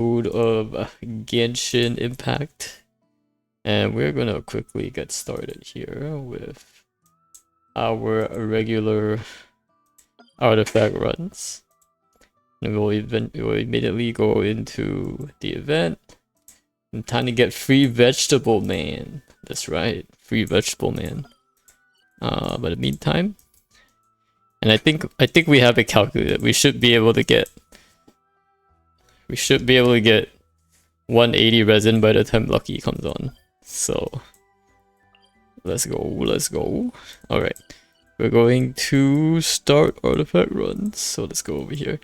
Food of Genshin Impact. And we're gonna quickly get started here with our regular artifact runs. And we'll immediately go into the event. And time to get free vegetable man. That's right, free vegetable man. But in the meantime, and I think we have it calculated. We should be able to get 180 resin by the time Lucky comes on. So let's go. Alright. We're going to start artifact runs. So let's go over here.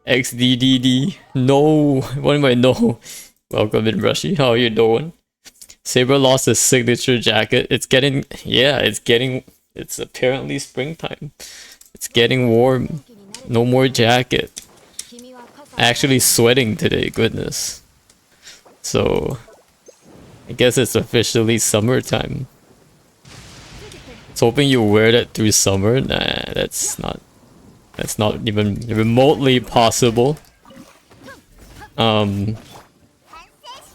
XDDD. No! What am I no? Welcome in, Rushy. How are you doing? Saber lost his signature jacket. It's apparently springtime. It's getting warm. No more jacket. Actually sweating today, goodness. So I guess it's officially summertime. I was hoping you wear that through summer. Nah, that's not even remotely possible. It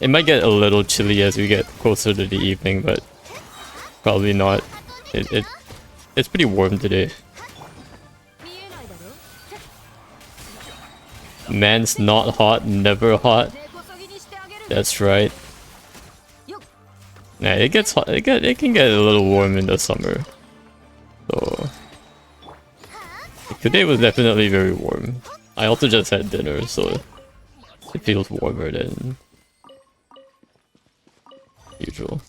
might get a little chilly as we get closer to the evening, but probably not. It's pretty warm today. Man's not hot, never hot. That's right. Nah, it gets hot. It can get a little warm in the summer. So today was definitely very warm. I also just had dinner, so it feels warmer than usual.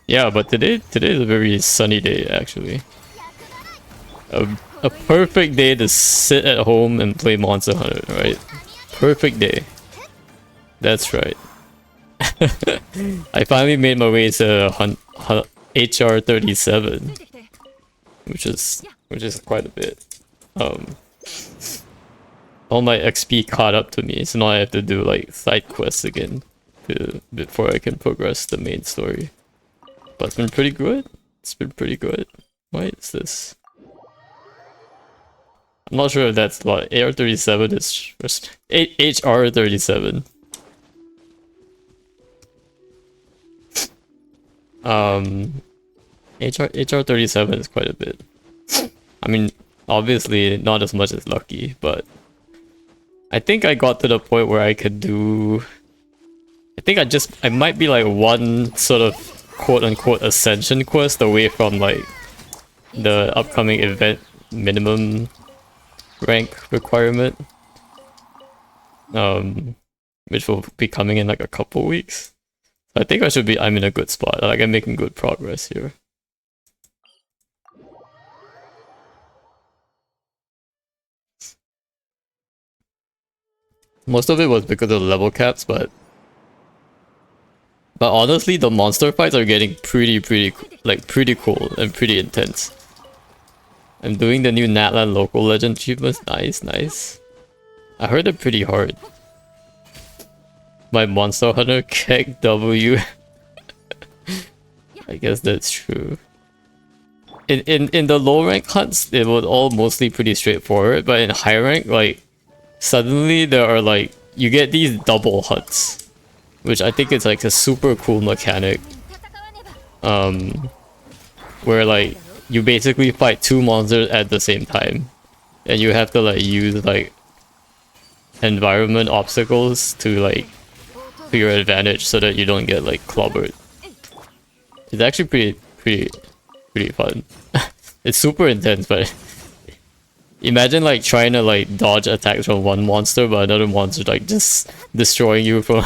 Yeah, but today is a very sunny day actually. A perfect day to sit at home and play Monster Hunter, right? Perfect day. That's right. I finally made my way to HR 37, which is quite a bit. All my XP caught up to me, so now I have to do like side quests again before I can progress the main story. But it's been pretty good. It's been pretty good. Why is this? I'm not sure if that's what AR37 is. HR37. HR37 is quite a bit. I mean, obviously not as much as Lucky, but I think I got to the point where I could do. I might be like one sort of quote-unquote ascension quest away from like the upcoming event minimum rank requirement, which will be coming in like a couple weeks. I think I'm in a good spot. Like I'm making good progress here. Most of it was because of the level caps, but honestly, the monster fights are getting pretty cool and pretty intense. I'm doing the new Natlan local legend achievements. Nice. I heard they're pretty hard. My Monster Hunter Keg W. I guess that's true. In the low rank hunts, it was all mostly pretty straightforward, but in high rank, like suddenly there are like you get these double hunts, which I think is like a super cool mechanic. Where like you basically fight two monsters at the same time, and you have to like use like environment obstacles to your advantage so that you don't get like clobbered. It's actually pretty fun. It's super intense, but imagine like trying to like dodge attacks from one monster, but another monster like just destroying you from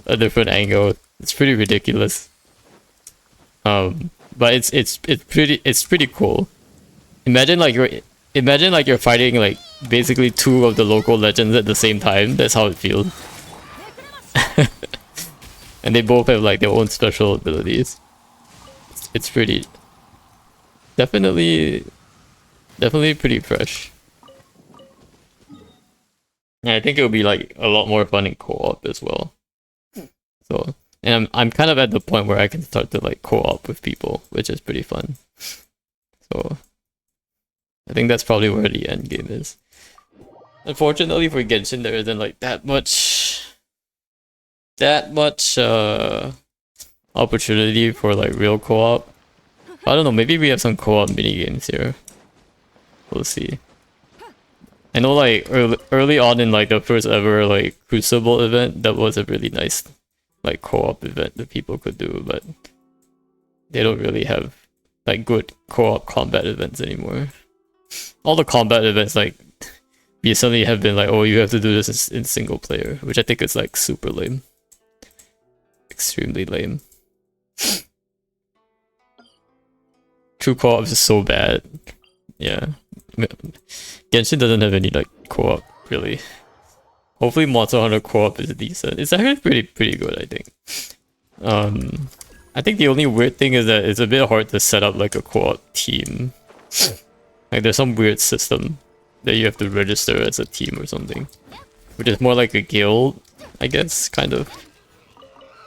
a different angle. It's pretty ridiculous. But it's pretty cool. Imagine like you're fighting like basically two of the local legends at the same time. That's how it feels. And they both have like their own special abilities. It's pretty definitely pretty fresh. And I think it'll be like a lot more fun in co-op as well. So, and I'm kind of at the point where I can start to like co-op with people, which is pretty fun. So I think that's probably where the end game is. Unfortunately for Genshin, there isn't like that much opportunity for like real co-op. I don't know, maybe we have some co-op minigames here. We'll see. I know like early on in like the first ever like Crucible event, that was a really nice like co-op event that people could do, but they don't really have like good co-op combat events anymore. All the combat events like recently have been like, oh, you have to do this in single player, which I think is like super lame. Extremely lame. True co-op is so bad. Yeah. Genshin doesn't have any like co-op really. Hopefully Monster Hunter co-op is decent. It's actually pretty good, I think. I think the only weird thing is that it's a bit hard to set up like a co-op team. Like there's some weird system that you have to register as a team or something, which is more like a guild, I guess, kind of.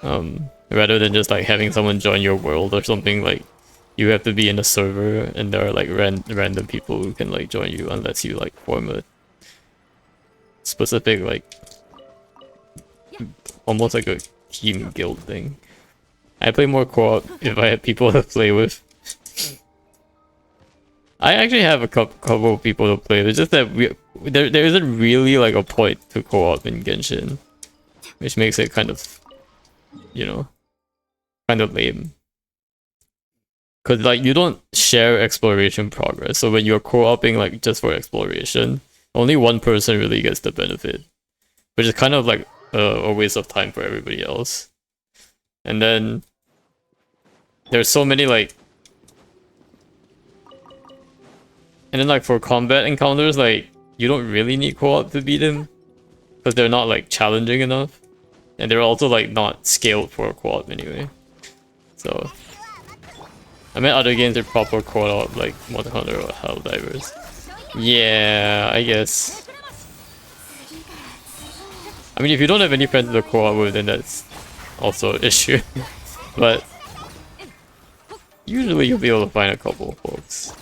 Rather than just like having someone join your world or something. Like you have to be in a server and there are like random people who can like join you unless you like form a specific like almost like a team guild thing. I play more co-op if I have people to play with. I actually have a couple of people to play with. It's just that there isn't really like a point to co-op in Genshin, which makes it kind of, you know, kind of lame. Cause like you don't share exploration progress, so when you're co-oping like just for exploration, only one person really gets the benefit, which is kind of like a waste of time for everybody else. And then there's so many like, and then like for combat encounters, like you don't really need co-op to beat them, because they're not like challenging enough, and they're also like not scaled for co-op anyway. So I mean other games are proper co-op like Monster Hunter or Helldivers. Yeah, I guess. I mean if you don't have any friends to co-op with, then that's also an issue. But usually you'll be able to find a couple of folks.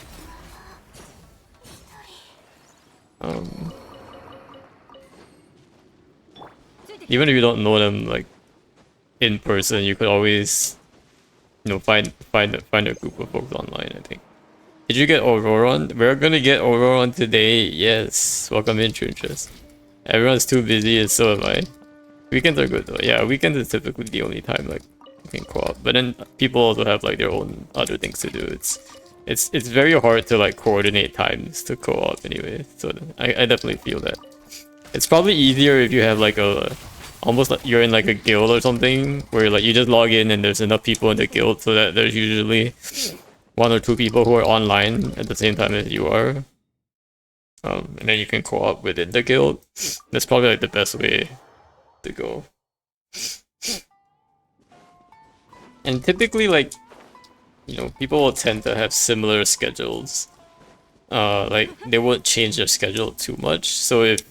Even if you don't know them like in person, you could always, you know, find a group of folks online, I think. Did you get Auroron? We're gonna get Auroron today. Yes. Welcome in, Trinchas. Everyone's too busy and so am I. Weekends are good though. Yeah, weekends is typically the only time like you can co-op. But then people also have like their own other things to do. It's very hard to like coordinate times to co-op anyway. So I definitely feel that. It's probably easier if you have like a almost like you're in like a guild or something where like you just log in and there's enough people in the guild so that there's usually one or two people who are online at the same time as you are. And then you can co-op within the guild. That's probably like the best way to go. And typically like, you know, people will tend to have similar schedules. Like they won't change their schedule too much. So if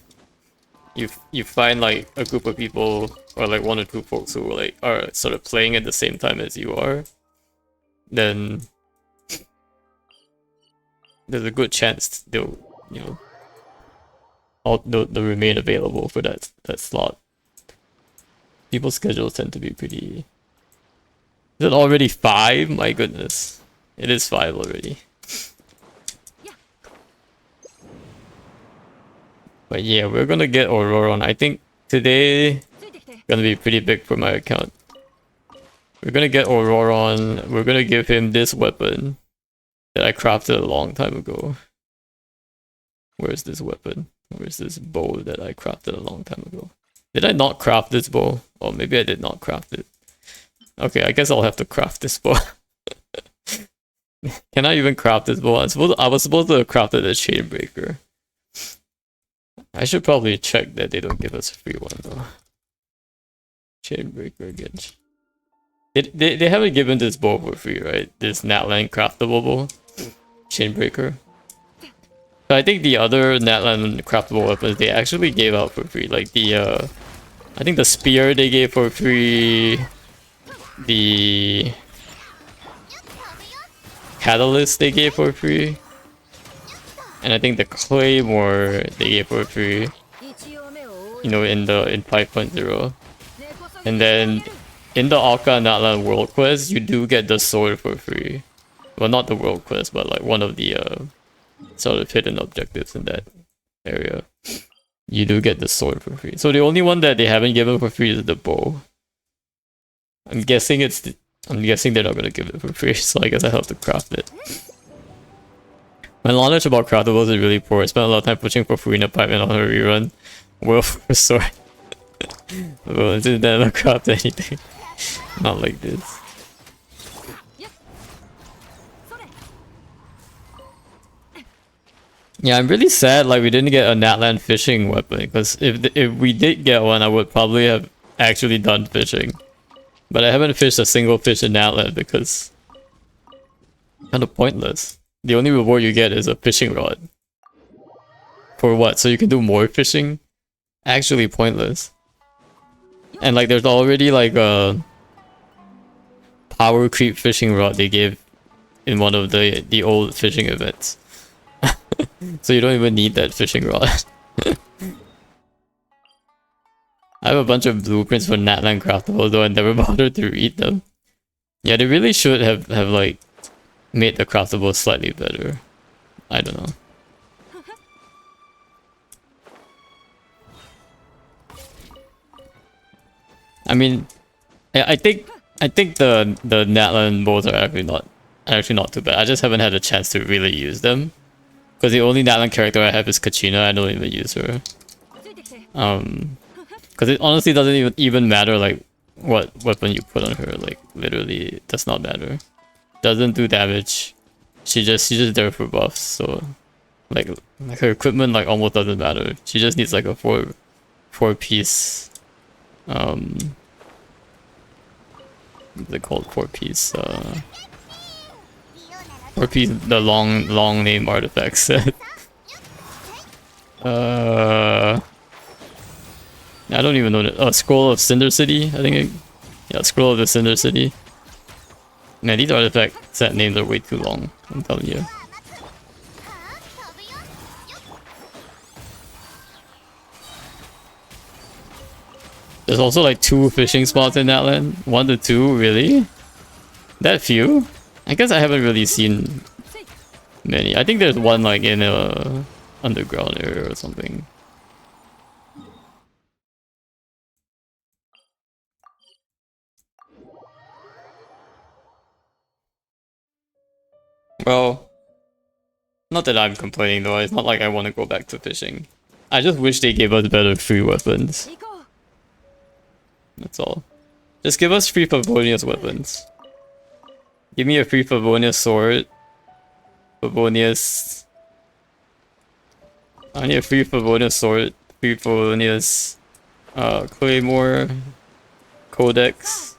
you find like a group of people or like one or two folks who like are sort of playing at the same time as you are, then there's a good chance they'll, you know, they'll remain available for that slot. People's schedules tend to be pretty. Is it already 5? My goodness, it is 5 already. But yeah, we're gonna get Auroron. I think today gonna be pretty big for my account. We're gonna get Auroron. We're gonna give him this weapon that I crafted a long time ago. Where's this weapon? Where's this bow that I crafted a long time ago? Did I not craft this bow? Oh, maybe I did not craft it. Okay, I guess I'll have to craft this bow. Can I even craft this bow? I was supposed to have crafted a chain breaker. I should probably check that they don't give us a free one though. Chainbreaker again. They haven't given this bow for free, right? This Natlan craftable bow. Chainbreaker. So I think the other Natlan craftable weapons they actually gave out for free. Like the I think the spear they gave for free. The catalyst they gave for free. And I think the claymore they gave for free. you know, in 5.0. And then in the Alka and Atlan World Quest, you do get the sword for free. Well, not the World Quest, but like one of the sort of hidden objectives in that area. You do get the sword for free. So the only one that they haven't given for free is the bow. I'm guessing they're not gonna give it for free, so I guess I have to craft it. My knowledge about craftables is really poor. I spent a lot of time pushing for free in a pipe and on a rerun. Will for a sword. Well, it didn't ever craft anything. Not like this. Yeah, I'm really sad like we didn't get a Natland fishing weapon, because if we did get one, I would probably have actually done fishing. But I haven't fished a single fish in Natland because kind of pointless. The only reward you get is a fishing rod. For what? So you can do more fishing? Actually pointless. And like there's already like a power creep fishing rod they gave in one of the old fishing events. So you don't even need that fishing rod. I have a bunch of blueprints for Natland craftables though I never bothered to read them. Yeah, they really should have like made the craftables slightly better. I don't know. I mean, I think the Natland bows are actually not too bad. I just haven't had a chance to really use them. Because the only Natland character I have is Kachina. I don't even use her. Because it honestly doesn't even matter like what weapon you put on her. Like literally, it does not matter. Doesn't do damage. She's just there for buffs. So like her equipment like almost doesn't matter. She just needs like a four piece. What's it called? 4-piece. 4-piece. The long name artifact set. I don't even know. Scroll of Cinder City. I think. Yeah, Scroll of the Cinder City. Man, these artifact set names are way too long. I'm telling you. There's also like 2 fishing spots in that land. 1 to 2, really? That few? I guess I haven't really seen many. I think there's one like in a underground area or something. Well, not that I'm complaining though. It's not like I want to go back to fishing. I just wish they gave us better free weapons. That's all. Just give us free Favonius weapons. Give me a free Favonius sword. Favonius... I need a free Favonius sword. Free Favonius... Claymore... Codex...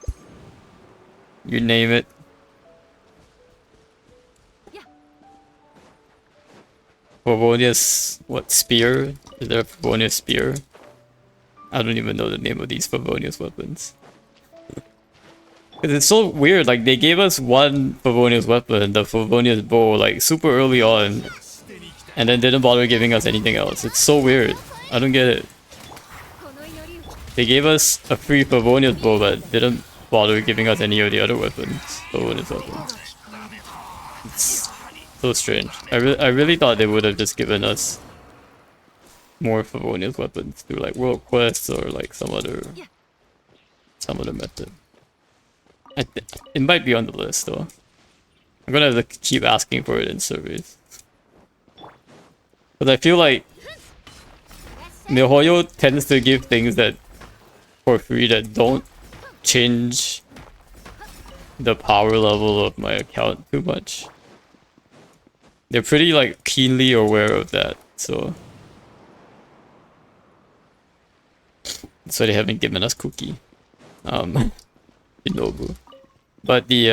You name it. Favonius... What? Spear? Is there a Favonius spear? I don't even know the name of these Favonius weapons. Cause it's so weird, like they gave us one Favonius weapon, the Favonius bow, like super early on, and then didn't bother giving us anything else. It's so weird. I don't get it. They gave us a free Favonius bow, but didn't bother giving us any of the other weapons. Favonius weapons. It's so strange. I really thought they would have just given us more Favonius weapons through like world quests or like some other method. It might be on the list though. I'm gonna have to keep asking for it in surveys. But I feel like MiHoYo tends to give things that for free that don't change the power level of my account too much. They're pretty like keenly aware of that, so that's why they haven't given us Cookie. Inobu. But the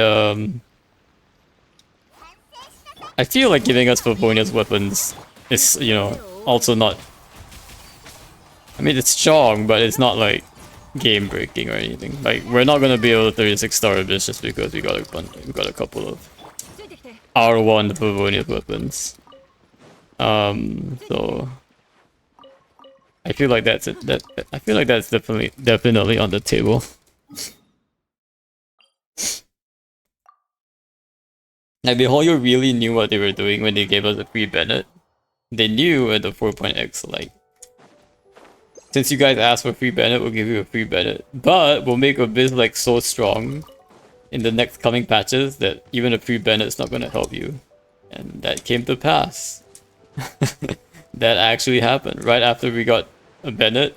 I feel like giving us Favonius weapons is, you know, also not, I mean it's strong, but it's not like game breaking or anything. Like we're not gonna be able to 36-star this just because we got a couple of R1 Favonius weapons. So I feel like that's it. I feel like that's definitely on the table. Like Beholder really knew what they were doing when they gave us a free Bennett. They knew at the 4.x, like, since you guys asked for free Bennett, we'll give you a free Bennett. But we'll make Abyss like so strong in the next coming patches that even a free Bennett's not gonna help you. And that came to pass. That actually happened. Right after we got a Bennett,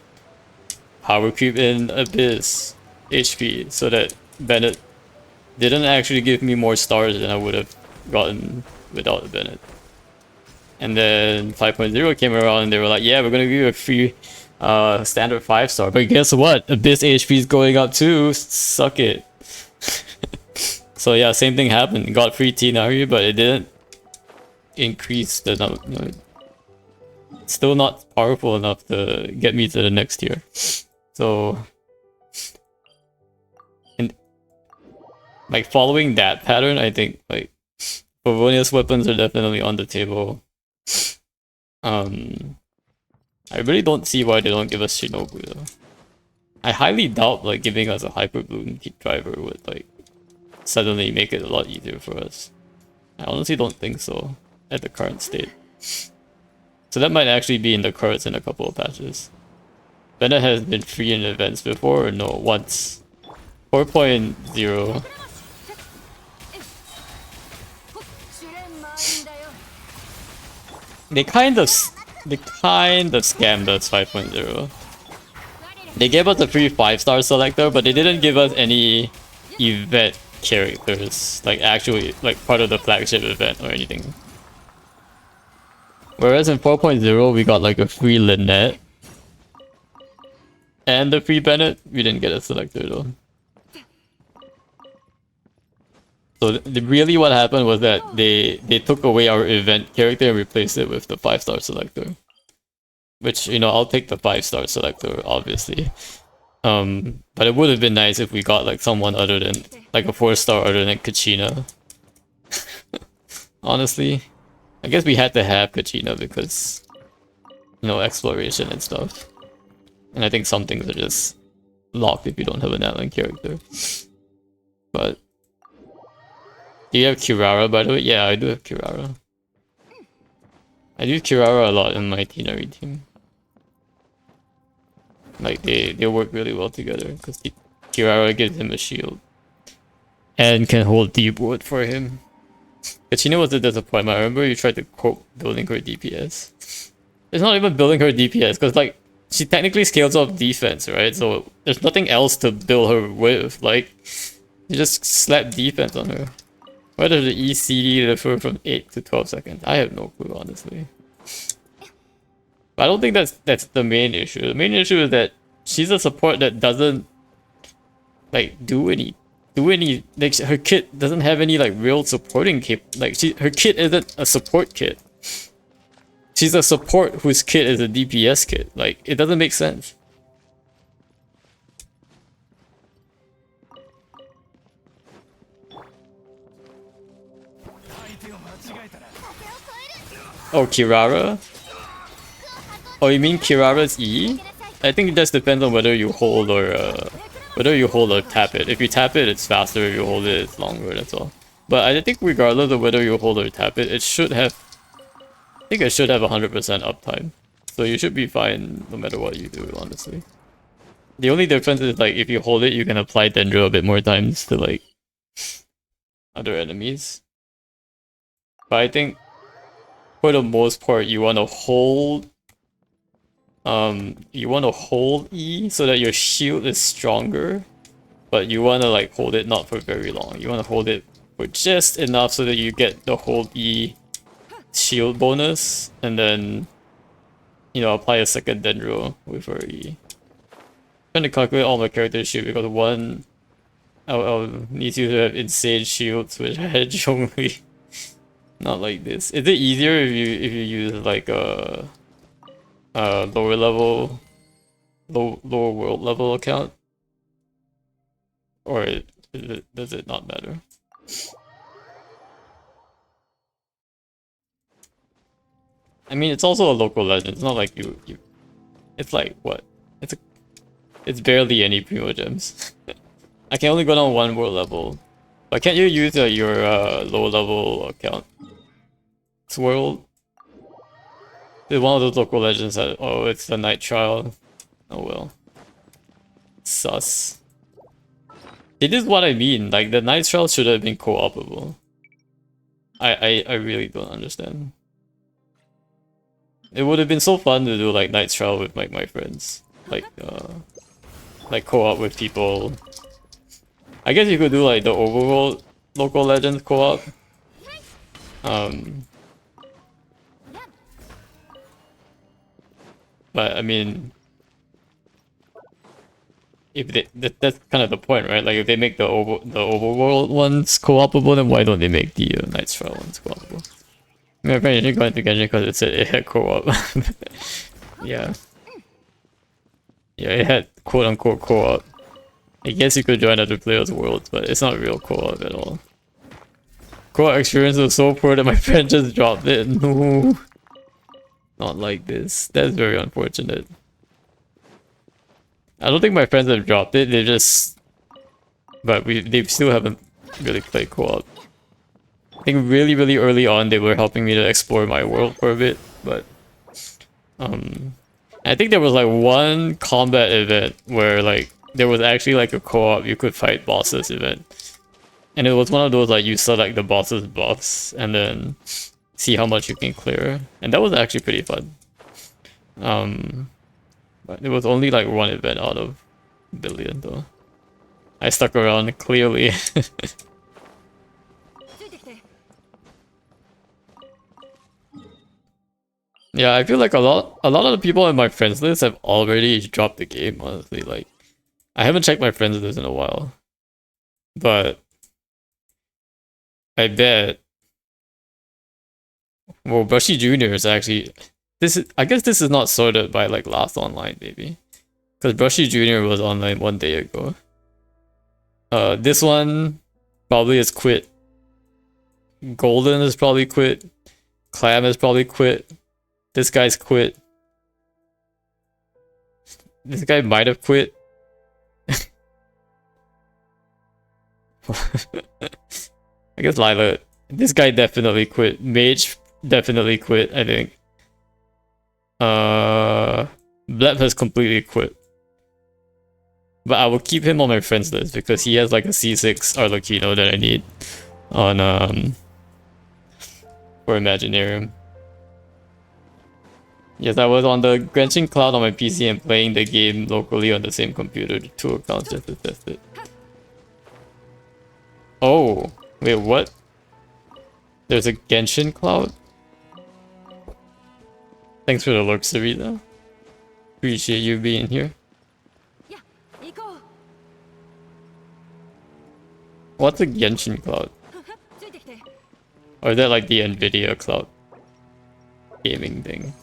power creep in Abyss HP so that Bennett didn't actually give me more stars than I would have gotten without a Bennett. And then 5.0 came around and they were like, yeah, we're gonna give you a free standard 5-star. But guess what? Abyss HP is going up too. Suck it. So yeah, same thing happened. Got free Tinari, but it didn't increase the number. No, it's still not powerful enough to get me to the next tier. So, and like following that pattern, I think like Favonius weapons are definitely on the table. I really don't see why they don't give us Shinobu though. I highly doubt like giving us a Hyper Bloom driver would like suddenly make it a lot easier for us. I honestly don't think so at the current state. So that might actually be in the cards in a couple of patches. Bennett has been free in events before or no? Once. 4.0. They kind of scammed us 5.0. They gave us a free 5-star selector, but they didn't give us any event characters, like actually like part of the flagship event or anything. Whereas in 4.0 we got like a free Lynette and the free Bennett. We didn't get a selector though. So really what happened was that they took away our event character and replaced it with the 5-star selector. Which, you know, I'll take the 5-star selector, obviously. But it would have been nice if we got like someone other than, like a 4-star other than Kachina. Honestly. I guess we had to have Kachina because, you know, exploration and stuff. And I think some things are just locked if you don't have an Atlan character. But do you have Kirara, by the way? Yeah, I do have Kirara. I use Kirara a lot in my Tinari team. Like, they work really well together, because Kirara gives him a shield. And can hold deep wood for him. Kachina was a disappointment. I remember you tried to quote building her DPS. It's not even building her DPS, because like, she technically scales off defense, right? So there's nothing else to build her with. Like, you just slap defense on her. Why does the ECD differ from 8 to 12 seconds? I have no clue, honestly. But I don't think that's the main issue. The main issue is that she's a support that doesn't like do any like her kit doesn't have any like real supporting like her kit isn't a support kit. She's a support whose kit is a DPS kit. Like, it doesn't make sense. Oh, Kirara? Oh, you mean Kirara's E? I think it just depends on whether you hold or tap it. If you tap it, it's faster. If you hold it, it's longer. That's all. But I think regardless of whether you hold or tap it, it should have. I think it should have 100% uptime. So you should be fine no matter what you do, honestly. The only difference is like if you hold it, you can apply Dendro a bit more times to like other enemies. But I think for the most part, you want to hold. You want to hold E so that your shield is stronger, but you want to like hold it not for very long. You want to hold it for just enough so that you get the hold E shield bonus, and then, you know, apply a second Dendro with her E. I'm trying to calculate all my character shield because one, I'll need you to have insane shields with hedge only. Not like this. Is it easier if you use like a lower level, lower world level account, or does it not matter? I mean, it's also a local legend. It's not like you It's like what? It's barely any primo gems. I can only go down one world level. But can't you use your low level account? It's world. It's one of those local legends that, oh, it's the night trial. Oh well. Sus. It is what I mean. Like the night trial should have been co-opable. I really don't understand. It would have been so fun to do like night trial with like my friends. Like co-op with people. I guess you could do like the overworld local legends co-op. But I mean, if that's kind of the point, right? Like if they make the overworld ones co-opable, then why don't they make the night trial ones co-opable? I mean, apparently you didn't go into Genshin because it said it had co-op. Yeah. Yeah, it had quote-unquote co-op. I guess you could join other players' worlds, but it's not real co-op at all. Co-op experience was so poor that my friend just dropped it. No. Not like this. That's very unfortunate. I don't think my friends have dropped it, they just... But they still haven't really played co-op. I think really early on they were helping me to explore my world for a bit, but... I think there was like one combat event where like there was actually like a co-op you could fight bosses event. And it was one of those like you select the boss's buffs and then see how much you can clear. And that was actually pretty fun. But it was only like one event out of a billion though. I stuck around clearly. Yeah, I feel like a lot of the people on my friends list have already dropped the game, honestly. Like, I haven't checked my friends list in a while. But I bet, well, Brushy Jr. is actually, I guess this is not sorted by like last online maybe. Because Brushy Jr. was online 1 day ago. This one probably has quit. Golden has probably quit. Clam has probably quit. This guy's quit. This guy might have quit. I guess Lila. This guy definitely quit. Mage definitely quit, I think. Blep has completely quit. But I will keep him on my friends list because he has like a C6 Arlecchino that I need on for Imaginarium. Yes, I was on the Genshin Cloud on my PC and playing the game locally on the same computer, 2 accounts just to test it. Oh, wait, what? There's a Genshin Cloud? Thanks for the lurk, Sarita. Appreciate you being here. What's a Genshin Cloud? Or is that like the Nvidia Cloud gaming thing?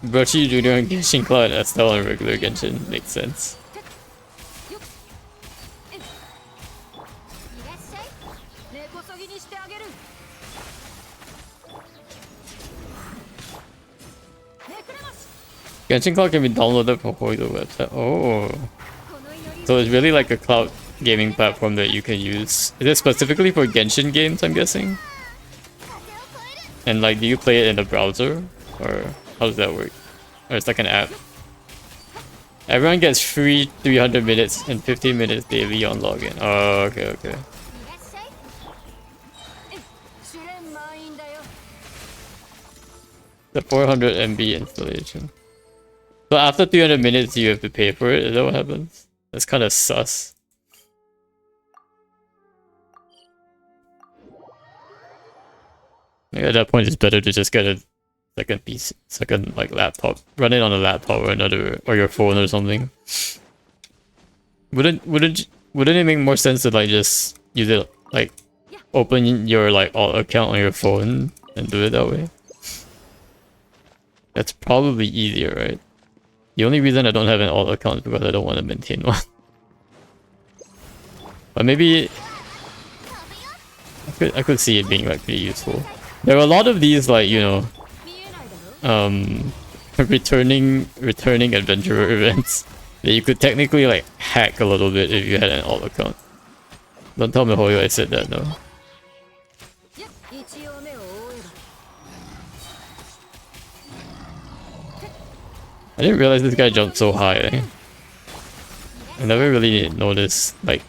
Brushy Jr. and Genshin Cloud Estelle and regular Genshin makes sense. Genshin Cloud can be downloaded from Hoido website. Oh. So it's really like a cloud gaming platform that you can use. Is it specifically for Genshin games, I'm guessing? And like, do you play it in the browser? Or how does that work? Or it's like an app? Everyone gets free 300 minutes and 15 minutes daily on login. Oh, okay. The 400 MB installation. So after 300 minutes you have to pay for it, is that what happens? That's kind of sus. At that point it's better to just get a second like laptop. Run it on a laptop or your phone or something. Wouldn't it make more sense to like just use it like open your like alt account on your phone and do it that way? That's probably easier, right? The only reason I don't have an alt account is because I don't want to maintain one. But maybe I could see it being like pretty useful. There are a lot of these like, you know, returning adventurer events that you could technically like hack a little bit if you had an alt account. Don't tell me Hoyo I said that though. I didn't realize this guy jumped so high. I never really noticed, like,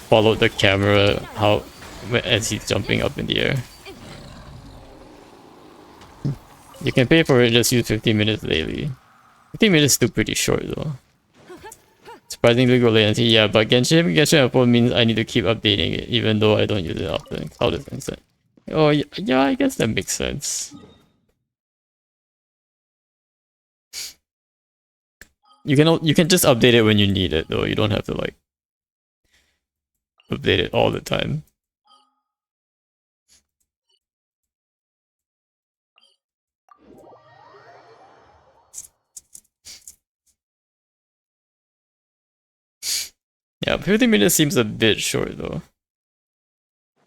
followed the camera how as he's jumping up in the air. You can pay for it, just use 15 minutes daily. 15 minutes is still pretty short though. Surprisingly good latency, yeah, but Genshin F4 means I need to keep updating it even though I don't use it often. Cloud is instant. Oh yeah, I guess that makes sense. You can just update it when you need it though. You don't have to like update it all the time. Yeah, 50 minutes seems a bit short though.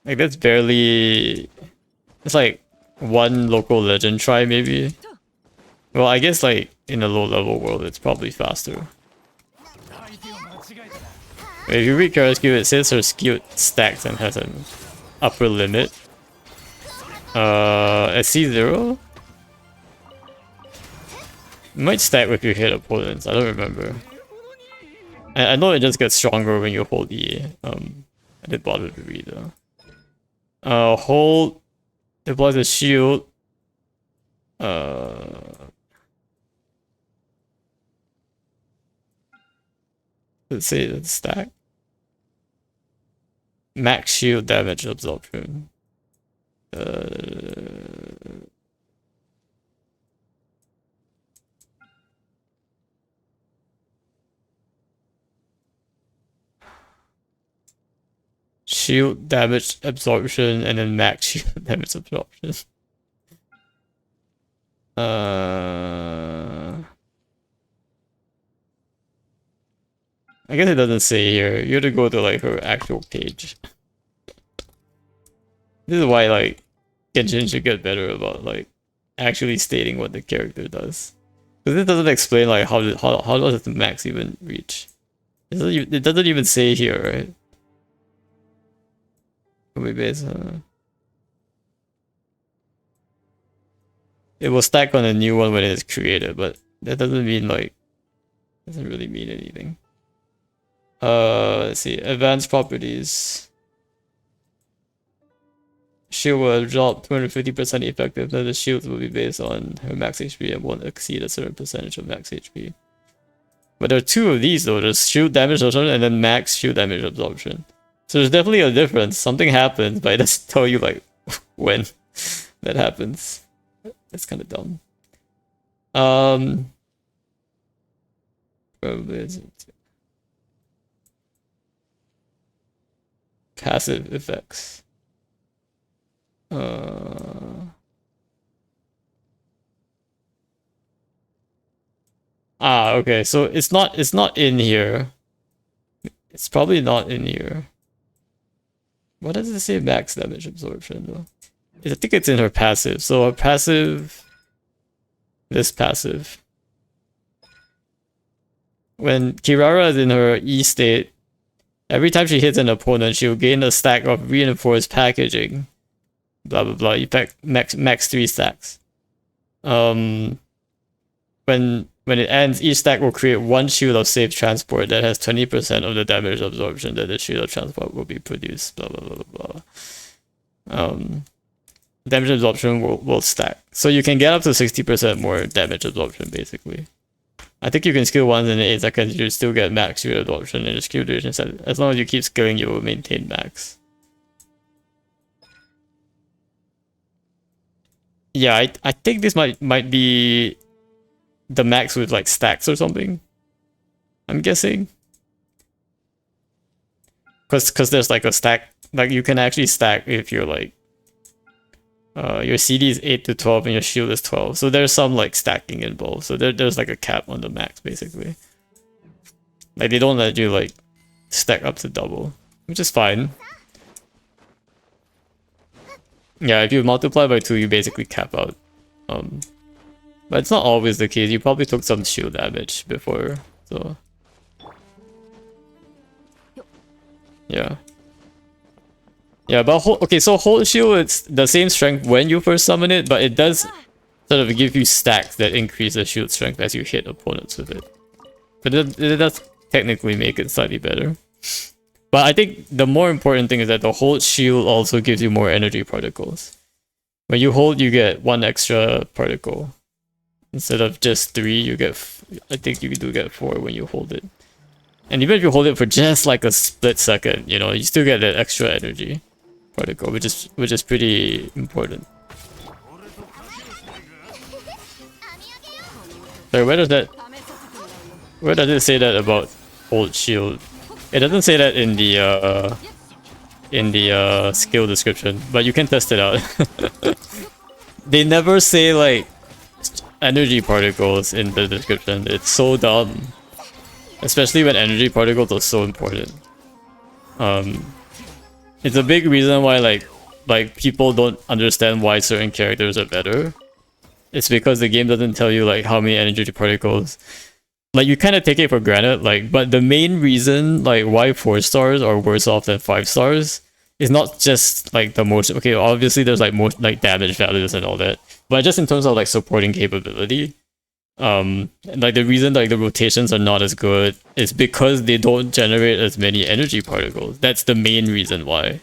Like that's barely... It's like one local legend try maybe. Well, I guess like in a low level world it's probably faster. If you read Kara's skill, it says her skill stacks and has an upper limit. At C0? It might stack if you hit opponents, I don't remember. I know it just gets stronger when you hold E. I didn't bother to read though. Hold deploys a shield. Let's say it's stack. Max shield damage absorption. Shield damage absorption and then max shield damage absorption. I guess it doesn't say here. You have to go to like her actual page. This is why like Genshin should get better about like actually stating what the character does. Because it doesn't explain like how does the max even reach. It doesn't even say here, right? It will stack on a new one when it is created, but that doesn't mean like doesn't really mean anything. Let's see, advanced properties. Shield will drop 250% effective, then the shields will be based on her max HP and won't exceed a certain percentage of max HP. But there are two of these though, there's shield damage absorption and then max shield damage absorption. So there's definitely a difference. Something happens, but it doesn't tell you like when that happens. That's kind of dumb. Probably is it. Passive effects. Okay, so it's not in here. It's probably not in here. What does it say max damage absorption though? I think it's in her passive. So her passive, this passive. When Kirara is in her E state, every time she hits an opponent, she'll gain a stack of reinforced packaging. Blah blah blah. Effect max 3 stacks. When it ends, each stack will create one shield of safe transport that has 20% of the damage absorption that the shield of transport will be produced. Blah blah blah blah. Damage absorption will stack. So you can get up to 60% more damage absorption basically. I think you can skill once in 8 seconds, you still get max shield absorption and the skill duration set. As long as you keep skilling, you will maintain max. Yeah, I think this might be the max with like stacks or something. I'm guessing. Cause there's like a stack, like you can actually stack if you're like your CD is 8 to 12 and your shield is 12. So there's some like stacking involved. So there's like a cap on the max basically. Like they don't let you like stack up to double, which is fine. Yeah, if you multiply by 2, you basically cap out. But it's not always the case. You probably took some shield damage before, so yeah. Yeah, but okay, so hold shield, it's the same strength when you first summon it, but it does sort of give you stacks that increase the shield strength as you hit opponents with it. But it does technically make it slightly better. But I think the more important thing is that the hold shield also gives you more energy particles. When you hold, you get 1 extra particle. Instead of just 3, you get, I think you do get 4 when you hold it. And even if you hold it for just like a split second, you know, you still get that extra energy particle, which is pretty important. So where does it say that about hold shield? It doesn't say that in the skill description, but you can test it out. They never say like energy particles in the description. It's so dumb, especially when energy particles are so important. It's a big reason why like people don't understand why certain characters are better. It's because the game doesn't tell you like how many energy particles. Like you kind of take it for granted, like, but the main reason like why 4 stars are worse off than 5 stars is not just like the most. Okay, obviously there's like more like damage values and all that, but just in terms of like supporting capability, like the reason like the rotations are not as good is because they don't generate as many energy particles. That's the main reason why.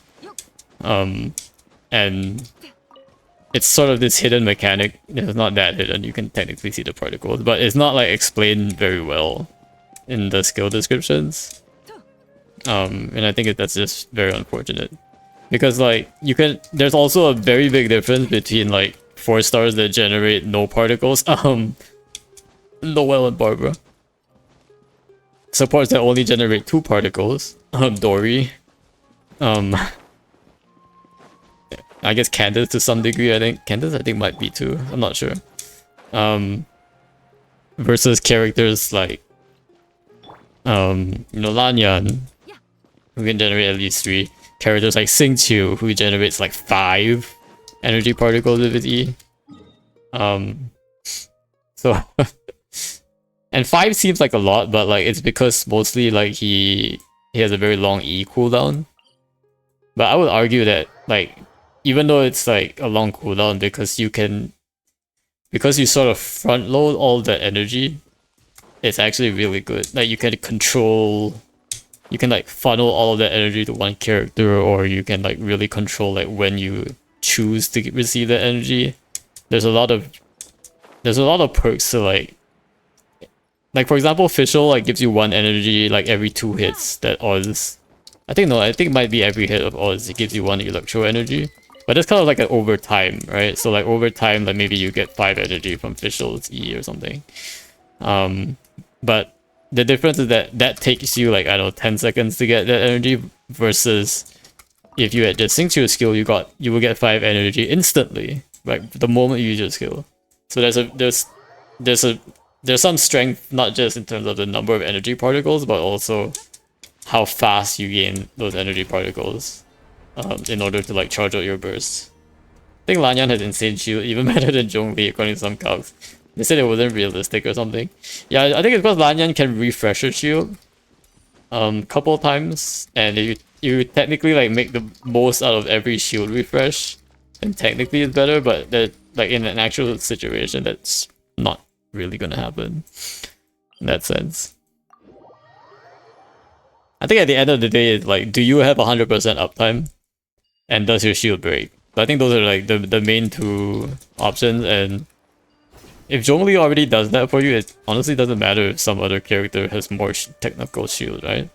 And it's sort of this hidden mechanic. It's not that hidden, you can technically see the particles, but it's not like explained very well in the skill descriptions. And I think that's just very unfortunate. Because like there's also a very big difference between like 4 stars that generate no particles. Noel and Barbara. Supports that only generate 2 particles. Dory. I guess Candace to some degree, I think. Candace, I think, might be too. I'm not sure. Versus characters like, you know, Lanyan, who can generate at least 3. Characters like Xingqiu, who generates like 5 energy particles with his E. So, and 5 seems like a lot, but like it's because mostly like he has a very long E cooldown. But I would argue that like, even though it's like a long cooldown, because you sort of front load all that energy, it's actually really good. Like you can like funnel all of that energy to one character, or you can like really control like when you choose to receive that energy. There's a lot of perks to like for example, Fischl like gives you 1 energy like every 2 hits that Oz. I think it might be every hit of Oz, it gives you 1 electro energy. But it's kind of like an over time, right? So like over time, like maybe you get 5 energy from Fischl's E or something. But the difference is that takes you like, I don't know, 10 seconds to get that energy, versus if you had just Xingqiu's skill, you will get 5 energy instantly, like the moment you use your skill. So there's some strength, not just in terms of the number of energy particles, but also how fast you gain those energy particles. In order to like charge out your bursts. I think Lanyan has insane shield, even better than Zhongli according to some calcs. They said it wasn't realistic or something. Yeah, I think it's because Lanyan can refresh her shield couple times, and you technically like make the most out of every shield refresh, and technically it's better, but that like in an actual situation that's not really gonna happen in that sense. I think at the end of the day, it's like, do you have 100% uptime? And does your shield break? I think those are like the main 2 options, and if Zhongli already does that for you, it honestly doesn't matter if some other character has more technical shield, right?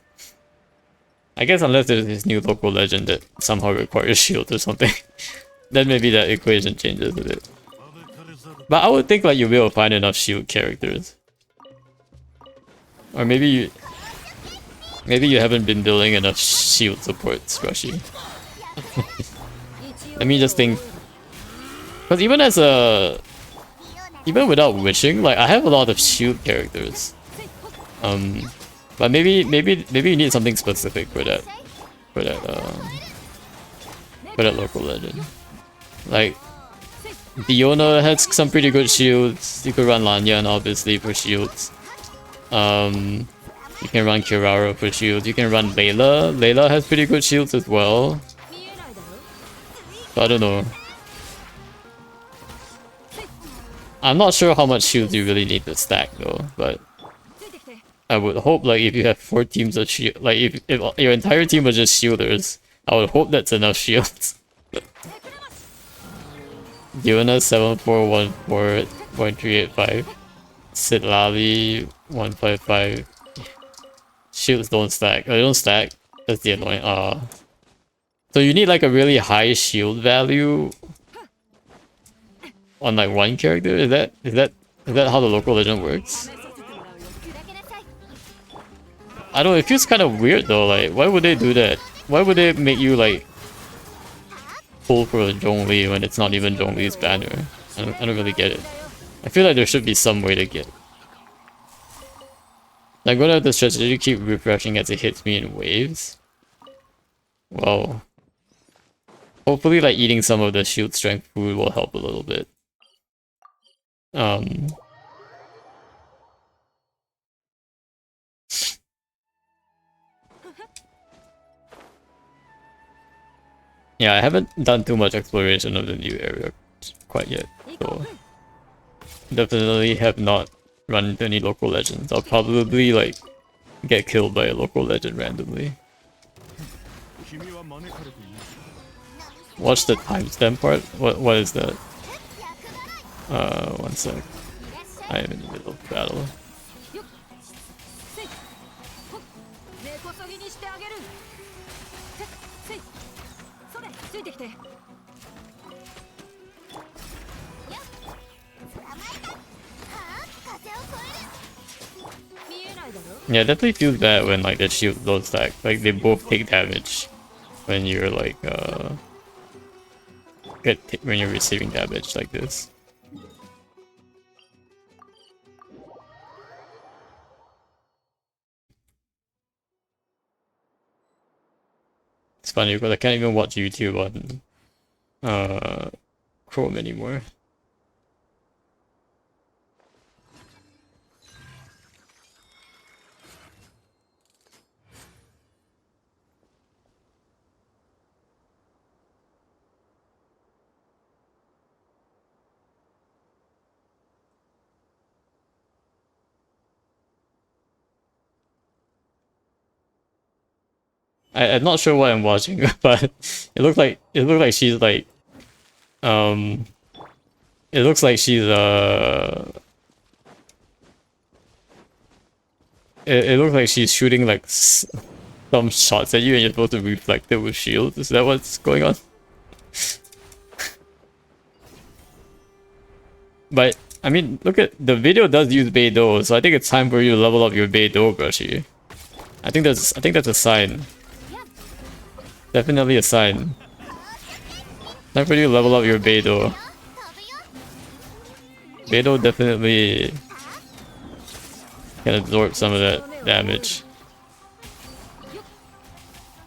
I guess unless there's this new local legend that somehow requires shield or something, then maybe that equation changes a bit. But I would think like you will find enough shield characters. Or maybe you haven't been building enough shield support, Scrushy. Let me just think. Because even without wishing, like I have a lot of shield characters. But maybe you need something specific for that local legend. Like Fiona has some pretty good shields. You could run Lanyan obviously for shields. You can run Kirara for shields. You can run Layla. Layla has pretty good shields as well. So I don't know. I'm not sure how much shields you really need to stack though, but I would hope like if you have 4 teams of shield, like if your entire team was just shielders, I would hope that's enough shields. Diona 7414.385. Sitlali 155. Shields don't stack. They don't stack. That's the annoying. So you need like a really high shield value on like one character? Is that how the local legend works? I don't know, it feels kind of weird though, like why would they do that? Why would they make you like pull for Zhongli when it's not even Zhongli's banner? I don't really get it. I feel like there should be some way to get it. I'm gonna have the strategy keep refreshing as it hits me in waves. Well, hopefully like eating some of the shield strength food will help a little bit. Yeah, I haven't done too much exploration of the new area quite yet, so definitely have not run into any local legends. I'll probably like get killed by a local legend randomly. Watch the timestamp part. What is that? One sec. I am in the middle of battle. Yeah, it definitely feels bad when like the shield don't stack. Like they both take damage when you're like when you're receiving damage like this. It's funny because I can't even watch YouTube on Chrome anymore. I'm not sure what I'm watching, but it looked like she's like it looks like she's it looks like she's shooting like some shots at you and you're supposed to reflect it with shield. Is that what's going on? But I mean, look at the video does use Beidou, so I think it's time for you to level up your Beidou, Brushy. I think that's a sign. Definitely a sign. Time for you to level up your Beidou. Beidou definitely can absorb some of that damage.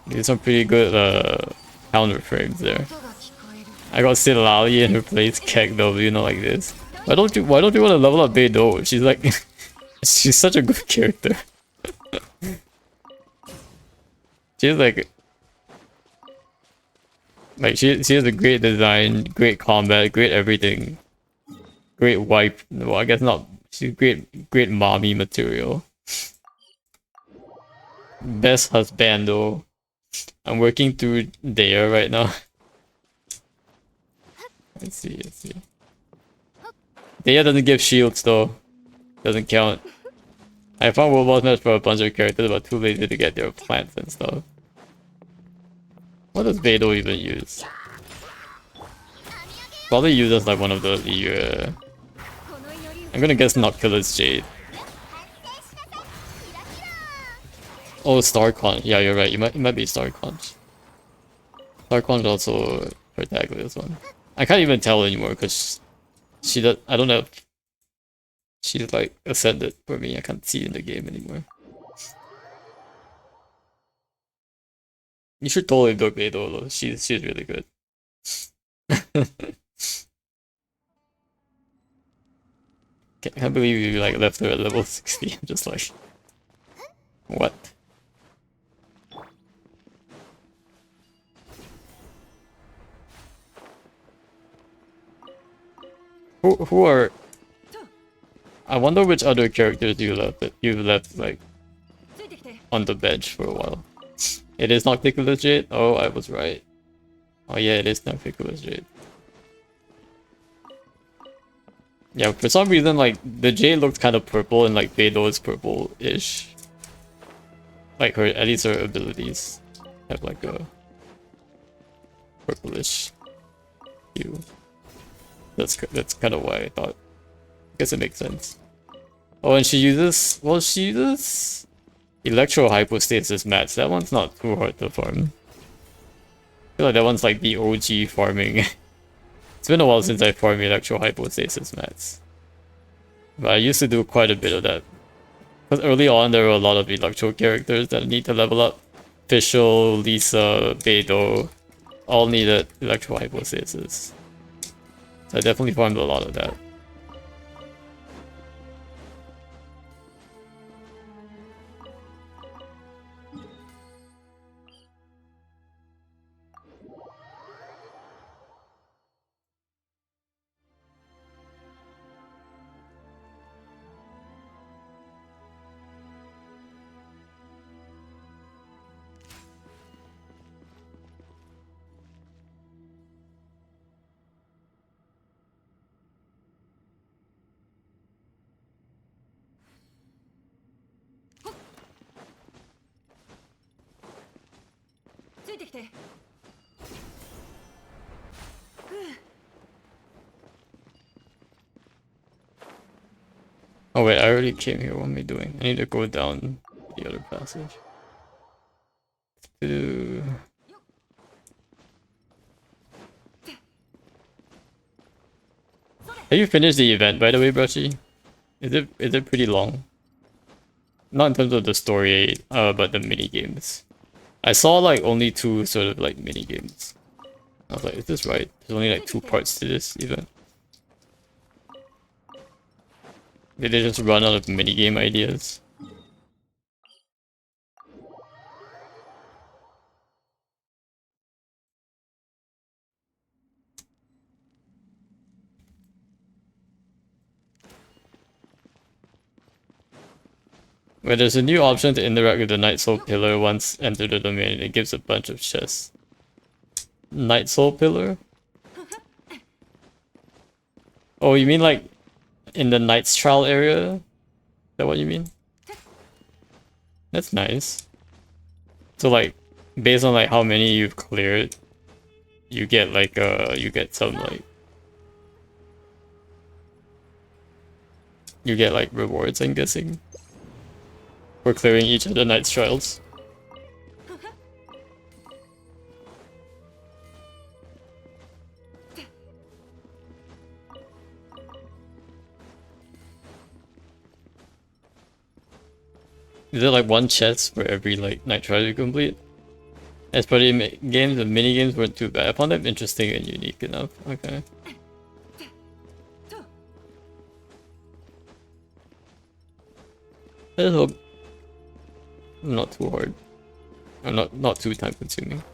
There's some pretty good counter frames there. I got Sitlali and replaced Kek W, not like this. Why don't you want to level up Beidou? She's like she's such a good character. She's like she has a great design, great combat, great everything. Great wife. Well, I guess not. She's great mommy material. Best husbando. I'm working through there right now. Let's see. Daya doesn't give shields though. Doesn't count. I found World Boss match for a bunch of characters, but too lazy to get their plants and stuff. What does Beidou even use? Probably uses like one of the I'm gonna guess not Killer's Jade. Oh, Starcon. Yeah, you're right. It might be Starcon. Starcon's also protagonist one. I can't even tell anymore because she does. I don't know if she's like ascended for me. I can't see in the game anymore. You should totally do Beidou though. She's really good. Can't believe you like left her at level 60. I'm just like, what? Who are? I wonder which other characters you've left like on the bench for a while. It is not Nicholas Jade. Oh, I was right. Oh yeah, it is not Nicholas Jade. Yeah, for some reason like the Jade looked kind of purple and like Beidou is purple-ish. Like her, at least her abilities have like a purplish hue. That's kind of why I thought. I guess it makes sense. Oh, and she uses Electro Hypostasis mats. That one's not too hard to farm. I feel like that one's like the OG farming. It's been a while since I farmed Electro Hypostasis mats. But I used to do quite a bit of that. Because early on there were a lot of Electro characters that need to level up. Fischl, Lisa, Beidou, all needed Electro Hypostasis. So I definitely farmed a lot of that. Oh wait, I already came here. What am I doing? I need to go down the other passage. Have you finished the event, by the way, Brushy? Is it pretty long? Not in terms of the story, but the mini games. I saw like only 2 sort of like mini games. I was like, is this right? There's only like 2 parts to this event. Did they just run out of mini game ideas? Where there's a new option to interact with the Night Soul Pillar once entered the domain. It gives a bunch of chests. Night Soul Pillar? Oh, you mean like in the Knight's Trial area? Is that what you mean? That's nice. So like, based on like how many you've cleared, you get like you get some like you get like rewards, I'm guessing, for clearing each of the Knight's Trials. Is it like 1 chest for every like night trial you complete? As per the games, the mini games weren't too bad. I found them interesting and unique enough. Okay. I just hope not too hard. Or not too time consuming.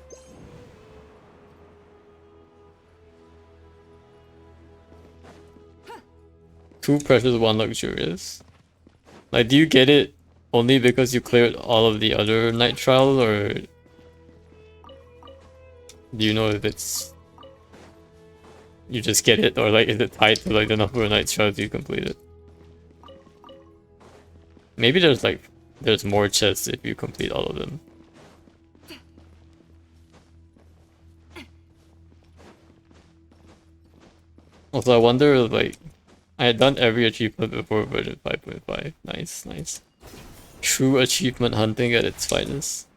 Two precious, one luxurious. Like, do you get it only because you cleared all of the other night trials, or do you know if it's you just get it, or like is it tied to like the number of night trials you completed? Maybe there's more chests if you complete all of them. Also, I wonder like I had done every achievement before version 5.5. Nice, nice. True achievement hunting at its finest.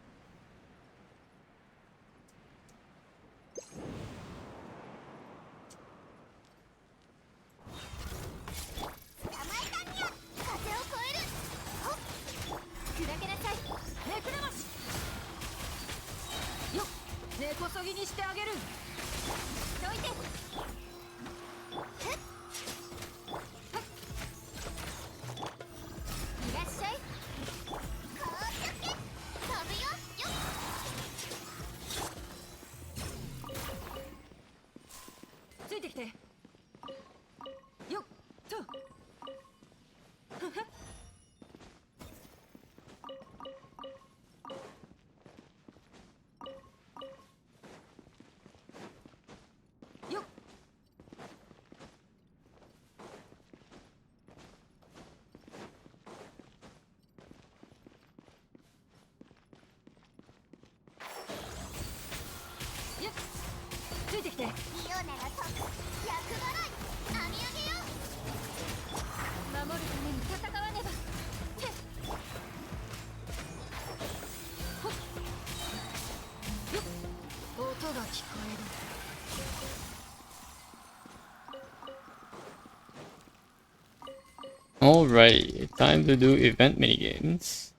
Alright, time to do event minigames.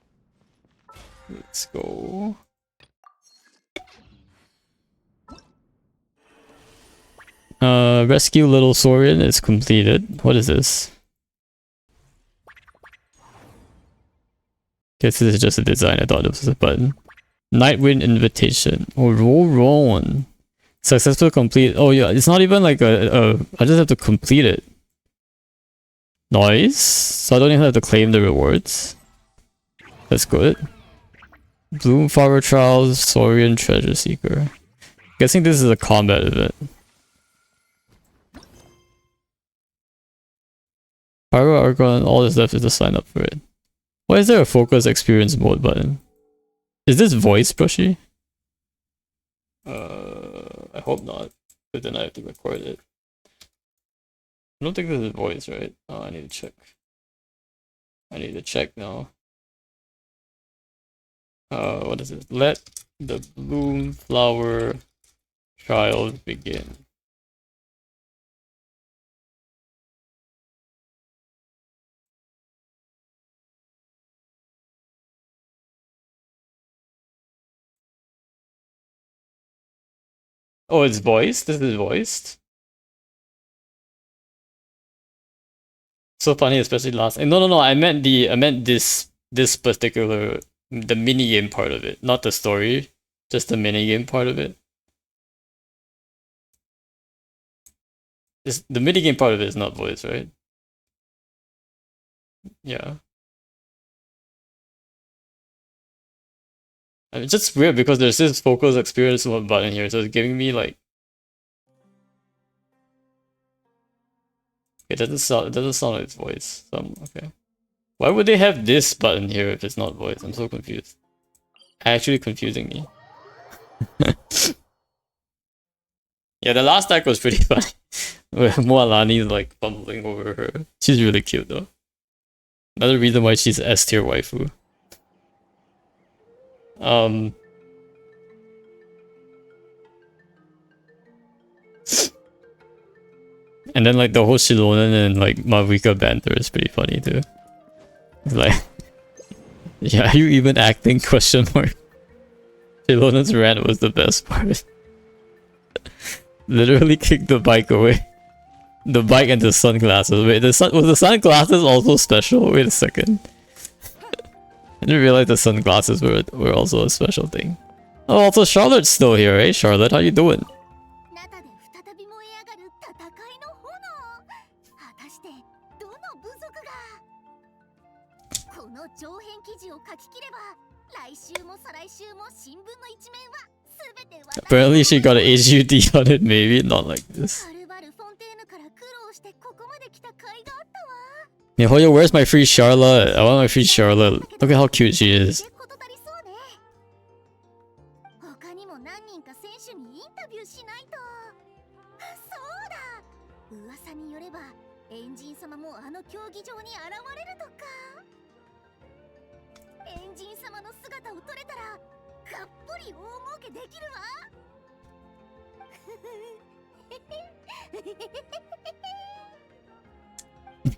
Let's go. Rescue Little Saurian is completed. What is this? Guess this is just a design. I thought it was a button. Nightwind Invitation. Oh, roll on. Successful complete. Oh yeah, it's not even like I just have to complete it. Nice. So I don't even have to claim the rewards. That's good. Bloomflower Trials, Saurian Treasure Seeker. Guessing this is a combat event. Pyro Archon, all that's left is to sign up for it. Why is there a focus experience mode button? Is this voice brushy? I hope not, but then I have to record it. I don't think this is voice, right? Oh, I need to check. I need to check now. What is it? Let the bloom flower trials begin. Oh, it's voiced? This is voiced? So funny, especially last. No. I meant this particular the mini game part of it, not the story, just the mini game part of it. The mini game part of it is not voice, right? Yeah. I mean, it's just weird because there's this focus experience mode button here, so it's giving me like. It doesn't sound like it's voice. So okay. Why would they have this button here if it's not voice? I'm so confused. Actually confusing me. Yeah, the last act was pretty funny. Where Moalani is like fumbling over her. She's really cute though. Another reason why she's S tier waifu. And then like the whole Shilonen and like Mavuika banter is pretty funny too. It's like, yeah, are you even acting? Question mark. Shilonen's rant was the best part. Literally kicked the bike away. The bike and the sunglasses. Wait, was the sunglasses also special? Wait a second. I didn't realize the sunglasses were also a special thing. Oh, also Charlotte's still here, eh? Charlotte, how you doing? Apparently she got an HUD on it, maybe not like this. Yeah, Hoyo, where's my free Charlotte? I want my free Charlotte. Look at how cute she is.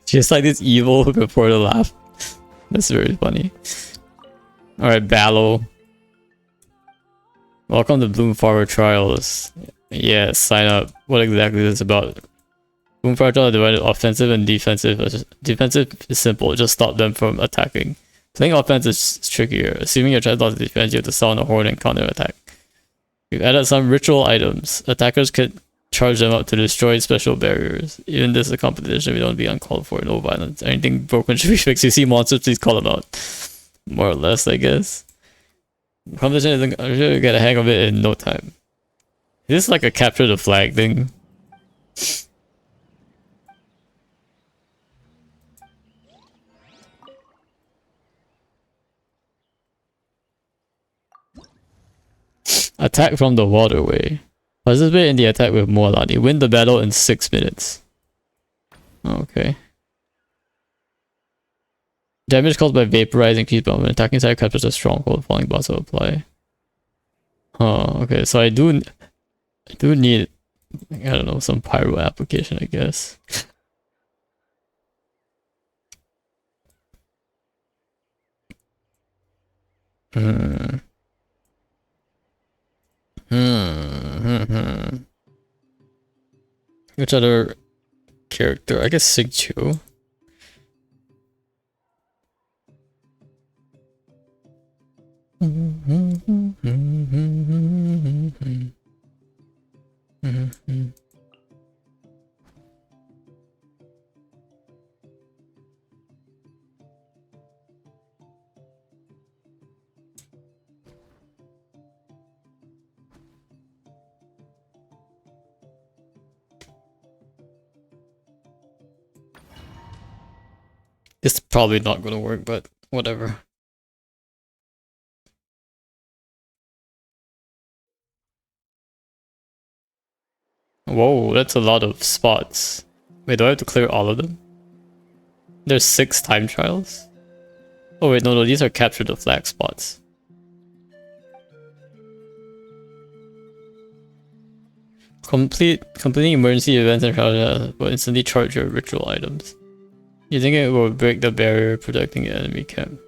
Just like this evil before the laugh. That's very funny. Alright, Ballo. Welcome to Bloomflower Trials. Yeah, sign up. What exactly is this about? Bloomflower Trials are divided offensive and defensive. Defensive is simple, just stop them from attacking. Playing offense is trickier. Assuming you're trying to defense, you have to sound a horn and counter attack. We've added some ritual items. Attackers can charge them up to destroy special barriers. Even this is a competition, we don't be uncalled for. No violence. Anything broken should be fixed. You see monsters, please call them out. More or less, I guess. Competition isn't. I'm sure you get a hang of it in no time. Is this like a capture the flag thing? Attack from the waterway. Participate in the attack with Mualani. Win the battle in 6 minutes. Okay. Damage caused by vaporizing increased bomb when attacking side captures a stronghold. Falling boss will apply. Okay, so I do need, I don't know, some pyro application, I guess. Which other character? I guess Sigchu. It's probably not gonna work, but whatever. Whoa, that's a lot of spots. Wait, do I have to clear all of them? There's 6 time trials? Oh wait, no, these are capture the flag spots. Completing emergency events and trials will instantly charge your ritual items. You think it will break the barrier protecting the enemy camp?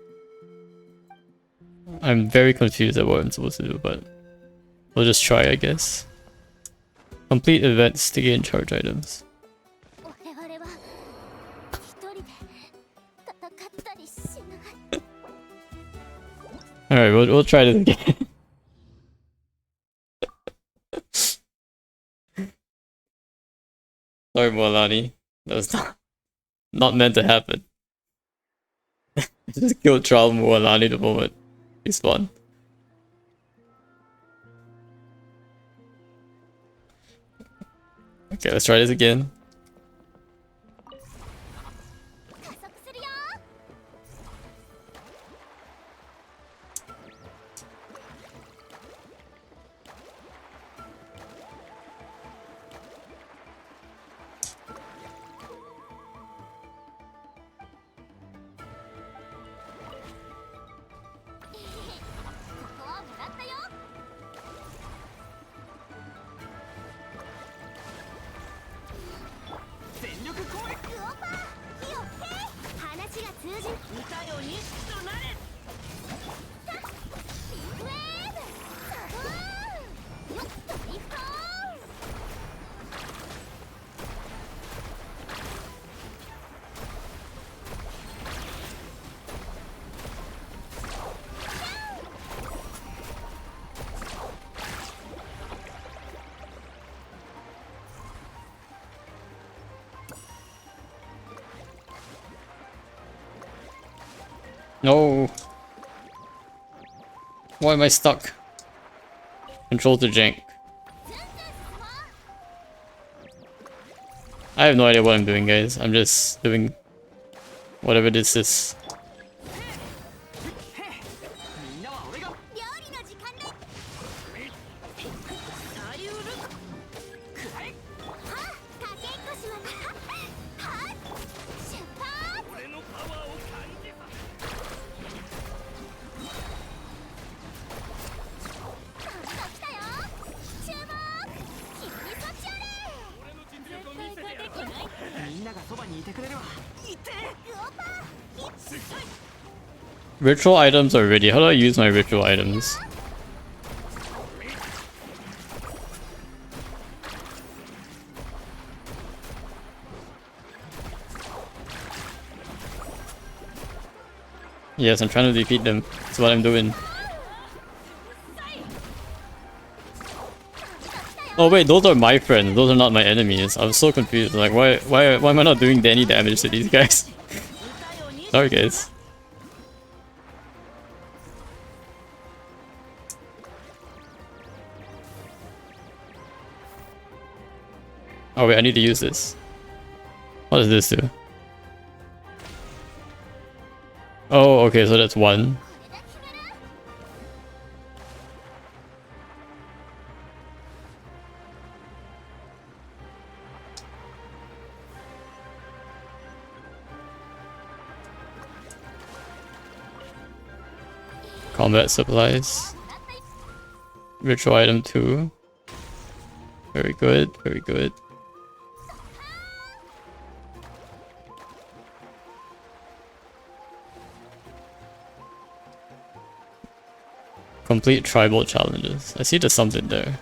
I'm very confused at what I'm supposed to do, but we'll just try, I guess. Complete events to gain charge items. Alright, we'll try this again. Sorry, Mualani. That was not meant to happen. Just killed Trial Mualani the moment he spawned. Okay, let's try this again. No. Why am I stuck? Control to jank. I have no idea what I'm doing, guys. I'm just doing whatever this is. Ritual items are ready. How do I use my ritual items? Yes, I'm trying to defeat them. That's what I'm doing. Oh wait, those are my friends. Those are not my enemies. I was so confused. Like, why am I not doing any damage to these guys? Sorry, guys. Oh wait, I need to use this. What does this do? Oh, okay, so that's 1. Combat supplies. Ritual item 2. Very good, very good. Complete tribal challenges. I see there's something there.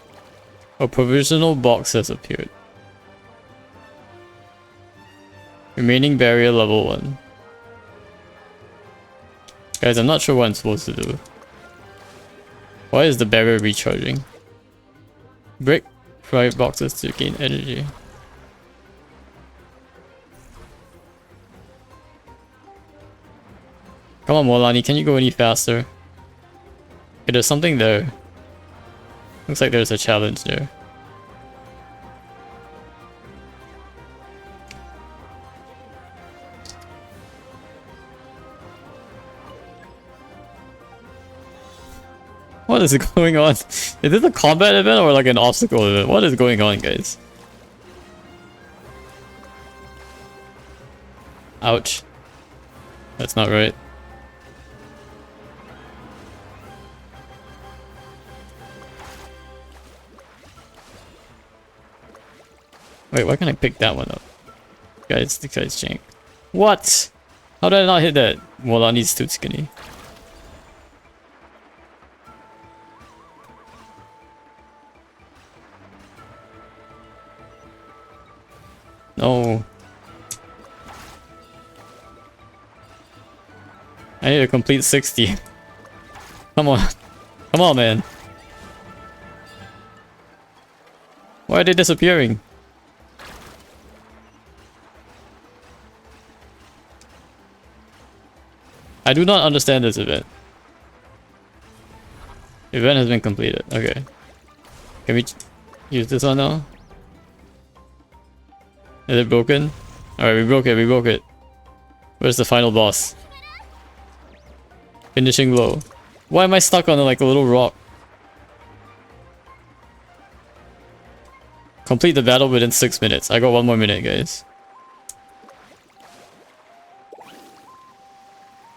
A provisional box has appeared. Remaining barrier level 1. Guys, I'm not sure what I'm supposed to do. Why is the barrier recharging? Break private boxes to gain energy. Come on, Molani, can you go any faster? Okay, there's something there. Looks like there's a challenge there. What is going on? Is this a combat event or like an obstacle event? What is going on, guys? Ouch. That's not right. Wait, why can't I pick that one up? Guys, the guy's jank. What? How did I not hit that? Molani's too skinny. No. I need to complete 60. Come on. Come on, man. Why are they disappearing? I do not understand this event. Event has been completed. Okay. Can we use this one now? Is it broken? Alright, we broke it, we broke it. Where's the final boss? Finishing blow. Why am I stuck on like a little rock? Complete the battle within 6 minutes. I got 1 more minute, guys.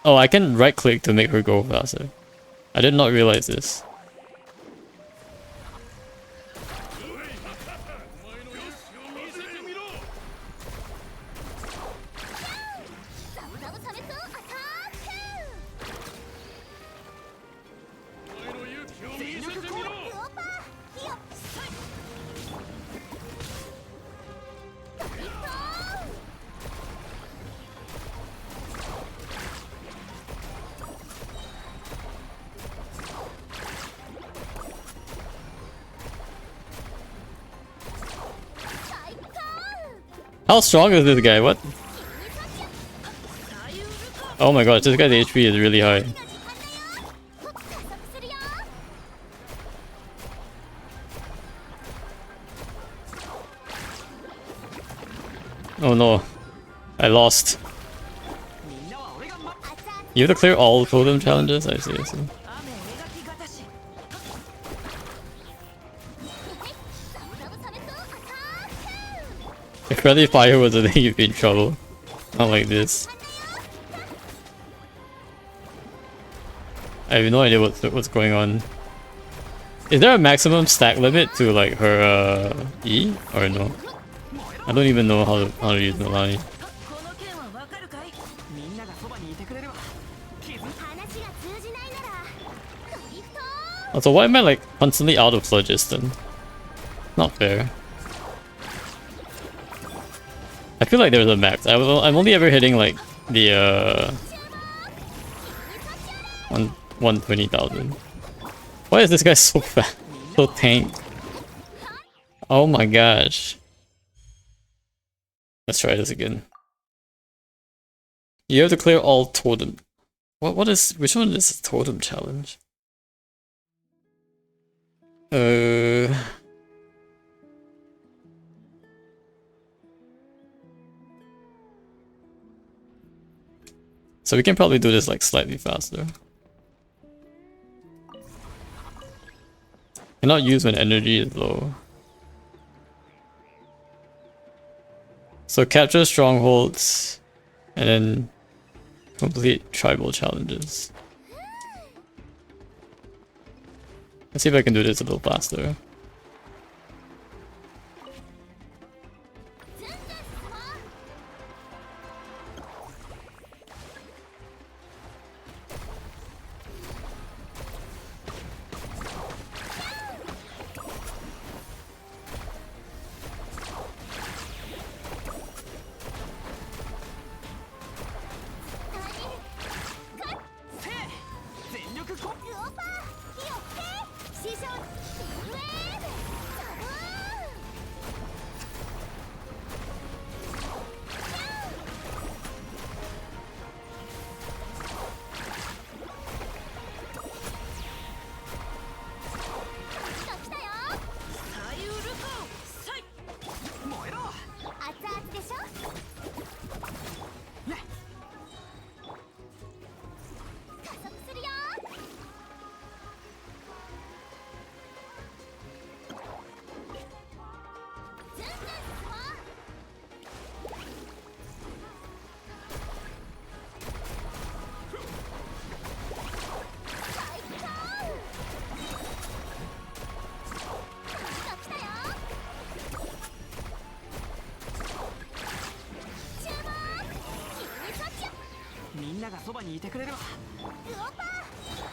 Oh, I can right click to make her go faster. I did not realize this. How strong is this guy? What? Oh my god, this guy's HP is really high. Oh no. I lost. You have to clear all totem challenges? I see, I see. If friendly fire was a thing, you'd be in trouble. Not like this. I have no idea what's going on. Is there a maximum stack limit to like her E or no? I don't even know how to use Milani. Also, why am I like constantly out of phlogiston? Not fair. I feel like there's a max. I'm only ever hitting like the 120,000. Why is this guy so fat? So tanked. Oh my gosh. Let's try this again. You have to clear all totem. Which one is the totem challenge? So we can probably do this like slightly faster. Cannot use when energy is low. So capture strongholds and then complete tribal challenges. Let's see if I can do this a little faster.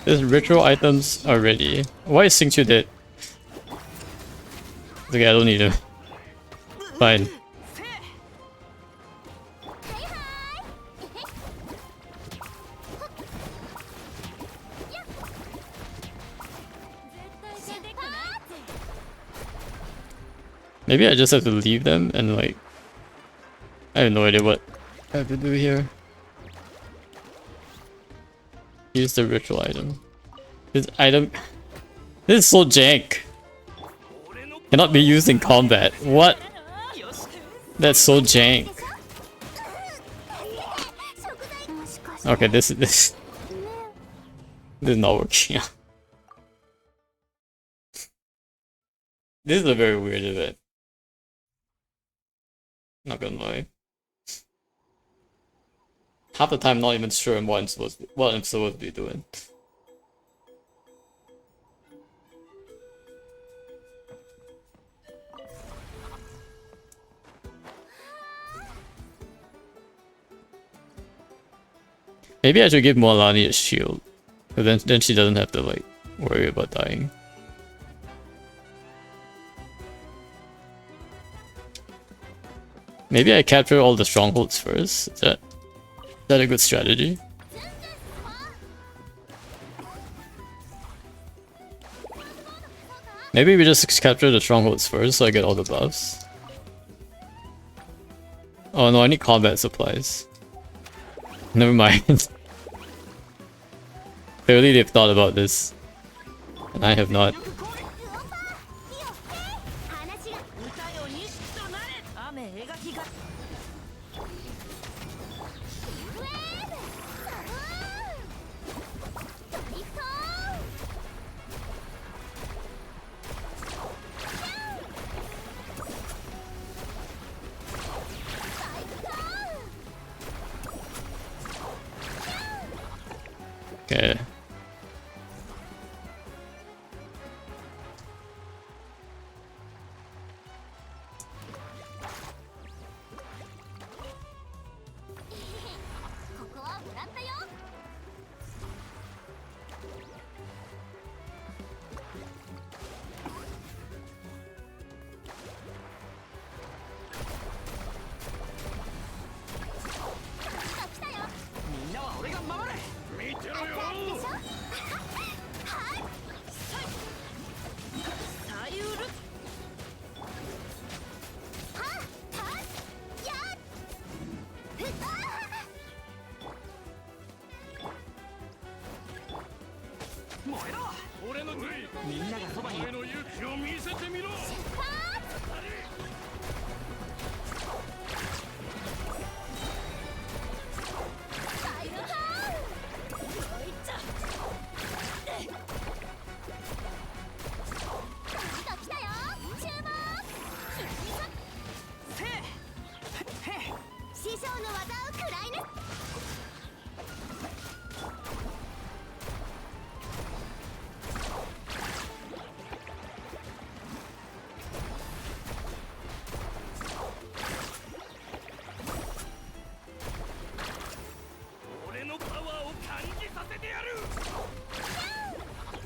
These ritual items are ready. Why is Singchu dead? Okay, I don't need him. Fine. Maybe I just have to leave them and like... I have no idea what I have to do here. Use the ritual item. This item... This is so jank. Cannot be used in combat. What? That's so jank. Okay, this is not working out. This is a very weird event. Not gonna lie. Half the time, not even sure what I'm supposed to be doing. Maybe I should give Moalani a shield, because then she doesn't have to like worry about dying. Maybe I capture all the strongholds first. Is that a good strategy? Maybe we just capture the strongholds first so I get all the buffs. Oh no, I need combat supplies. Never mind. Clearly they've thought about this. And I have not. Okay.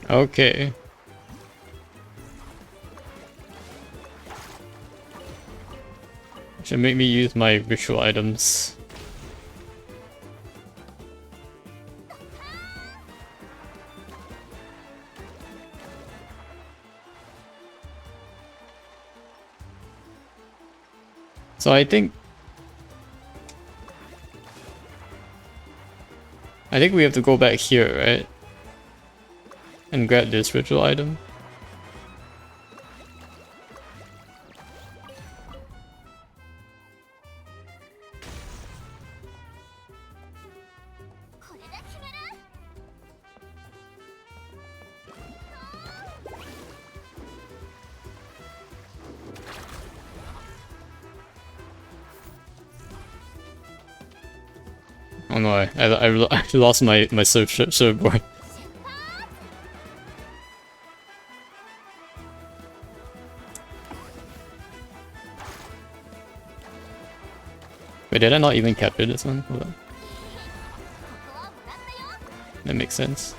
Okay. Should make me use my ritual items. So I think we have to go back here, right? And grab this ritual item. Oh no, I lost my surfboard. Wait, did I not even capture this one? Hold on. That makes sense.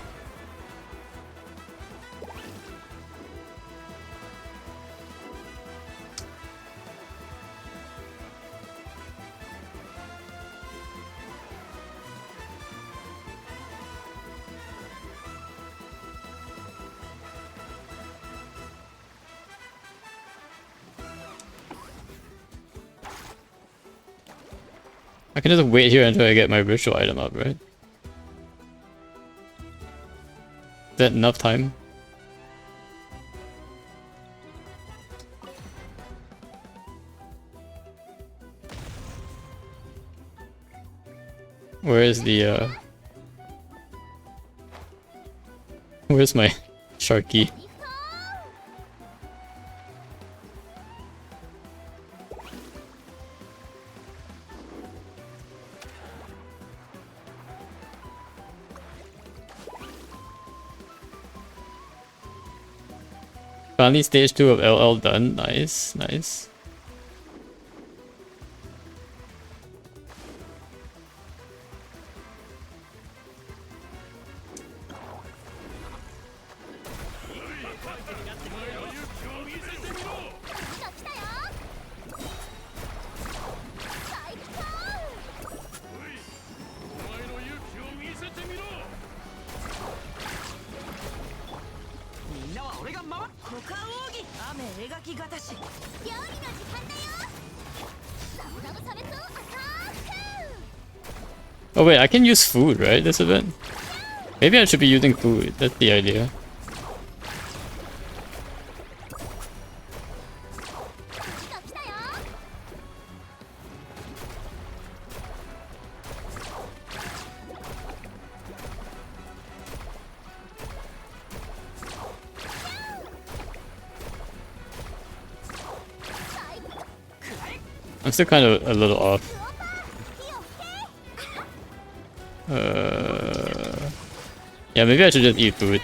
I can just wait here until I get my ritual item up, right? Is that enough time? Where is the where's my Sharky? Finally stage 2 of LL done. Nice, nice. Oh wait, I can use food, right, this event? Maybe I should be using food, that's the idea. I'm still kind of a little off. Yeah, maybe I should just eat food.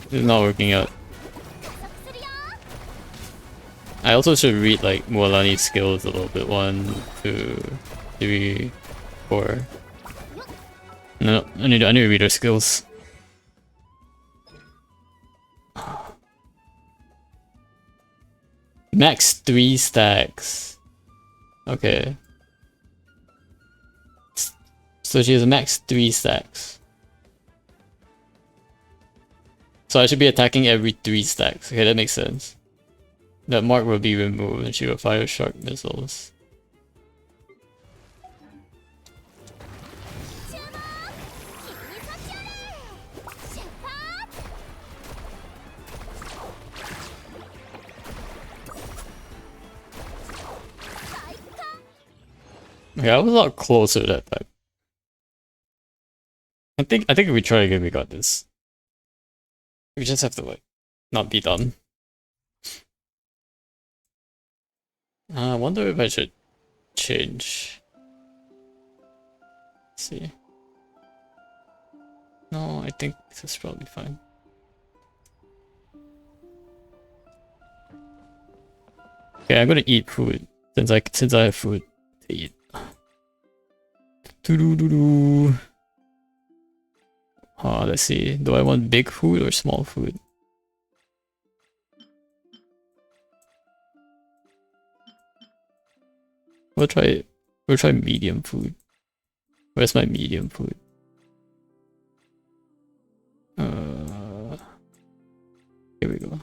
It's not working out. I also should read like Mualani's skills a little bit. 1, 2, 3, 4. No, I need to read her skills. Max 3 stacks. Okay. So she has max 3 stacks. So I should be attacking every 3 stacks. Okay, that makes sense. That mark will be removed and she will fire shark missiles. Okay, I was a lot closer that time. I think if we try again, we got this. We just have to like not be dumb. I wonder if I should change. Let's see. No, I think this is probably fine. Okay, I'm gonna eat food since I have food to eat. Doo -doo -doo -doo. Let's see. Do I want big food or small food? We'll try medium food. Where's my medium food? Here we go.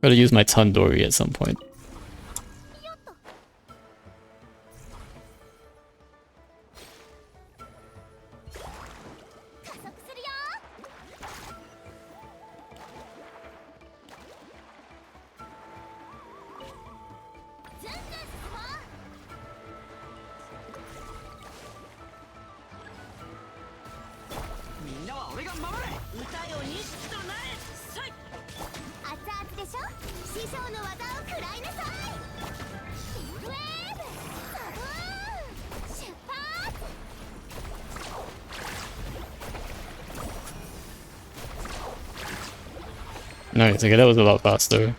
Gotta use my tandoori at some point. Nice, okay, that was a lot faster.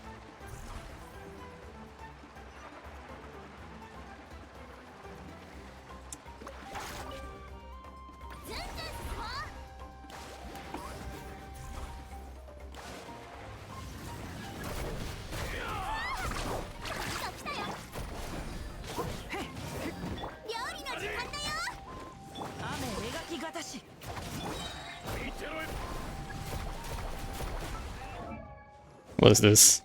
What is this?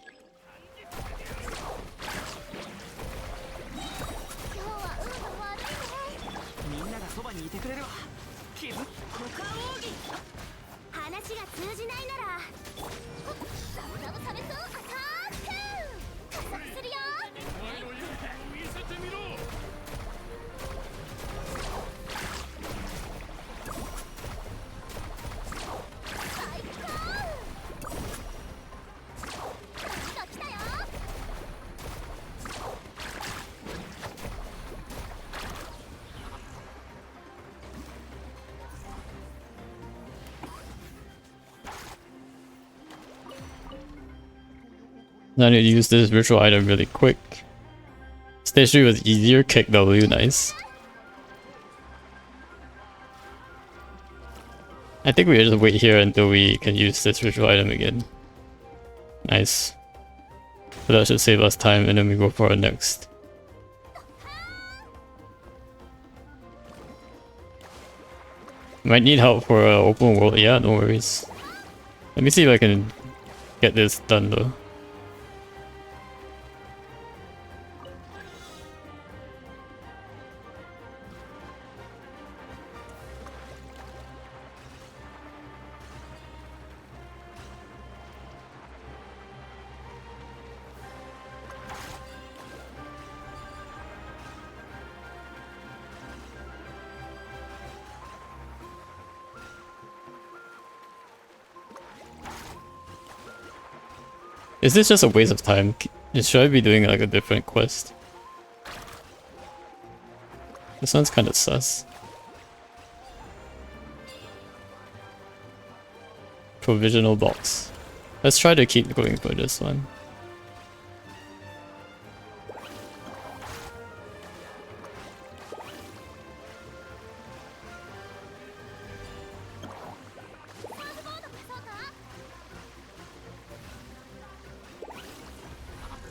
Now I need to use this virtual item really quick. Stage 3 was easier, kick W, nice. I think we just wait here until we can use this virtual item again. Nice. So that should save us time and then we go for our next. Might need help for open world, yeah, no worries. Let me see if I can get this done though. Is this just a waste of time? Should I be doing like a different quest? This one's kind of sus. Provisional box. Let's try to keep going for this one.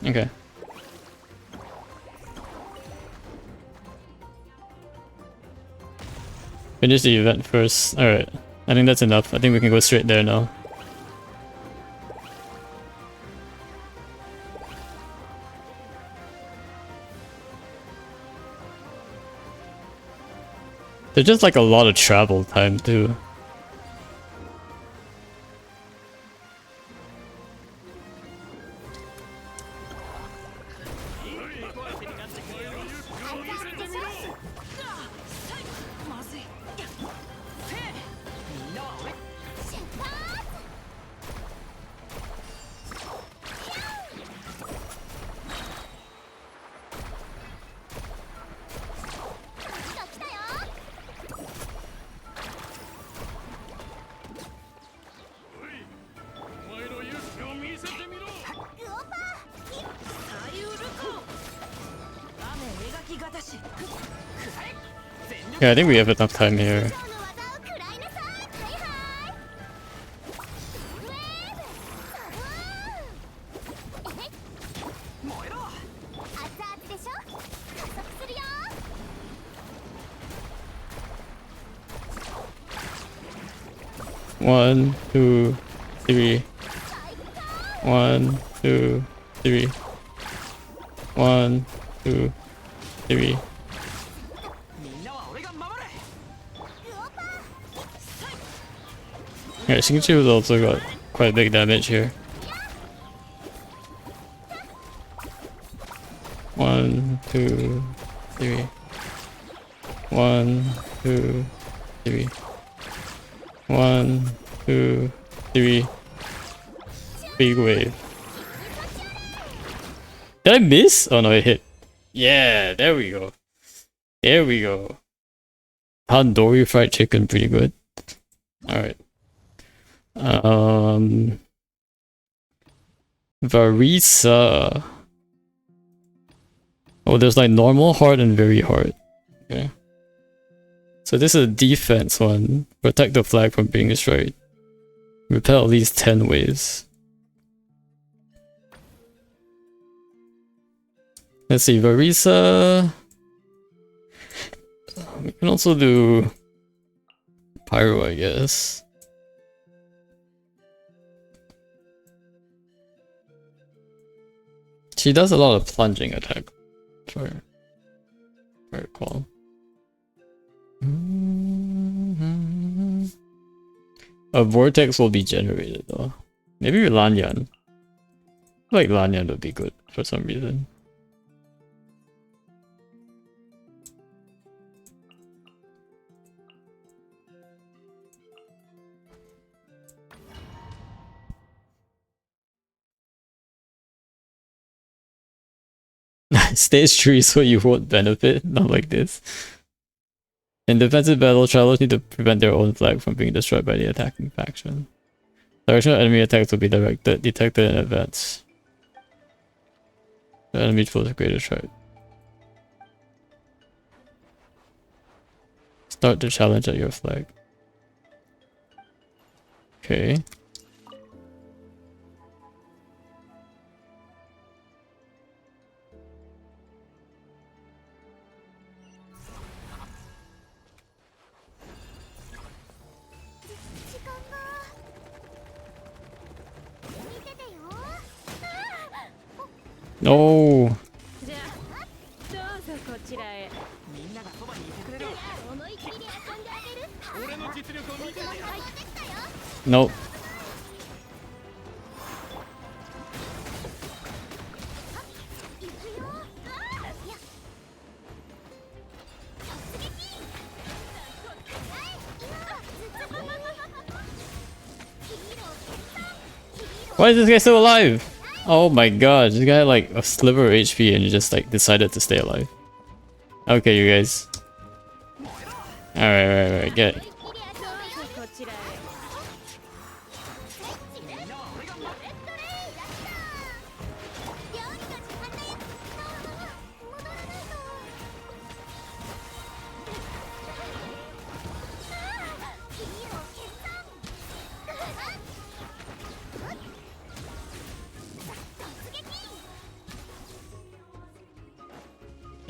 Okay. Finish the event first. Alright. I think that's enough. I think we can go straight there now. There's just like a lot of travel time too. Yeah, I think we have enough time here. 1, 2, 3. 1, 2, 3. 1, 2, 3. Alright, Xingqiu's also got quite big damage here. 1, 2, 3. 1, 2, 3. 1, 2, 3. Big wave. Did I miss? Oh no, it hit. Yeah, there we go. There we go. Tandoori fried chicken, pretty good. Alright. Varisa. Oh, there's like normal, hard, and very hard. Okay. So this is a defense one. Protect the flag from being destroyed. Repel at least 10 waves. Let's see, Varisa. We can also do Pyro, I guess. She does a lot of plunging attack. If I recall. A vortex will be generated though. Maybe Lanyan. I feel like Lanyan would be good for some reason. Stage 3 so you won't benefit, not like this. In defensive battle, travelers need to prevent their own flag from being destroyed by the attacking faction. Directional enemy attacks will be detected in advance. The enemy poses a greater threat. Start the challenge at your flag. Okay. No. Nope. Why is this guy still alive? Oh my god, this guy had like a sliver of HP and he just like decided to stay alive. Okay, you guys. Alright, get it.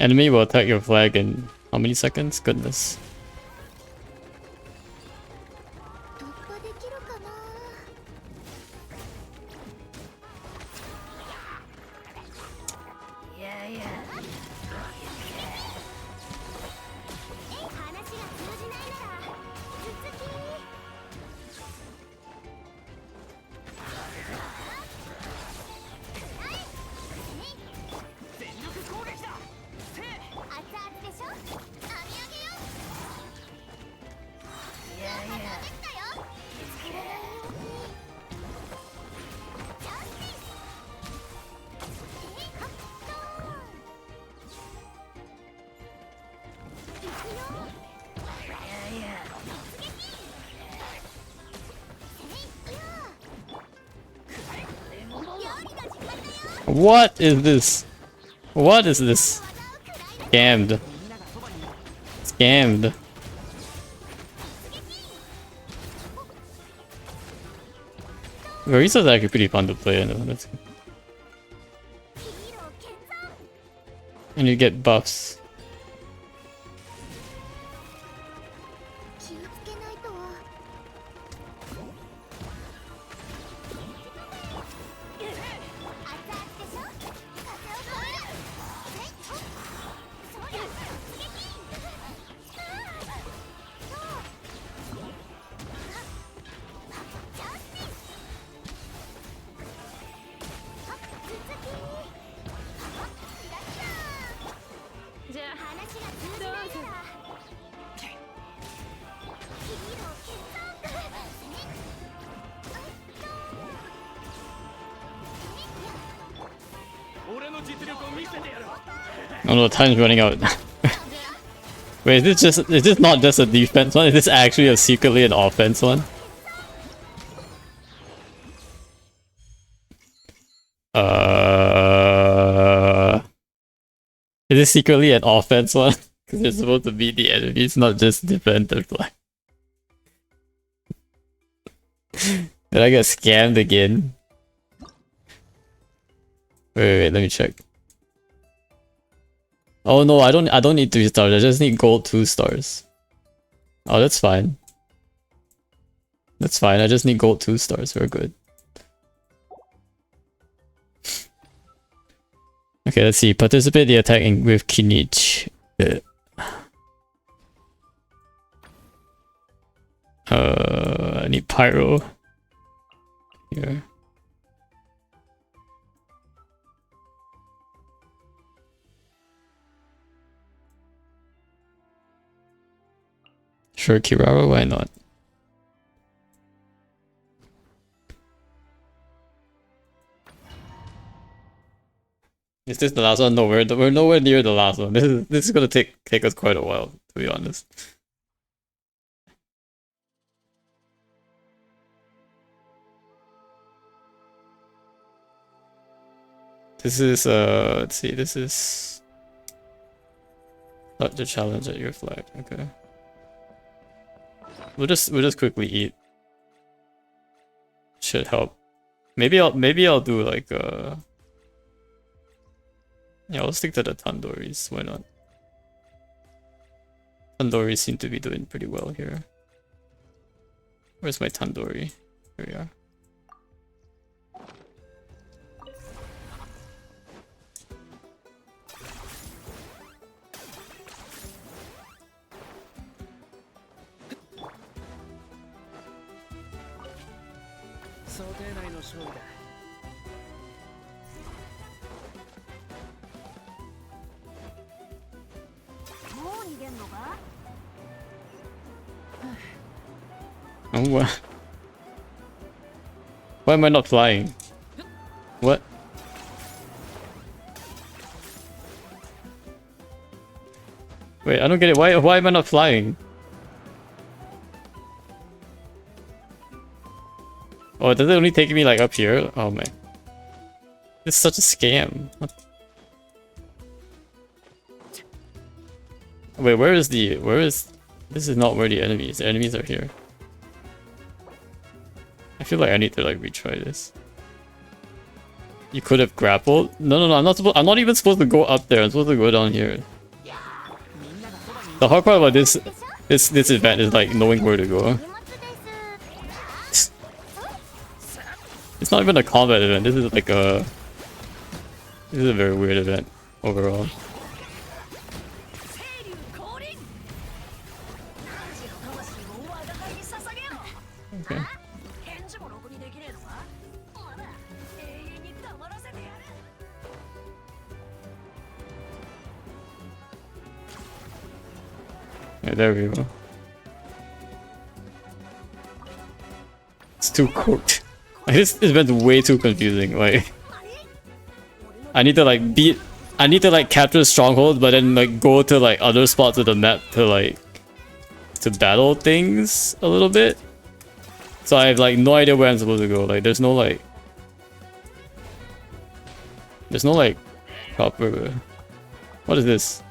Enemy will attack your flag in how many seconds? Goodness. What is this? What is this? Scammed. Scammed. Varisa's actually pretty fun to play in. And you get buffs. Oh no, time's running out. Wait, is this not just a defense one? Is this actually secretly an offense one? Is this secretly an offense one? Because you're supposed to beat the enemies, not just defend their flag. Did I get scammed again? Wait, let me check. Oh no, I don't need 3 stars, I just need gold 2 stars. Oh, that's fine. That's fine, I just need gold 2 stars, we're good. Okay, let's see. Participate in the attack with Kinich. I need Pyro. Here. Sure, Kirara, why not? Is this the last one? No, we're nowhere near the last one. This is gonna take us quite a while, to be honest. This is let's see, this is not the challenge at your flag, okay. We'll just quickly eat. Should help. Maybe I'll do like yeah, I'll stick to the tandoris, why not? Tandoris seem to be doing pretty well here. Where's my tandoori? Here we are. Oh, what? Why am I not flying? What? Wait, I don't get it. Why am I not flying? Oh, does it only take me like up here? Oh man. This is such a scam. What? Wait, where is this is not where the enemies. The enemies are here. I feel like I need to like retry this. You could have grappled? No, I'm not even supposed to go up there. I'm supposed to go down here. The hard part about this event is like knowing where to go. It's not even a combat event. This is like a very weird event overall. Okay. Yeah, there we go. It's too cooked. Like, this event's way too confusing. Like, I need to like capture strongholds, but then like go to like other spots of the map to battle things a little bit. So I have like no idea where I'm supposed to go. Like, there's no like proper. What is this?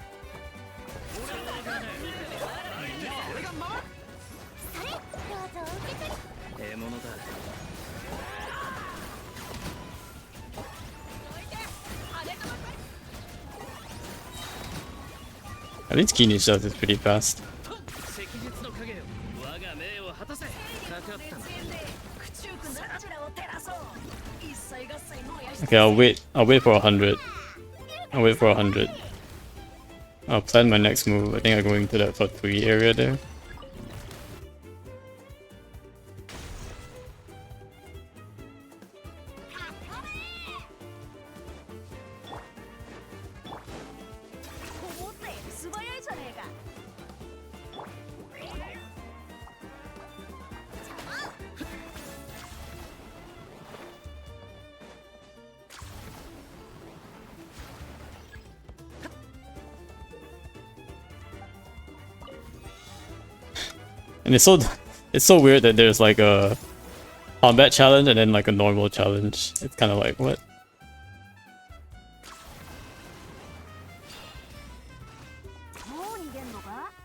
I think Keeny's stuff is pretty fast. Okay, I'll wait for 100. I'll wait for 100. I'll plan my next move. I think I'm going to that for 3 area there. And it's so weird that there's like a combat challenge and then like a normal challenge. It's kind of like, what?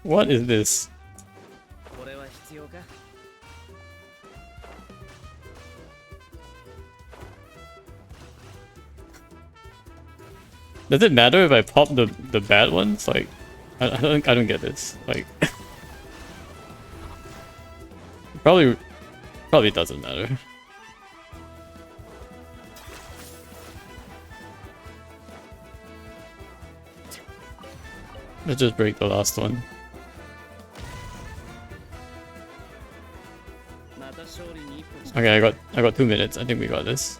What is this? Does it matter if I pop the bad ones? Like, I don't get this. Like, probably doesn't matter. Let's just break the last one. Okay, I got 2 minutes. I think we got this.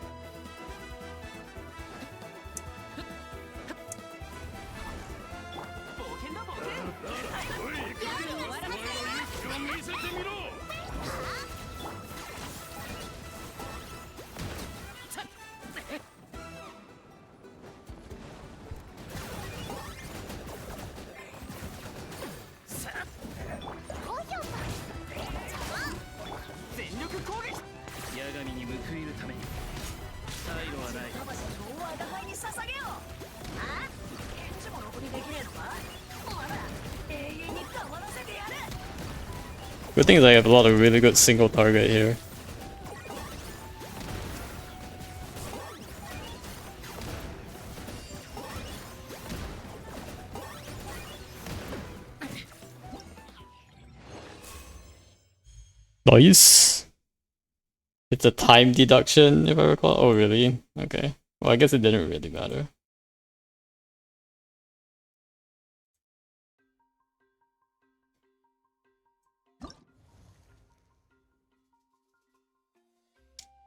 Good thing is I have a lot of really good single target here. Nice. It's a time deduction, if I recall. Oh, really? Okay. Well, I guess it didn't really matter.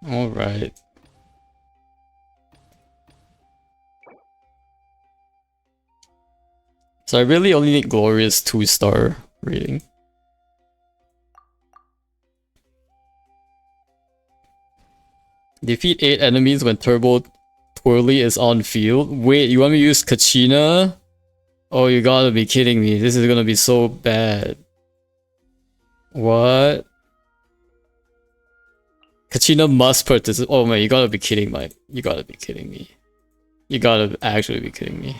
Alright. So I really only need Glorious 2-star rating. Defeat 8 enemies when Turbo Twirly is on field. Wait, you want me to use Kachina? Oh, you gotta be kidding me. This is gonna be so bad. What? Kachina must participate. Oh man, you gotta be kidding me. You gotta be kidding me. You gotta actually be kidding me.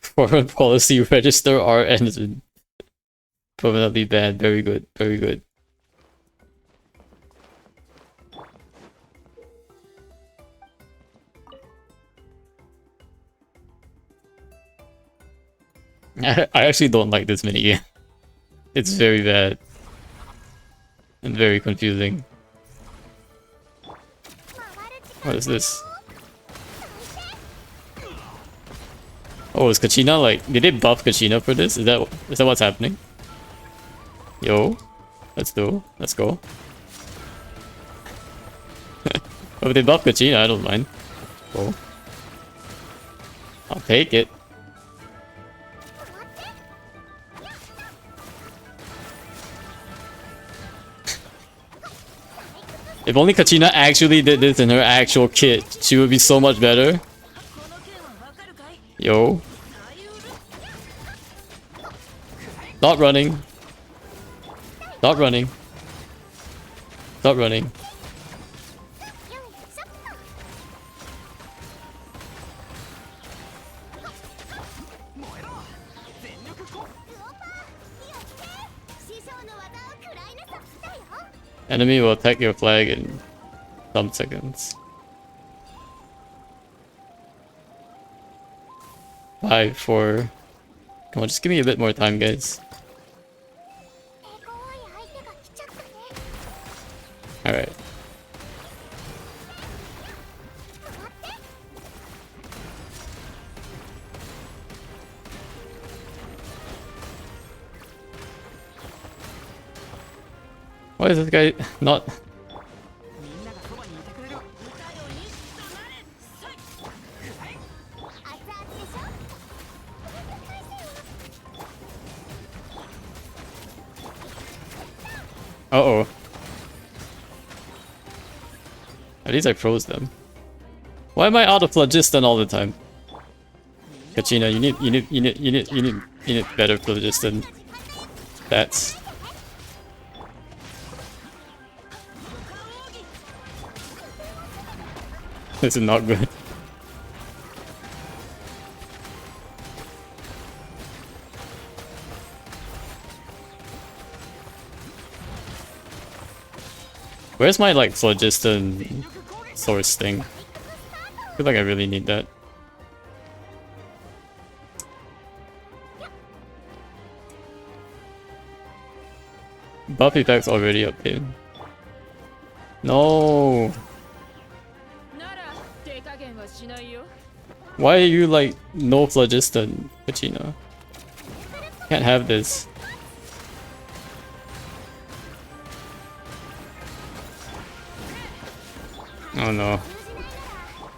Foreign policy register our engine. Permanently banned. Very good. Very good. I actually don't like this minigame. It's very bad. And very confusing. What is this? Oh, is Kachina like... Did they buff Kachina for this? Is that what's happening? Yo. Let's go. Let's go. Oh, if they buff Kachina, I don't mind. Cool. I'll take it. If only Kachina actually did this in her actual kit, she would be so much better. Yo. Stop running. Stop running. Stop running. Enemy will attack your flag in some seconds. 5, 4. Come on, just give me a bit more time, guys. Alright. Why is this guy not... Uh-oh. At least I froze them. Why am I out of phlogiston all the time? Kachina, you need better phlogiston. stats. This is not good. Where's my like phlogiston source thing? I feel like I really need that. Buff effect's already up here. No. Why are you like no phlogiston, Pacino? Can't have this. Oh no.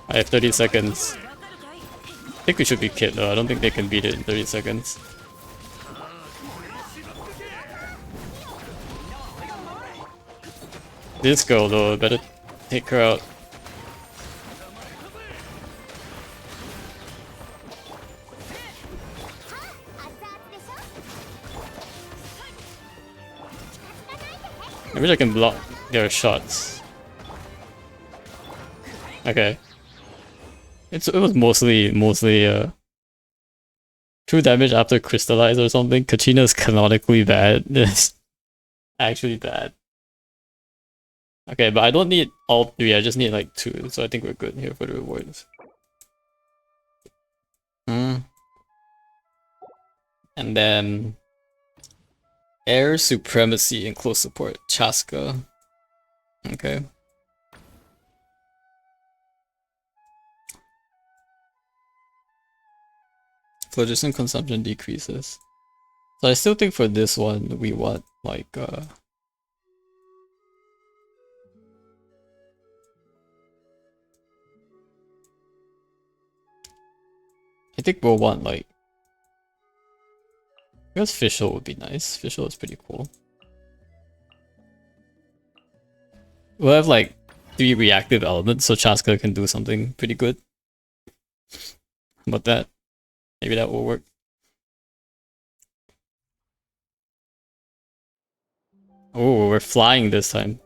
I have 30 seconds. I think we should be kit though. I don't think they can beat it in 30 seconds. This girl though, better take her out. I wish I can block their shots. Okay. It was mostly true damage after crystallize or something. Kachina's canonically bad. It's actually bad. Okay, but I don't need all 3, I just need like 2, so I think we're good here for the rewards. And then Air Supremacy and Close Support, Chaska. Okay. Phlogiston consumption decreases. So I still think for this one we want like I think we'll want like I guess Fischl would be nice. Fischl is pretty cool. We'll have like 3 reactive elements so Chaska can do something pretty good. How about that? Maybe that will work. Oh, we're flying this time.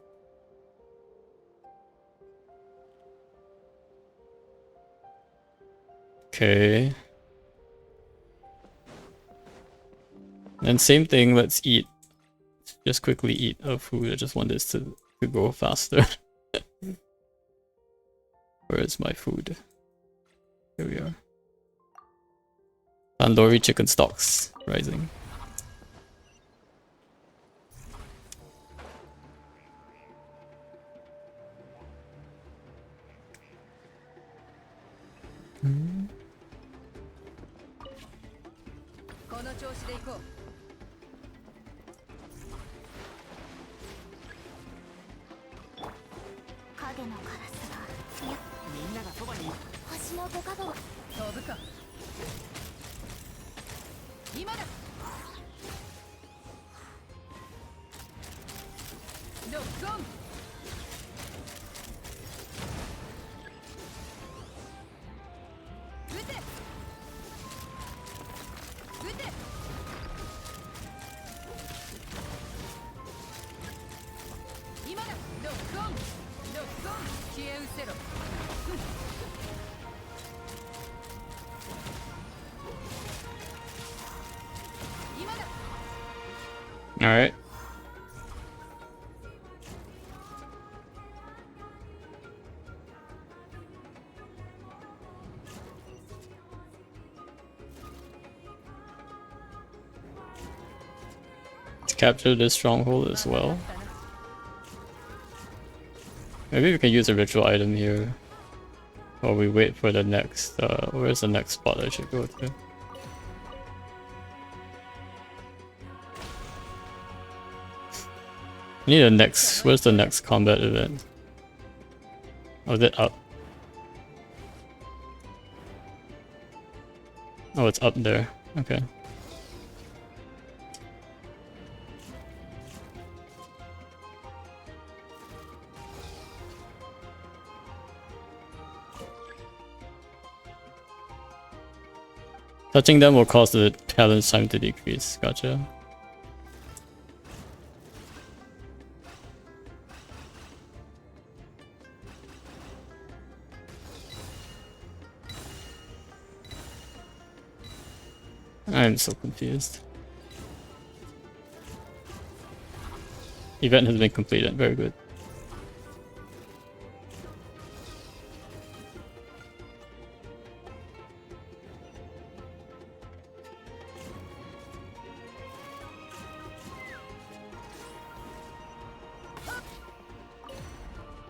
Okay. And same thing, let's eat. Just quickly eat a food. I just want this to go faster. Where is my food? Here we are. Tandoori chicken stocks rising. Alright. Let's capture this stronghold as well. Maybe we can use a ritual item here. Or we wait for the next, where's the next spot I should go to? I need a next, where's the next combat event? Oh, is it up? Oh, it's up there. Okay. Touching them will cause the challenge time to decrease. Gotcha. I'm so confused. Event has been completed. Very good.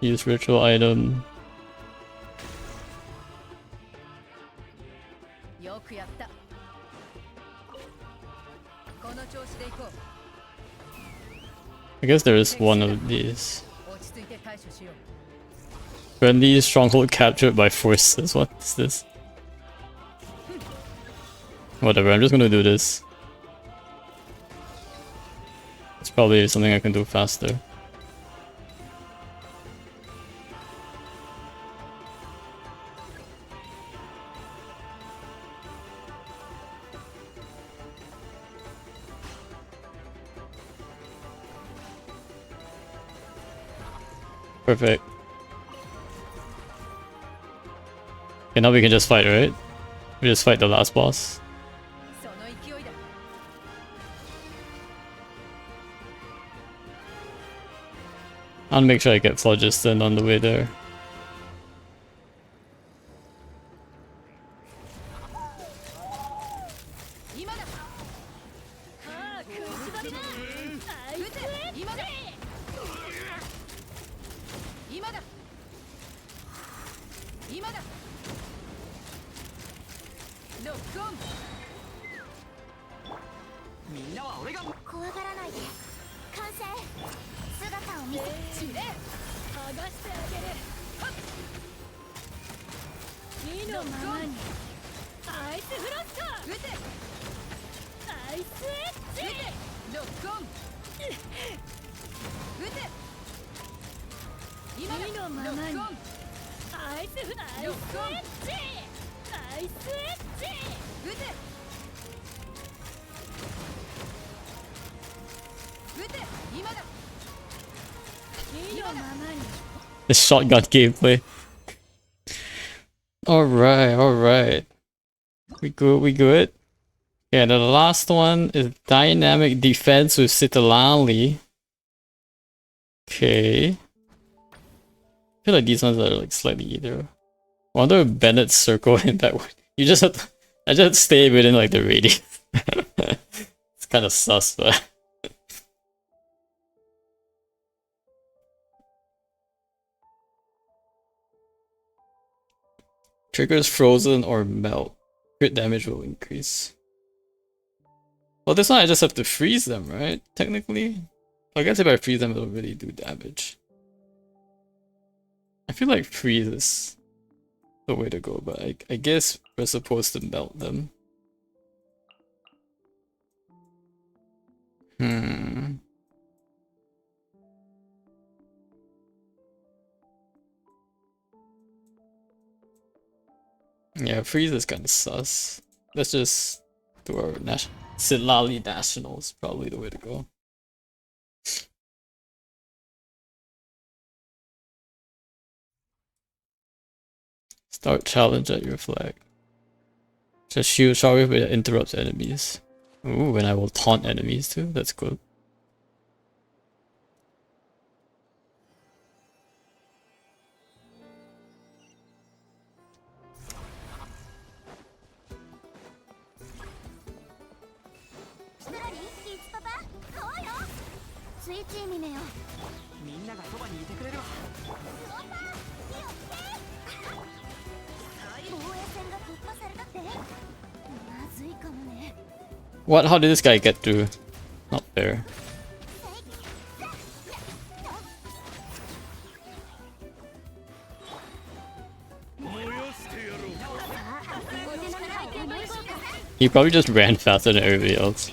Use ritual item. I guess there is one of these. Friendly stronghold captured by forces. What is this? Whatever, I'm just gonna do this. It's probably something I can do faster. Perfect. Okay, now we can just fight, right? We just fight the last boss. I'll make sure I get phlogiston on the way there. The shotgun gameplay. Alright, alright. We good, we good? Yeah, the last one is dynamic defense with Citalali. Okay. I feel like these ones are like slightly easier. I wonder if Bennett's circle in that one. You just have to, I just stay within like the radius. It's kind of sus, but triggers frozen or melt. Crit damage will increase. Well, this one I just have to freeze them, right? Technically? I guess if I freeze them, it'll really do damage. I feel like freeze is the way to go, but I guess we're supposed to melt them. Yeah, freeze is kind of sus. Let's just do our Citlali Nationals, probably the way to go. Start challenge at your flag. Just shield shower if it interrupts enemies. Ooh, and I will taunt enemies too. That's good. What? How did this guy get through? Not fair. He probably just ran faster than everybody else.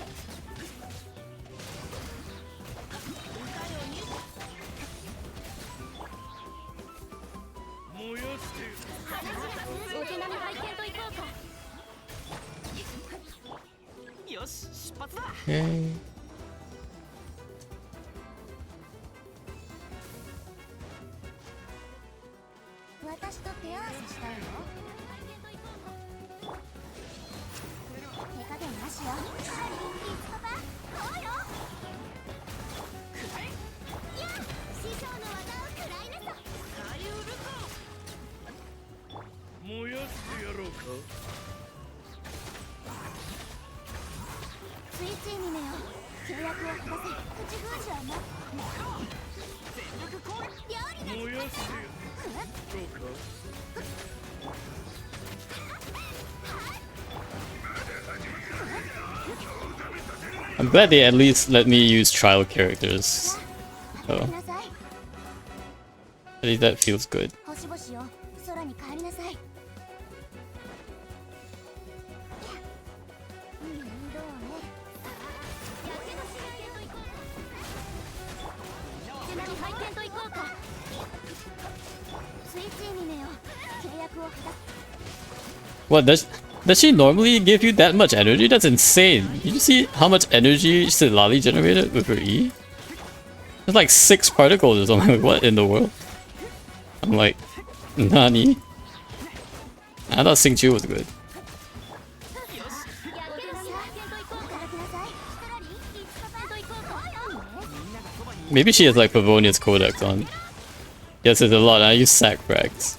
Okay. I'm glad they at least let me use trial characters. So, at least that feels good. What, does she normally give you that much energy? That's insane. Did you see how much energy Lali generated with her E? There's like 6 particles or something. Like, what in the world? I'm like, Nani? I thought Xingqiu was good. Maybe she has like Pavonia's Codex on. Yes, there's a lot. I use sack frags.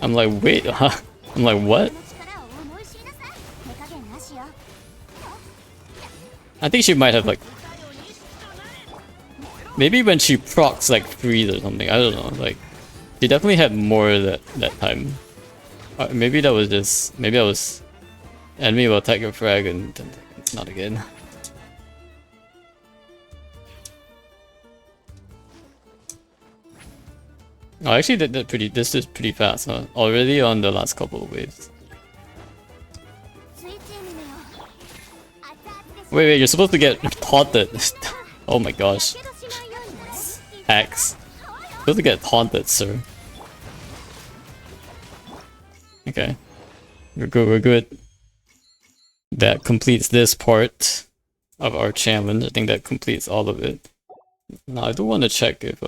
I'm like, wait, huh? I'm like, what? I think she might have like... Maybe when she procs like freeze or something, I don't know, like... She definitely had more that time. Maybe that was just... Maybe I was... Enemy will attack your frag and then it's not again. Oh, actually that pretty... This is pretty fast, huh? Already on the last couple of waves. Wait, you're supposed to get taunted. Oh my gosh. Hacks. Supposed to get taunted, sir. Okay. We're good. That completes this part of our challenge. I think that completes all of it. Now I do want to check if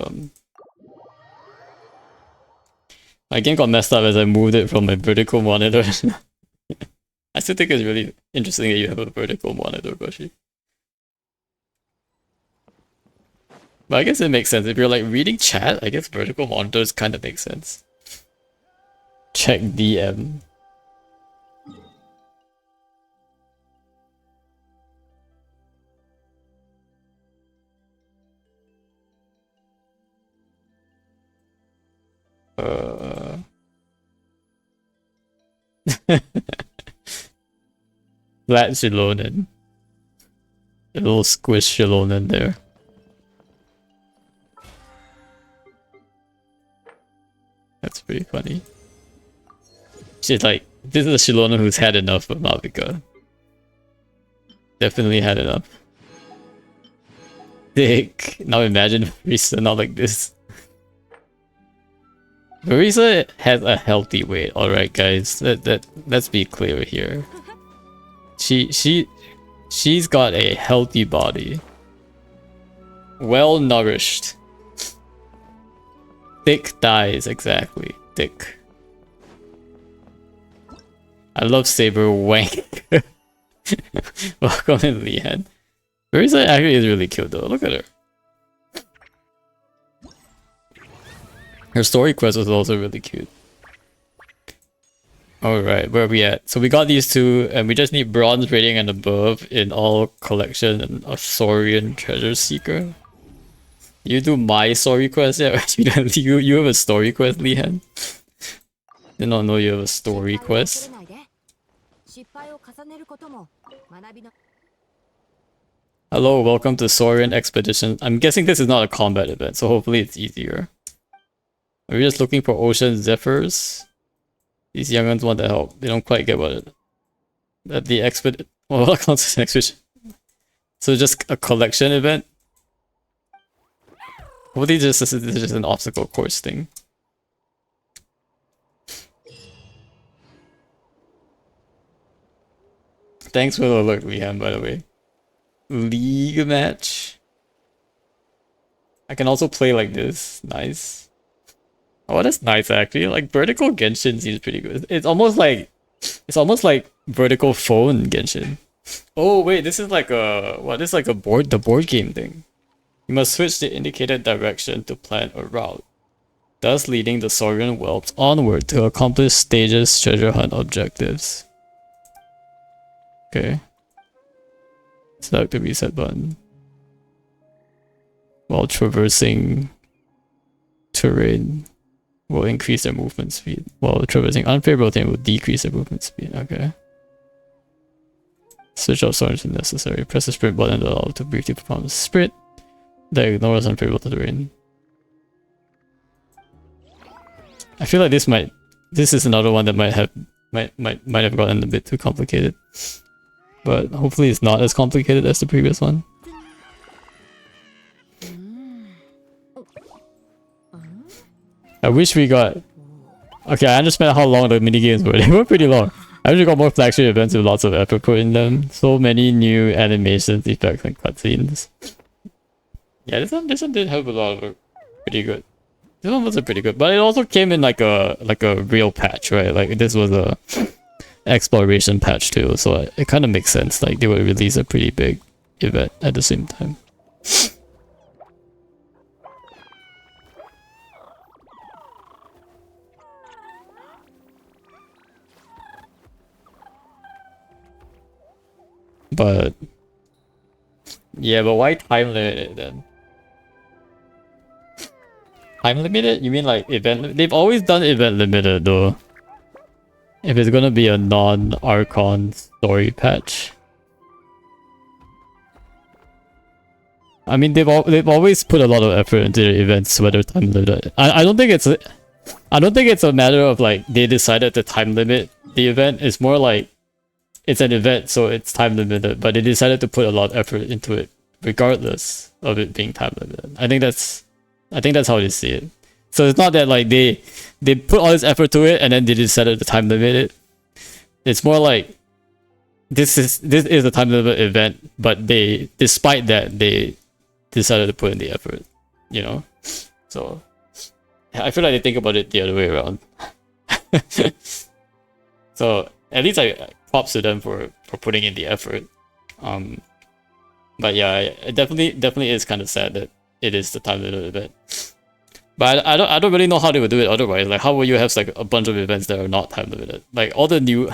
my game got messed up as I moved it from my vertical monitor. I still think it's really interesting that you have a vertical monitor, Bushi. But I guess it makes sense. If you're like reading chat, I guess vertical monitors kind of make sense. Check DM. Flat Shilonen. A little squish Shilonen there. That's pretty funny. She's like, this is a Shilonen who's had enough of Mavica. Definitely had enough. Dick. Now imagine Marisa not like this. Marisa has a healthy weight, alright guys. Let's be clear here. She's got a healthy body. Well nourished. Thick thighs, exactly. Thick. I love Saber Wank. Welcome in, Leanne. Marisa actually is really cute though. Look at her. Her story quest was also really cute. Alright, where are we at? So we got these two, and we just need bronze rating and above in all collection and a Saurian treasure seeker. You do my story quest? Yeah, you have a story quest, Lehan? Did not know you have a story quest. Hello, welcome to Saurian Expedition. I'm guessing this is not a combat event, so hopefully it's easier. Are we just looking for ocean zephyrs? These young ones want to help. They don't quite get what it... That the expedition... Well, what counts as an expedition? So just a collection event? Hopefully this is just an obstacle course thing. Thanks for the alert, Liam, by the way. League match? I can also play like this. Nice. Oh, that's nice actually. Like vertical Genshin seems pretty good. It's almost like vertical phone Genshin. Oh wait, this is like a what? This is like the board game thing. You must switch the indicated direction to plan a route. thus leading the Saurian whelps onward to accomplish stages treasure hunt objectives. Okay. Select the reset button. While traversing terrain will increase their movement speed. While traversing unfavorable terrain will decrease their movement speed. Okay. Switch off storage if necessary. Press the sprint button to allow to briefly perform a sprint that ignores unfavorable terrain. I feel like this is another one that might have gotten a bit too complicated. But hopefully it's not as complicated as the previous one. I wish we got... Okay, I understand how long the minigames were. They were pretty long. I wish we got more flagship events with lots of effort put in them. So many new animations, effects, and cutscenes. Yeah, this one did have a lot of pretty good. This one was pretty good, but it also came in like a real patch, right? Like this was a exploration patch too, so it kind of makes sense. Like they would release a pretty big event at the same time. But yeah, but why time limit it then? Time limited? You mean like event? They've always done event limited though. If it's gonna be a non-Archon story patch. I mean, they've always put a lot of effort into their events, whether time limited. I don't think it's a matter of like they decided to time limit the event. It's more like it's an event, so it's time limited, but they decided to put a lot of effort into it, regardless of it being time limited. I think that's how they see it. So it's not that like they put all this effort to it and then they decided to time limit it. It's more like this is a time limit event, but despite that they decided to put in the effort, you know. So I feel like they think about it the other way around. So at least I props to them for putting in the effort. But yeah, it definitely is kind of sad that it is the time limit event. But I don't really know how they would do it otherwise. Like how will you have like a bunch of events that are not time limited? Like all the new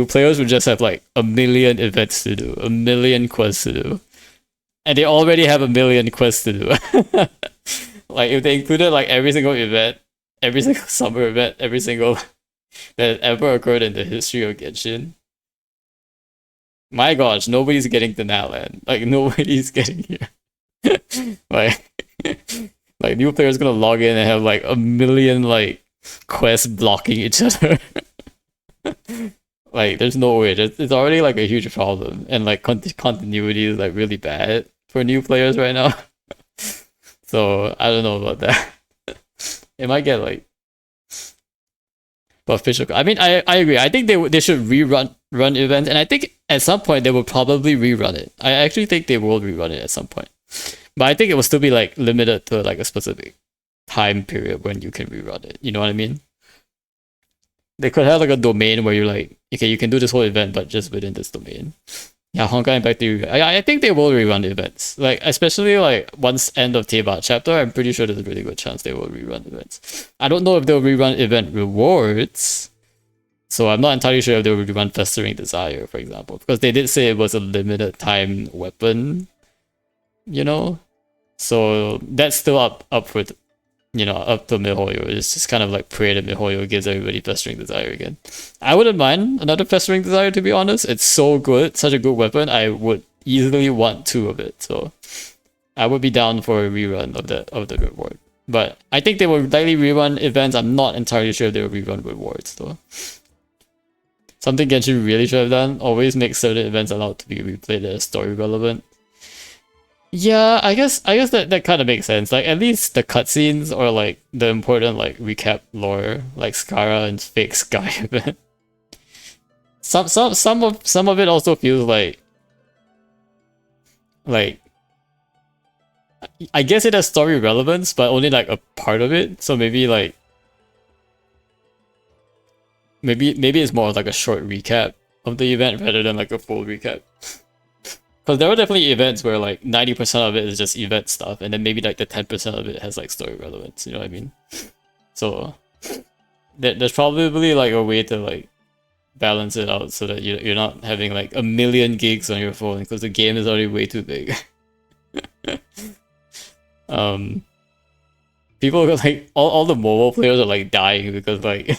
players would just have like a million events to do, a million quests to do. And they already have a million quests to do. Like if they included like every single event, every single summer event, every single that ever occurred in the history of Genshin. My gosh, nobody's getting to Natlan. Like nobody's getting here. Like new players gonna log in and have like a million like quests blocking each other. Like there's no way. It's already like a huge problem, and like continuity is like really bad for new players right now. So I don't know about that. It might get like, but official. I mean, I agree. I think they should run events, and I think at some point they will probably rerun it. I actually think they will rerun it at some point. But I think it will still be like limited to like a specific time period when you can rerun it. You know what I mean? They could have like a domain where you're like, okay, you can do this whole event, but just within this domain. Yeah, Honkai, back to you. I think they will rerun the events. Like, especially like once end of Tebat chapter, I'm pretty sure there's a really good chance they will rerun events. I don't know if they'll rerun event rewards. So I'm not entirely sure if they'll rerun Festering Desire, for example. Because they did say it was a limited time weapon. You know? So that's still up for up to MiHoYo. It's just kind of like pray that MiHoYo gives everybody Festering Desire again. I wouldn't mind another Festering Desire, to be honest. It's so good, such a good weapon. I would easily want 2 of it. So I would be down for a rerun of the reward. But I think they will likely rerun events. I'm not entirely sure if they will rerun rewards though. Something Genshin really should have done, always make certain events allowed to be replayed that are story relevant. Yeah, I guess that kind of makes sense. Like at least the cutscenes or like the important like recap lore, like Skara and fake Sky event. Some of it also feels like I guess it has story relevance, but only like a part of it. So maybe like maybe it's more like a short recap of the event rather than like a full recap. Because there are definitely events where like 90% of it is just event stuff, and then maybe like the 10% of it has like story relevance, you know what I mean? So there's probably like a way to like balance it out so that you're not having like 1,000,000 gigs on your phone because the game is already way too big. um, People are like all the mobile players are like dying because like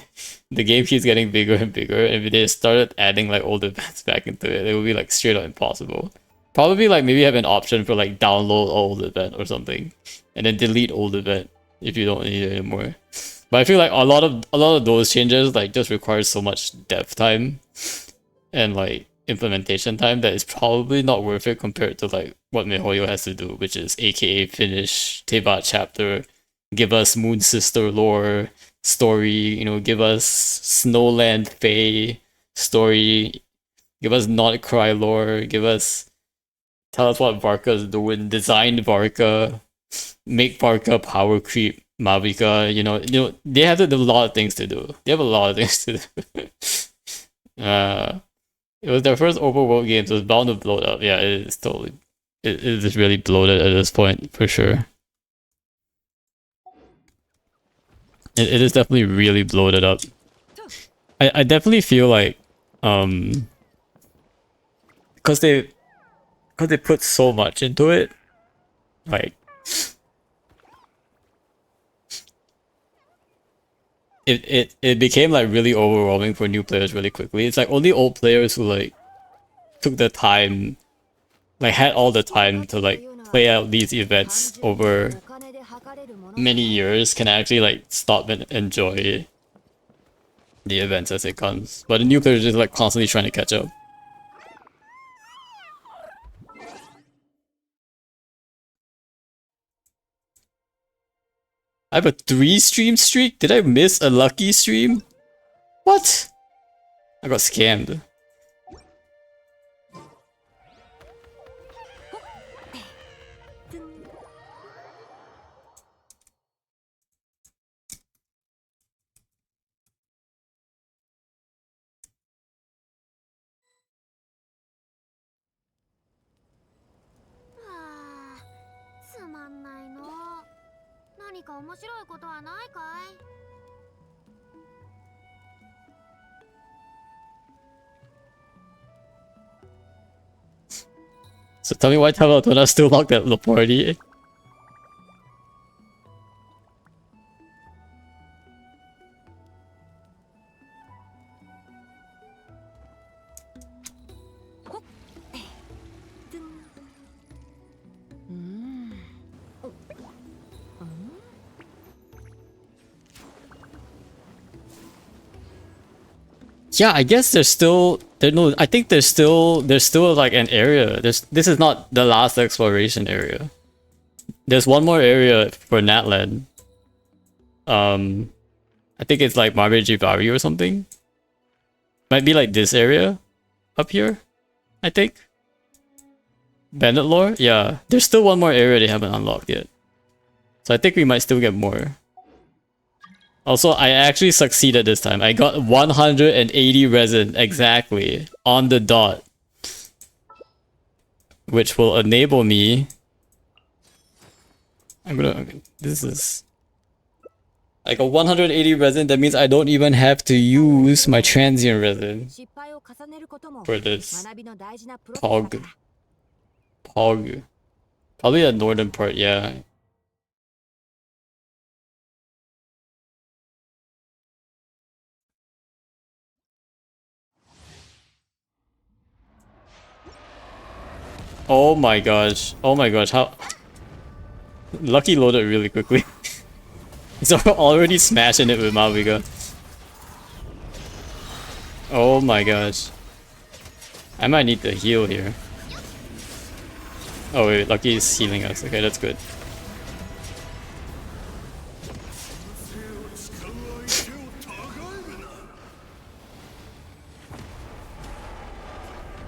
the game keeps getting bigger and bigger, and if they started adding like old events back into it, it would be like straight up impossible. Probably like maybe have an option for like download old event or something, and then delete old event if you don't need it anymore. But I feel like a lot of those changes like just require so much dev time and like implementation time that it's probably not worth it compared to like what MiHoYo has to do, which is AKA finish Teyvat chapter, give us Moon Sister lore story, you know, give us Snowland Fae story, give us Not Cry lore, tell us what Varka is doing, design Varka, make Varka power creep Mavica, they have to do a lot of things to do. They have a lot of things to do. It was their first open world game, so it's bound to blow up. Yeah, it is totally, it is really bloated at this point, for sure. It is definitely really bloated up. I definitely feel like, because they put so much into it, like, it became like really overwhelming for new players really quickly. It's like only old players who like took the time, like had all the time to like play out these events over many years can actually like stop and enjoy the events as it comes. But the new players are just like constantly trying to catch up. I have a 3-stream streak? Did I miss a lucky stream? What? I got scammed. So tell me why Tavatona still locked at the party. Yeah, I guess there's still I think there's still like an area. This is not the last exploration area. There's one more area for Natland. I think it's like Marbejivari or something. Might be like this area up here, I think. Bandit lore? Yeah. There's still one more area they haven't unlocked yet. So I think we might still get more. Also, I actually succeeded this time. I got 180 resin exactly on the dot. Which will enable me... This is... I got 180 resin, that means I don't even have to use my transient resin for this. Pog. Probably the northern part, yeah. Oh my gosh, how... Lucky loaded really quickly. He's already smashing it with Maviga. Oh my gosh. I might need to heal here. Oh wait, Lucky is healing us. Okay, that's good.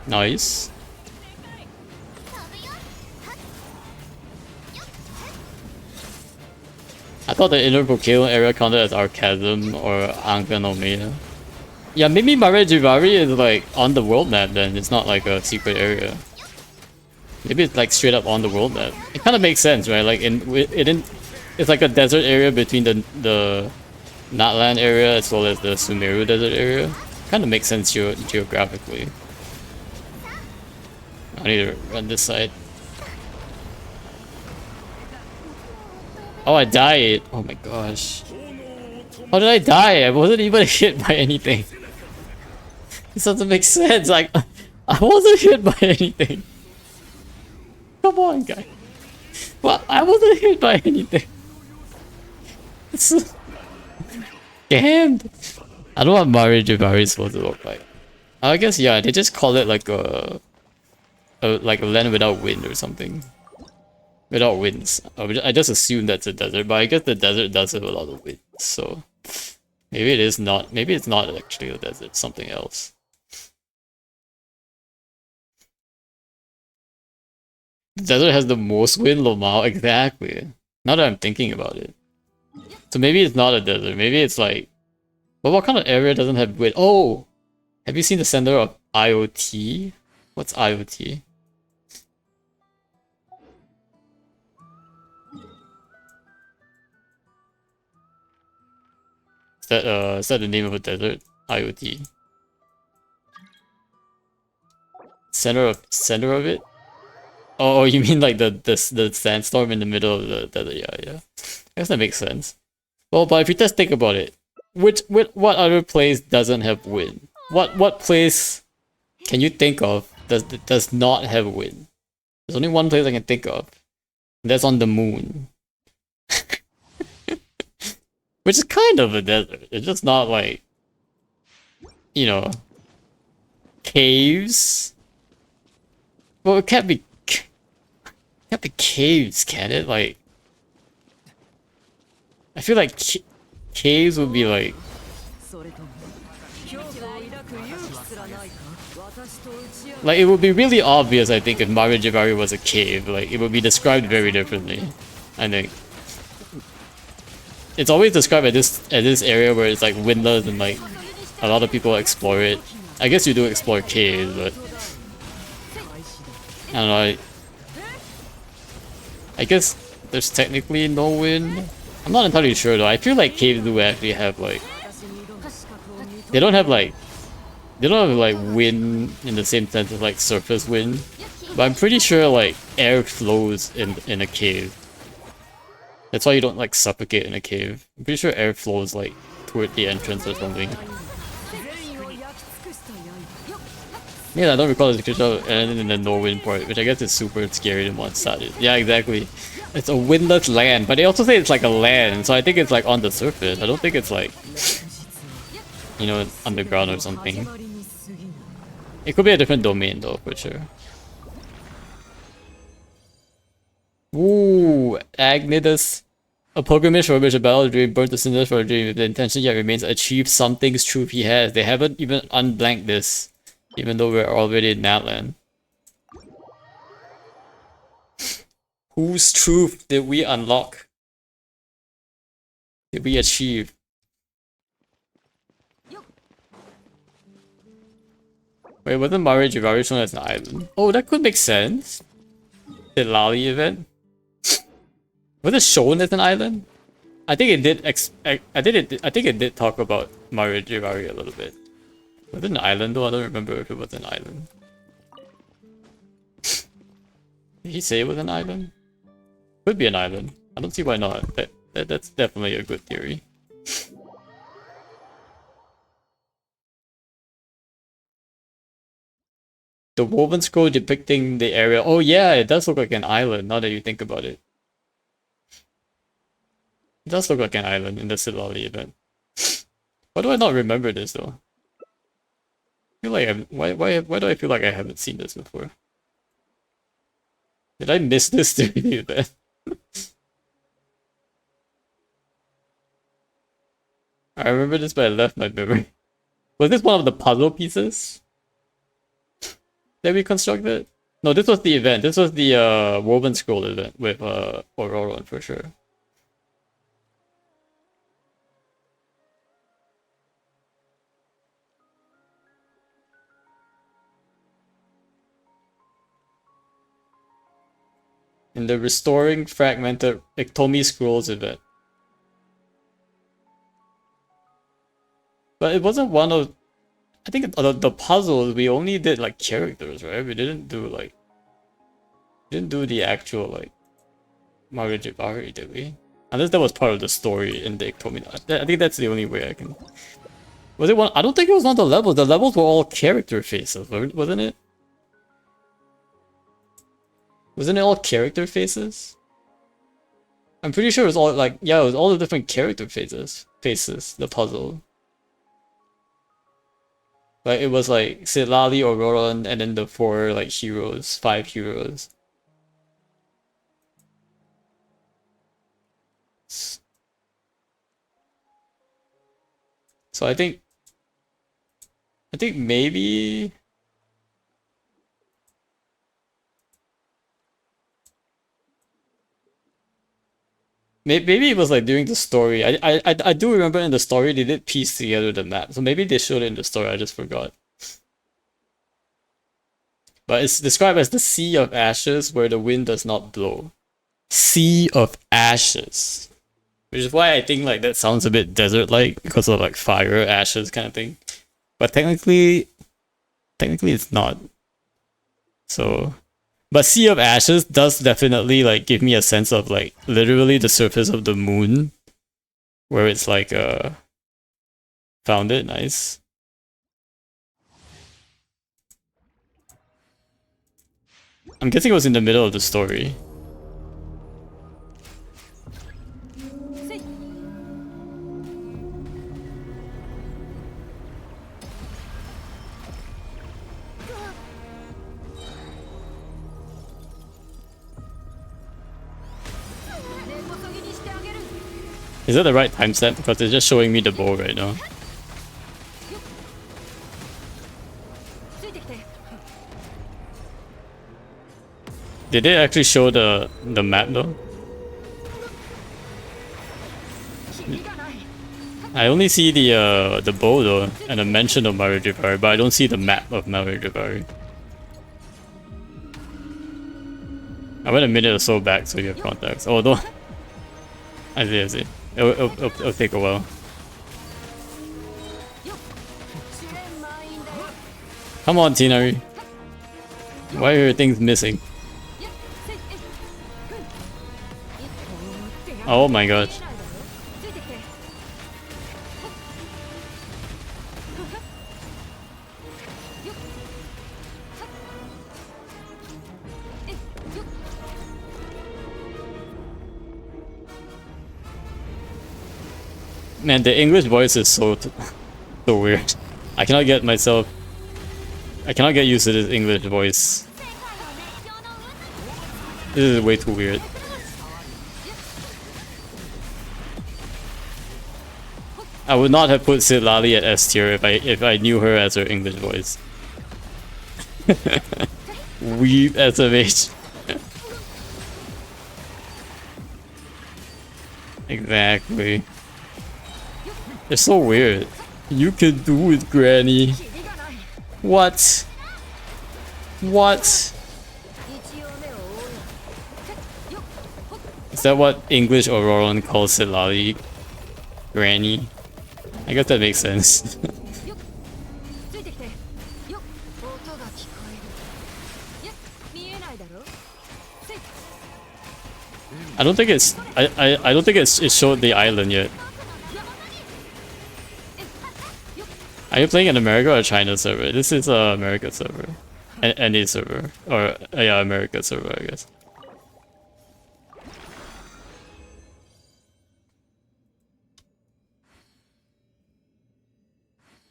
Nice. I thought the inner Volcano area counted as Archasm or Ankanomea. Yeah, maybe Marejivari is like on the world map then, it's not like a secret area. Maybe it's like straight up on the world map. It kind of makes sense, right? Like it's like a desert area between the Natlan area as well as the Sumeru Desert area. Kind of makes sense geographically. I need to run this side. Oh, I died. Oh my gosh. How did I die? I wasn't even hit by anything. This doesn't make sense. Like, I wasn't hit by anything. Come on, guy. Well, I wasn't hit by anything. It's damned. I don't know what Mario Jabari is supposed to look like. I guess yeah, they just call it like a land without wind or something. Without winds. I just assume that's a desert, but I guess the desert does have a lot of winds, so maybe it is not. Maybe it's not actually a desert. Something else. The desert has the most wind, Lomao. Exactly. Now that I'm thinking about it, so maybe it's not a desert. Maybe it's like. But what kind of area doesn't have wind? Oh, have you seen the center of IoT? What's IoT? Is that the name of a desert? IoT. Center of it? Oh, you mean like the sandstorm in the middle of the desert? Yeah, yeah. I guess that makes sense. Well, but if you just think about it, what other place doesn't have wind? What place can you think of does not have wind? There's only one place I can think of. And that's on the moon. Which is kind of a desert. It's just not like, you know, caves. Well, it can't be caves, can it? Like, I feel like caves would be like. Like, it would be really obvious, I think, if Mario Jabari was a cave. Like, it would be described very differently, I think. It's always described at this area where it's like windless and like a lot of people explore it. I guess you do explore caves, but I don't know. I guess there's technically no wind. I'm not entirely sure though. I feel like caves do actually have like they don't have like wind in the same sense as like surface wind, but I'm pretty sure like air flows in a cave. That's why you don't like suffocate in a cave. I'm pretty sure air flows like toward the entrance or something. Yeah, I don't recall the description and in the no wind part, which I guess is super scary to one sided. Yeah, exactly. It's a windless land, but they also say it's like a land, so I think it's like on the surface. I don't think it's like, you know, underground or something. It could be a different domain though, for sure. Ooh, Agnitas. A pilgrimage for which a battle dream burnt the cinders for a dream. If the intention yet remains, achieve something's truth he has. They haven't even unblanked this, even though we're already in Natlan. Whose truth did we unlock? Did we achieve? Wait, wasn't Mario Jabari shown as an island? Oh, that could make sense. The Lali event. Was it shown as an island? I think it did. I think it did talk about Mario Jabari a little bit. Was it an island though? I don't remember if it was an island. Did he say it was an island? Could be an island. I don't see why not. That's definitely a good theory. The woven scroll depicting the area. Oh yeah, it does look like an island now that you think about it. It does look like an island in the Silali event. Why do I not remember this though? I feel like why do I feel like I haven't seen this before? Did I miss this during the event? I remember this, but I left my memory. Was this one of the puzzle pieces that we constructed? No, this was the event. This was the woven scroll event with Auroron for sure. In the restoring fragmented Iktomi scrolls event. But it wasn't one of... I think the puzzles, we only did like characters, right? We didn't do like... Didn't do the actual like... Marujibari, did we? Unless that was part of the story in the Iktomi. I think that's the only way I can... Was it one? I don't think it was one of the levels. The levels were all character faces, wasn't it? Wasn't it all character faces? I'm pretty sure it was all like, yeah, it was all the different character faces, the puzzle. Like it was like Silali, Auroran, and then the 4 like heroes, 5 heroes. So I think maybe maybe it was like during the story. I do remember in the story they did piece together the map. So maybe they showed it in the story, I just forgot. But it's described as the Sea of Ashes where the wind does not blow. Sea of Ashes. Which is why I think like that sounds a bit desert-like because of like fire, ashes kind of thing. But technically it's not. So, but Sea of Ashes does definitely like give me a sense of like literally the surface of the moon, where it's like found it. Nice. I'm guessing it was in the middle of the story. Is that the right timestamp? Because it's just showing me the bow right now. Did they actually show the map though? I only see the bow though, and a mention of Marujibari, but I don't see the map of Marujibari. I went a minute or so back so you have context. Oh, don't. I see. It'll take a while. Come on, Tinari. Why are your things missing? Oh my gosh. Man, the English voice is so weird. I cannot get used to this English voice. This is way too weird. I would not have put Silali at S tier if I knew her as her English voice. Weep SMH. Exactly. It's so weird. You can do it, Granny. What? What? Is that what English Auroran calls Silali? Granny? I guess that makes sense. I don't think it's I don't think it showed the island yet. Are you playing an America or China server? This is a America server. Any server. Or yeah, America server, I guess.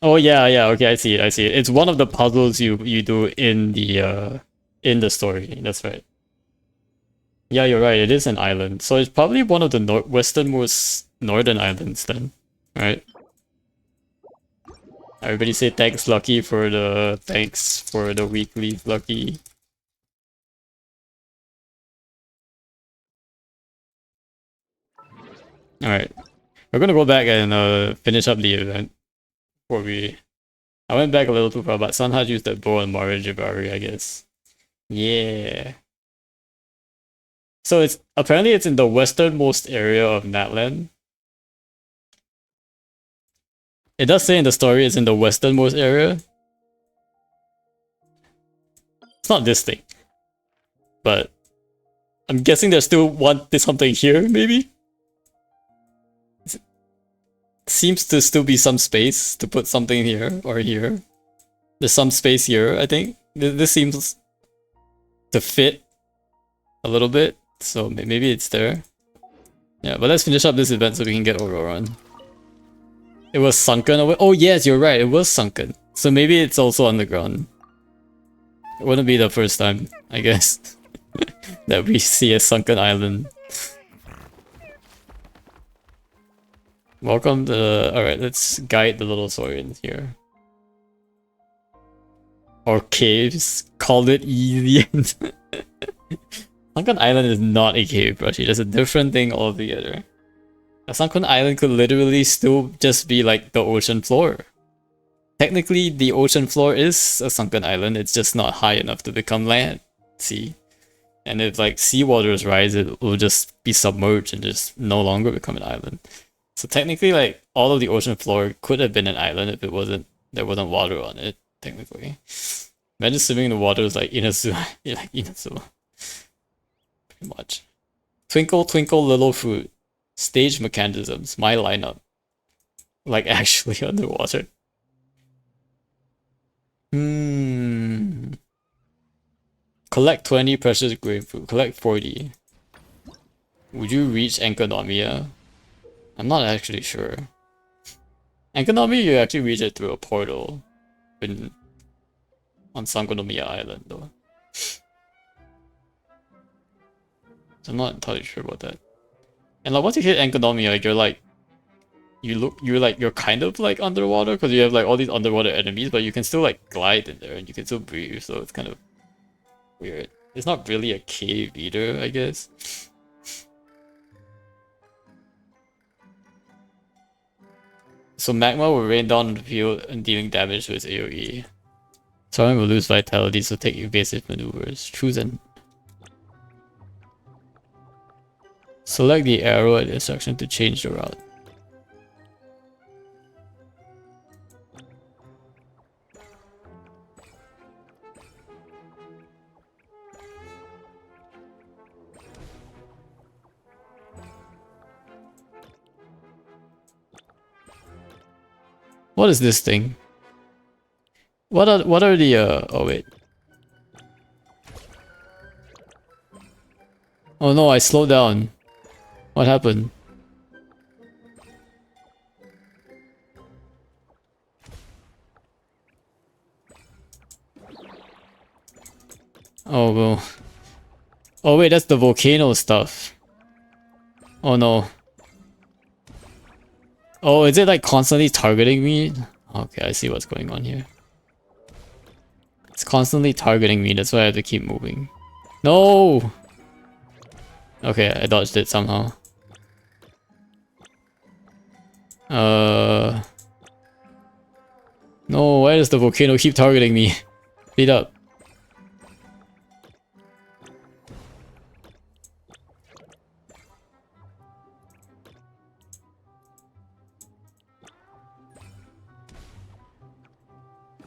Oh yeah, okay, I see it. It's one of the puzzles you do in the story. That's right. Yeah, you're right. It is an island. So it's probably one of the westernmost northern islands then, right? Everybody say thanks Lucky for the weekly Lucky. Alright. We're gonna go back and finish up the event before we... I went back a little too far, but Sunhaj used that bow and Marujibari, I guess. Yeah. So apparently it's in the westernmost area of Natlan. It does say in the story it's in the westernmost area. It's not this thing. But I'm guessing there's still there's something here, maybe? Seems to still be some space to put something here or here. There's some space here, I think. This seems to fit a little bit, so maybe it's there. Yeah, but let's finish up this event so we can get overrun. It was sunken away. Oh yes, you're right, it was sunken. So maybe it's also underground. It wouldn't be the first time, I guess, that we see a sunken island. Welcome to... Alright, let's guide the little Saurians here. Or caves. Called it easy. Sunken Island is not a cave, Brushy. That's a different thing altogether. A sunken island could literally still just be like the ocean floor. Technically, the ocean floor is a sunken island. It's just not high enough to become land. See? And if like seawaters rise, it will just be submerged and just no longer become an island. So technically, like, all of the ocean floor could have been an island if there wasn't water on it, technically. Imagine swimming in the water is like Inazuma. Like Inazuma. Pretty much. Twinkle, twinkle, little fruit. Stage mechanisms. My lineup. Like, actually underwater. Collect 20 precious grapefruit. Collect 40. Would you reach Enkonomia? I'm not actually sure. Enkonomia, you actually reach it through a portal on Sangonomiya Island, though. So I'm not entirely sure about that. And like once you hit Enkonomia, you're kind of like underwater because you have like all these underwater enemies, but you can still like glide in there and you can still breathe, so it's kind of weird. It's not really a cave either, I guess. So magma will rain down on the field and dealing damage to its AoE. Someone will lose vitality, so take evasive maneuvers. Choose and select the arrow at the section to change the route. What is this thing? What are the oh wait. Oh no, I slowed down. What happened? Oh well. Oh wait, that's the volcano stuff. Oh no. Oh, is it like constantly targeting me? Okay, I see what's going on here. It's constantly targeting me, that's why I have to keep moving. No! Okay, I dodged it somehow. No, why does the volcano keep targeting me? Beat up.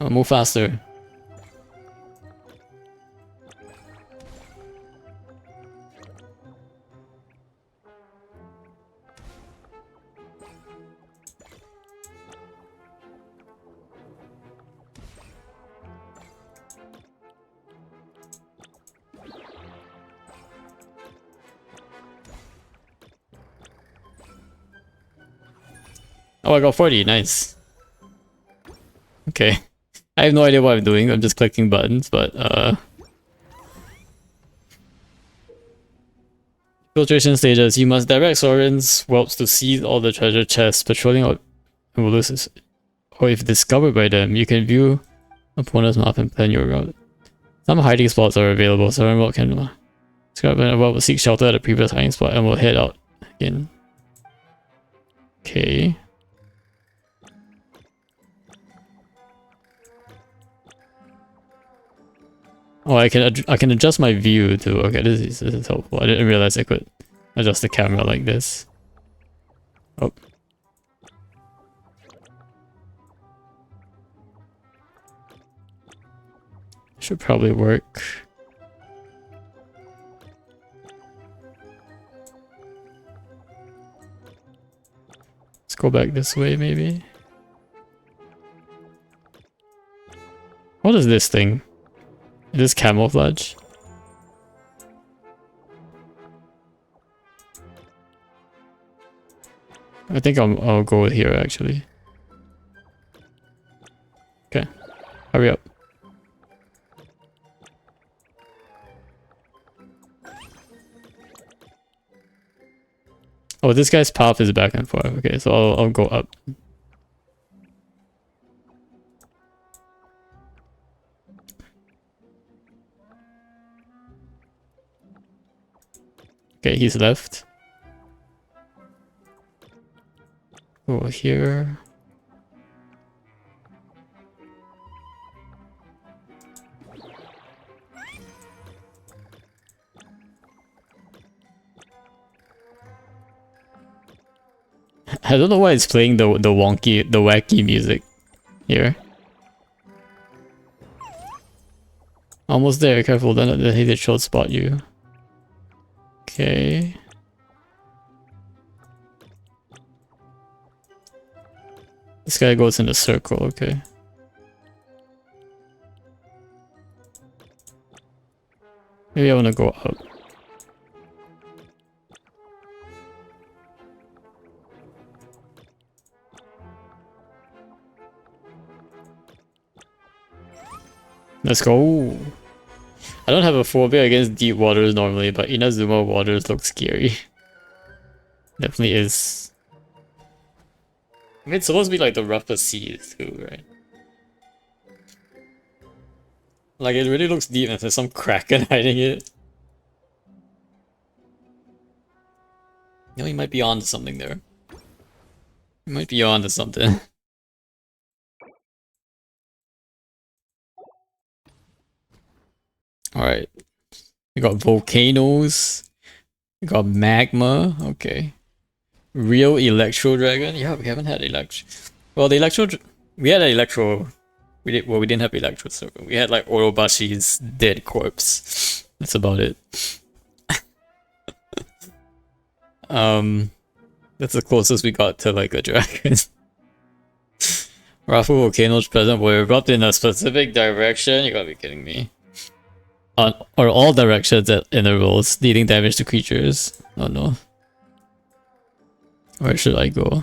Oh, move faster. Oh, I got 40, nice. Okay. I have no idea what I'm doing, I'm just clicking buttons, but filtration stages. You must direct Soren's whelps to seize all the treasure chests, patrolling out Evoluses. Or if discovered by them, you can view opponent's map and plan your route. Some hiding spots are available, Soren whelp can describe a whelp will seek shelter at a previous hiding spot and will head out again. Okay. Oh, I can adjust my view too. Okay, this is helpful. I didn't realize I could adjust the camera like this. Oh. Should probably work. Let's go back this way, maybe. What is this thing? Is this camouflage? I think I'll go with here actually. Okay, hurry up. Oh, this guy's path is back and forth. Okay, so I'll go up. Okay, he's left. Go here. I don't know why it's playing the wacky music here. Almost there, careful, then the hated shot spot you. Okay. This guy goes in a circle, okay. Maybe I wanna go up. Let's go. I don't have a phobia against deep waters normally, but Inazuma waters look scary. Definitely is. I mean, it's supposed to be like the roughest seas too, right? Like, it really looks deep and there's some kraken hiding it. You know, he might be onto something there. He might be onto something. Alright. We got volcanoes. We got magma. Okay. Real Electro Dragon? Yeah, we haven't had Electro. Well, the Electro... We had an Electro... we didn't have Electro Circle. We had like Orobashi's dead corpse. That's about it. That's the closest we got to like a dragon. Rafu volcanoes present will erupt in a specific direction. You gotta be kidding me. Or all directions at intervals, dealing damage to creatures. Oh no. Where should I go?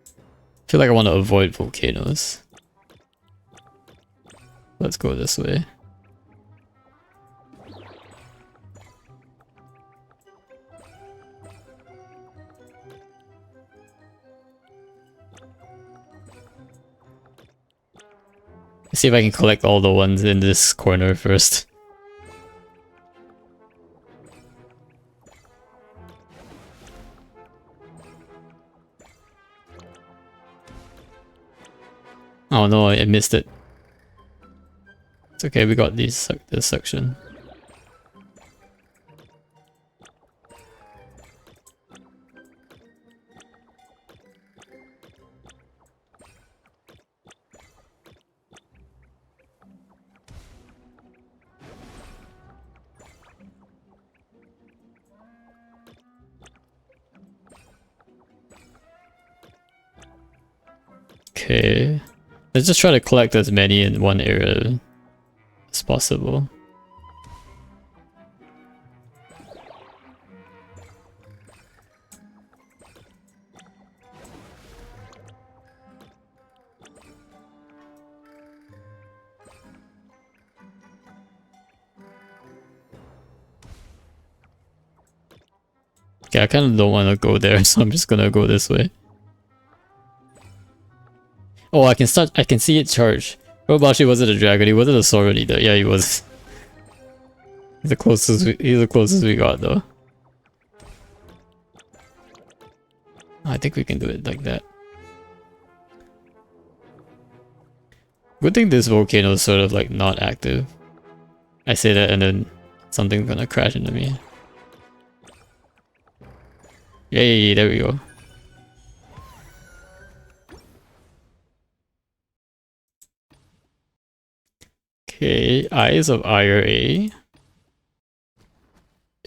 I feel like I want to avoid volcanoes. Let's go this way. Let's see if I can collect all the ones in this corner first. Oh no, I missed it. It's okay, we got this section. Okay. Let's just try to collect as many in one area as possible. Okay, I kind of don't want to go there, so I'm just gonna go this way. Oh, I can see it charge. Robashi wasn't a dragon, he wasn't a sword either. Yeah, he was. He's the closest we got though. I think we can do it like that. Good thing this volcano is sort of like not active. I say that and then something's gonna crash into me. Yay, there we go. Okay, Eyes of IRA.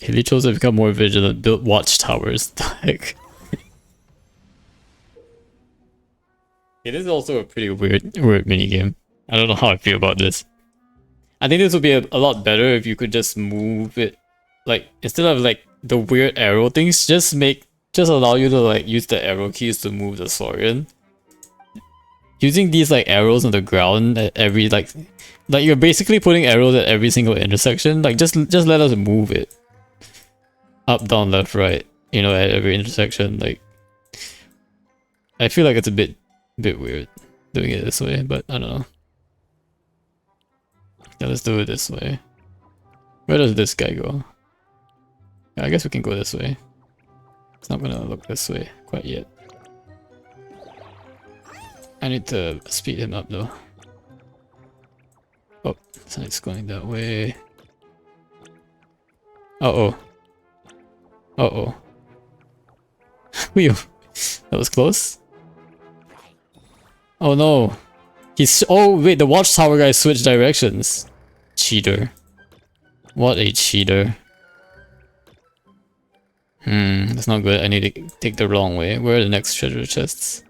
Helichos have become more vigilant, built watchtowers. The heck? It is also a pretty weird minigame. I don't know how I feel about this. I think this would be a lot better if you could just move it, like instead of like the weird arrow things, just allow you to like use the arrow keys to move the Saurian. Using these like arrows on the ground at every like you're basically putting arrows at every single intersection. Like just let us move it up, down, left, right. You know, at every intersection. Like I feel like it's a bit weird doing it this way, but I don't know. Yeah, let's do it this way. Where does this guy go? Yeah, I guess we can go this way. It's not gonna look this way quite yet. I need to speed him up though. Oh, it's going that way. Uh-oh. Uh-oh. Whew. That was close. Oh no. Oh wait, the watchtower guy switched directions. Cheater. What a cheater. That's not good. I need to take the wrong way. Where are the next treasure chests?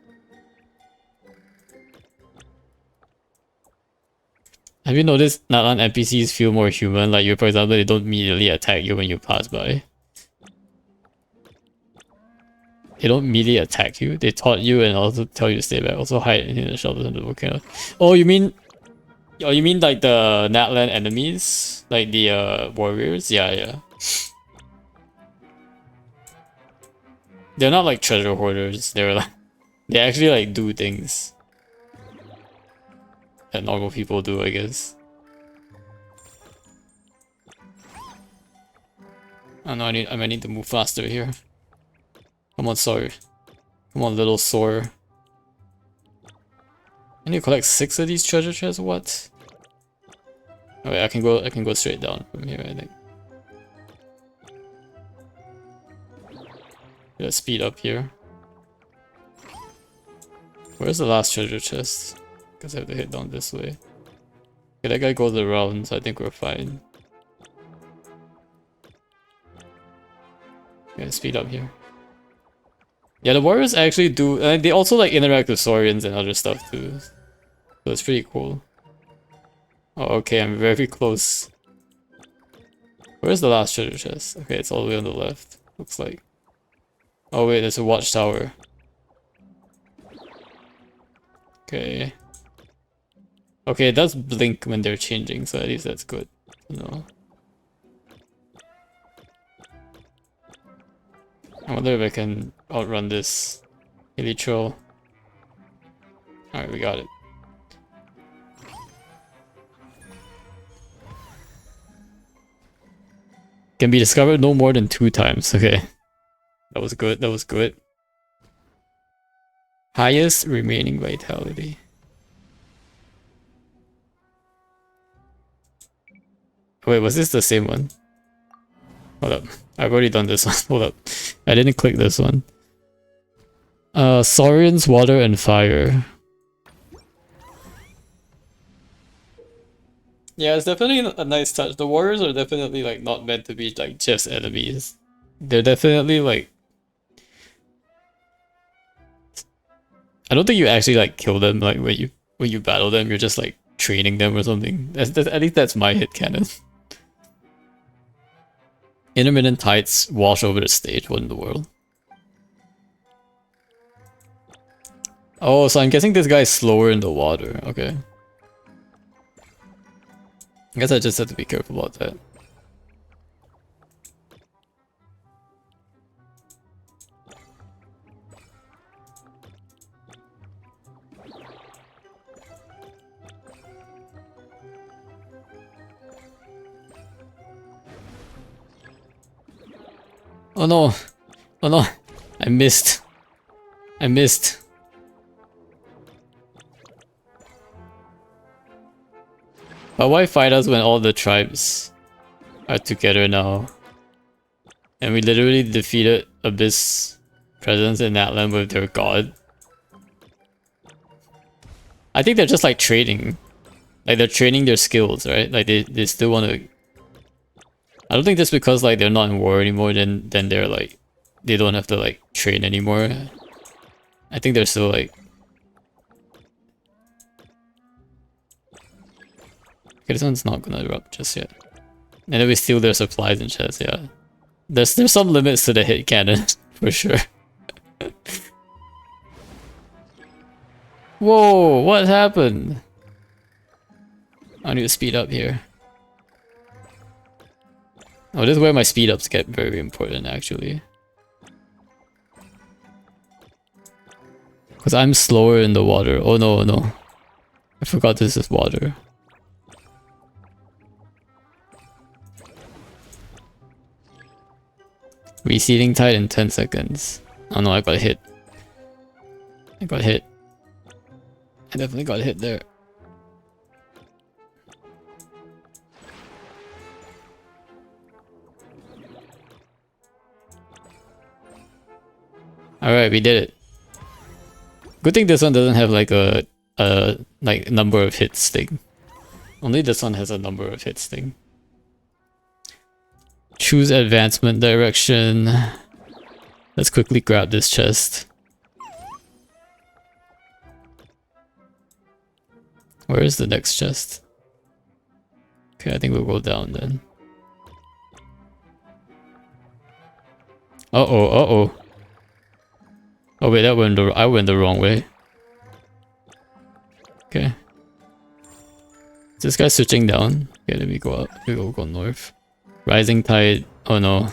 Have you noticed Natlan NPCs feel more human? Like for example, they don't immediately attack you when you pass by. They don't immediately attack you. They taunt you and also tell you to stay back. Also hide in the shelters under the volcano. Oh, you mean like the Natlan enemies? Like the warriors? Yeah. They're not like treasure hoarders. They're like they actually like do things that normal people do, I guess. Oh no, I might need to move faster here. Come on, Sawyer. Come on, little Sawyer. I need to collect 6 of these treasure chests. What? Oh wait, I can go straight down from here, I think. Let's speed up here. Where's the last treasure chest? Because I have to head down this way. Okay, that guy goes around, so I think we're fine. Yeah, speed up here. Yeah, the warriors actually do, and they also like interact with Saurians and other stuff too. So it's pretty cool. Oh, okay, I'm very close. Where's the last treasure chest? Okay, it's all the way on the left, looks like. Oh wait, there's a watchtower. Okay. Okay, it does blink when they're changing, so at least that's good. No. I wonder if I can outrun this Elytral. Alright, we got it. Can be discovered no more than 2 times. Okay. That was good, that was good. Highest remaining vitality. Wait, was this the same one? Hold up. I've already done this one. Hold up. I didn't click this one. Saurians, water, and fire. Yeah, it's definitely a nice touch. The warriors are definitely like not meant to be like just enemies. They're definitely like... I don't think you actually like kill them like when you battle them. You're just like training them or something. At least that's my headcanon. Intermittent tides wash over the stage. What in the world? Oh, so I'm guessing this guy's slower in the water. Okay. I guess I just have to be careful about that. Oh no! Oh no! I missed! I missed! But why fight us when all the tribes are together now? And we literally defeated Abyss presence in Natlan with their god. I think they're just like trading. Like they're training their skills, right? Like they still want to. I don't think just because like they're not in war anymore, then they're like they don't have to like train anymore. I think they're still like. Okay, this one's not gonna erupt just yet. And then we steal their supplies and chests, yeah. There's some limits to the hit cannon, for sure. Whoa, what happened? I need to speed up here. Oh, this is where my speed ups get very important actually. Because I'm slower in the water. Oh no, no. I forgot this is water. Receding tide in 10 seconds. Oh no, I got hit. I got hit. I definitely got hit there. Alright, we did it. Good thing this one doesn't have like a like number of hits thing. Only this one has a number of hits thing. Choose advancement direction. Let's quickly grab this chest. Where is the next chest? Okay, I think we'll go down then. Uh-oh, uh-oh. Oh wait, I went the wrong way. Okay. Is this guy switching down? Okay, let me go up. We will go north. Rising tide. Oh no.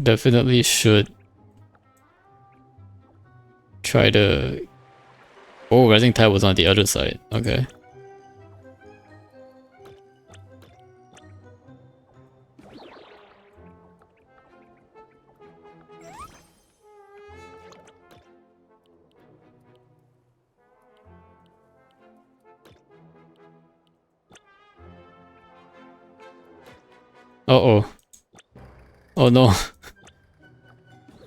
Definitely should try to... Oh, rising tide was on the other side. Okay. Uh-oh. Oh no.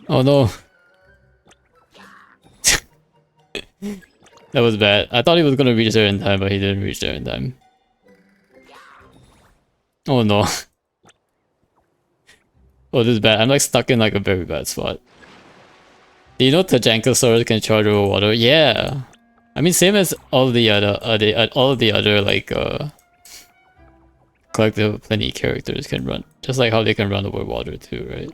Oh no. That was bad. I thought he was gonna reach there in time, but he didn't reach there in time. Oh no. Oh, this is bad. I'm like stuck in like a very bad spot. Do you know Tajankosaurus can charge over water? Yeah. I mean, same as all the other like collective of plenty characters can run. Just like how they can run over water too, right?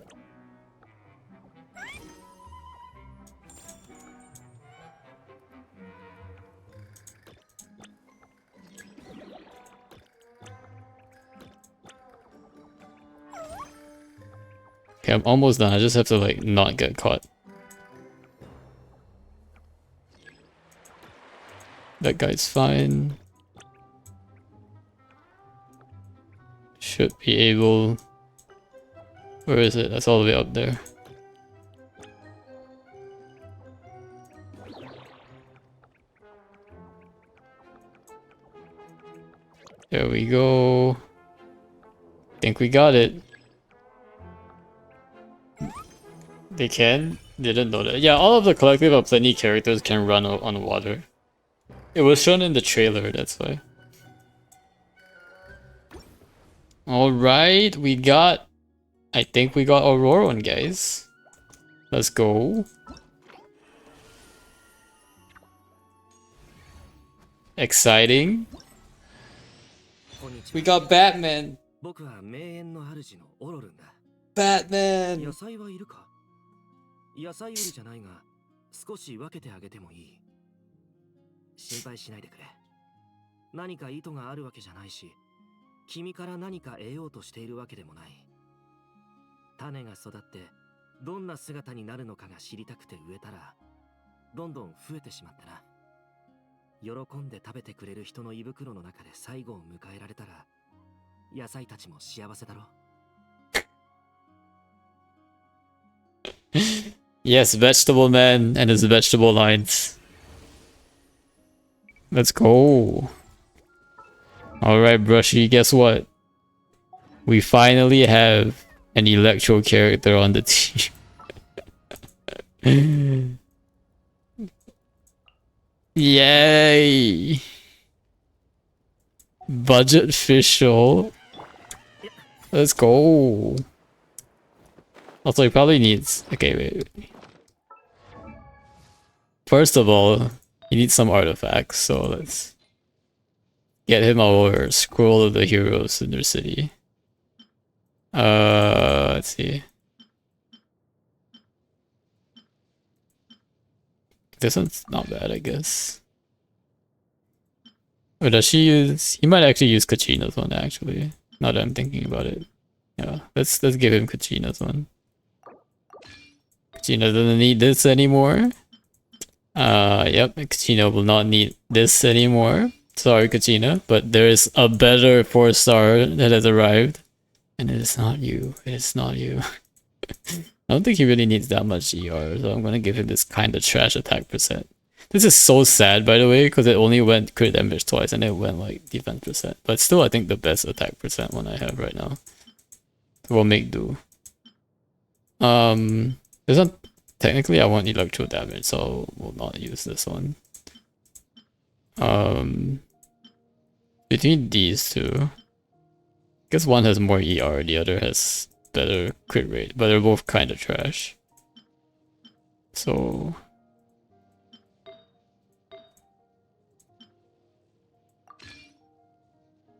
Okay, I'm almost done. I just have to like not get caught. That guy's fine. Should be able... Where is it? That's all the way up there. There we go. Think we got it. They can? Didn't know that. Yeah, all of the collective of plenty characters can run on water. It was shown in the trailer, that's why. Alright, we got... I think we got Auroron, guys. Let's go. Exciting. We got Batman. Batman. 野菜売りじゃないが少し分けてあげてもいい。心配しないでくれ。何か意図があるわけじゃないし、君から何か得ようとしているわけでもない。種が育ってどんな姿になるのかが知りたくて植えたら、どんどん増えてしまったな。喜んで食べてくれる人の胃袋の中で最後を迎えられたら、野菜たちも幸せだろ。Yes, Vegetable Man and his vegetable lines. Let's go. Alright, Brushy, guess what? We finally have an Electro character on the team. Yay! Budget official. Let's go. Also, he probably needs. Okay, wait. First of all, he needs some artifacts, so let's get him our scroll of the heroes in their city. Let's see. This one's not bad, I guess. Or does she use? He might actually use Kachina's one, actually. Now that I'm thinking about it. Yeah, let's give him Kachina's one. Kachina doesn't need this anymore. Yep, Kachina will not need this anymore. Sorry, Kachina, but there is a better 4-star that has arrived. And it is not you. It is not you. I don't think he really needs that much ER, so I'm gonna give him this kind of trash attack percent. This is so sad, by the way, because it only went crit damage twice and it went like defense percent. But still, I think the best attack percent one I have right now. We'll make do. This one, technically I want electro damage, so we'll not use this one. Between these two, I guess one has more ER, the other has better crit rate, but they're both kind of trash. So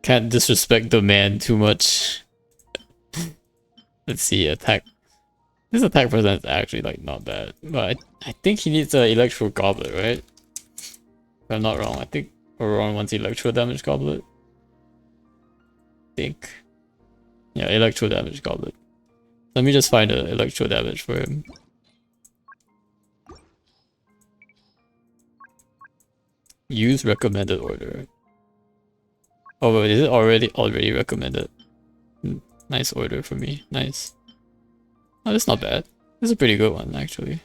can't disrespect the man too much. Let's see, attack. This attack percent is actually like not bad, but I think he needs an electro goblet, right? If I'm not wrong, I think Auron wants electro damage goblet. I think. Yeah, electro damage goblet. Let me just find an electro damage for him. Use recommended order. Oh wait, is it already recommended? Nice order for me. Nice. Oh, that's not bad. This is a pretty good one, actually.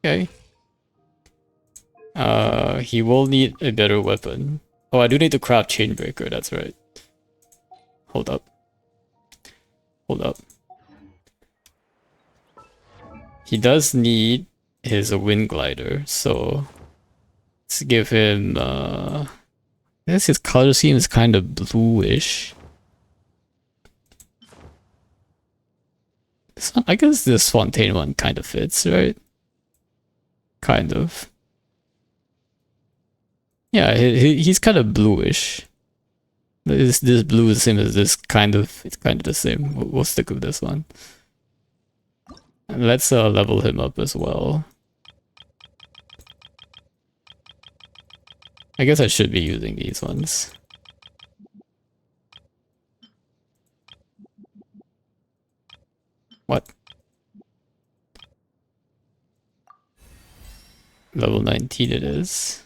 Okay. He will need a better weapon. Oh, I do need to craft Chainbreaker, that's right. Hold up. Hold up. He does need his Wind Glider, so let's give him I guess his color scheme is kind of bluish. This one, I guess this Fontaine one kind of fits, right? Kind of. Yeah, he's kind of bluish. This blue is the same as this kind of. It's kind of the same. We'll stick with this one. And let's level him up as well. I guess I should be using these ones. What? Level 19 it is.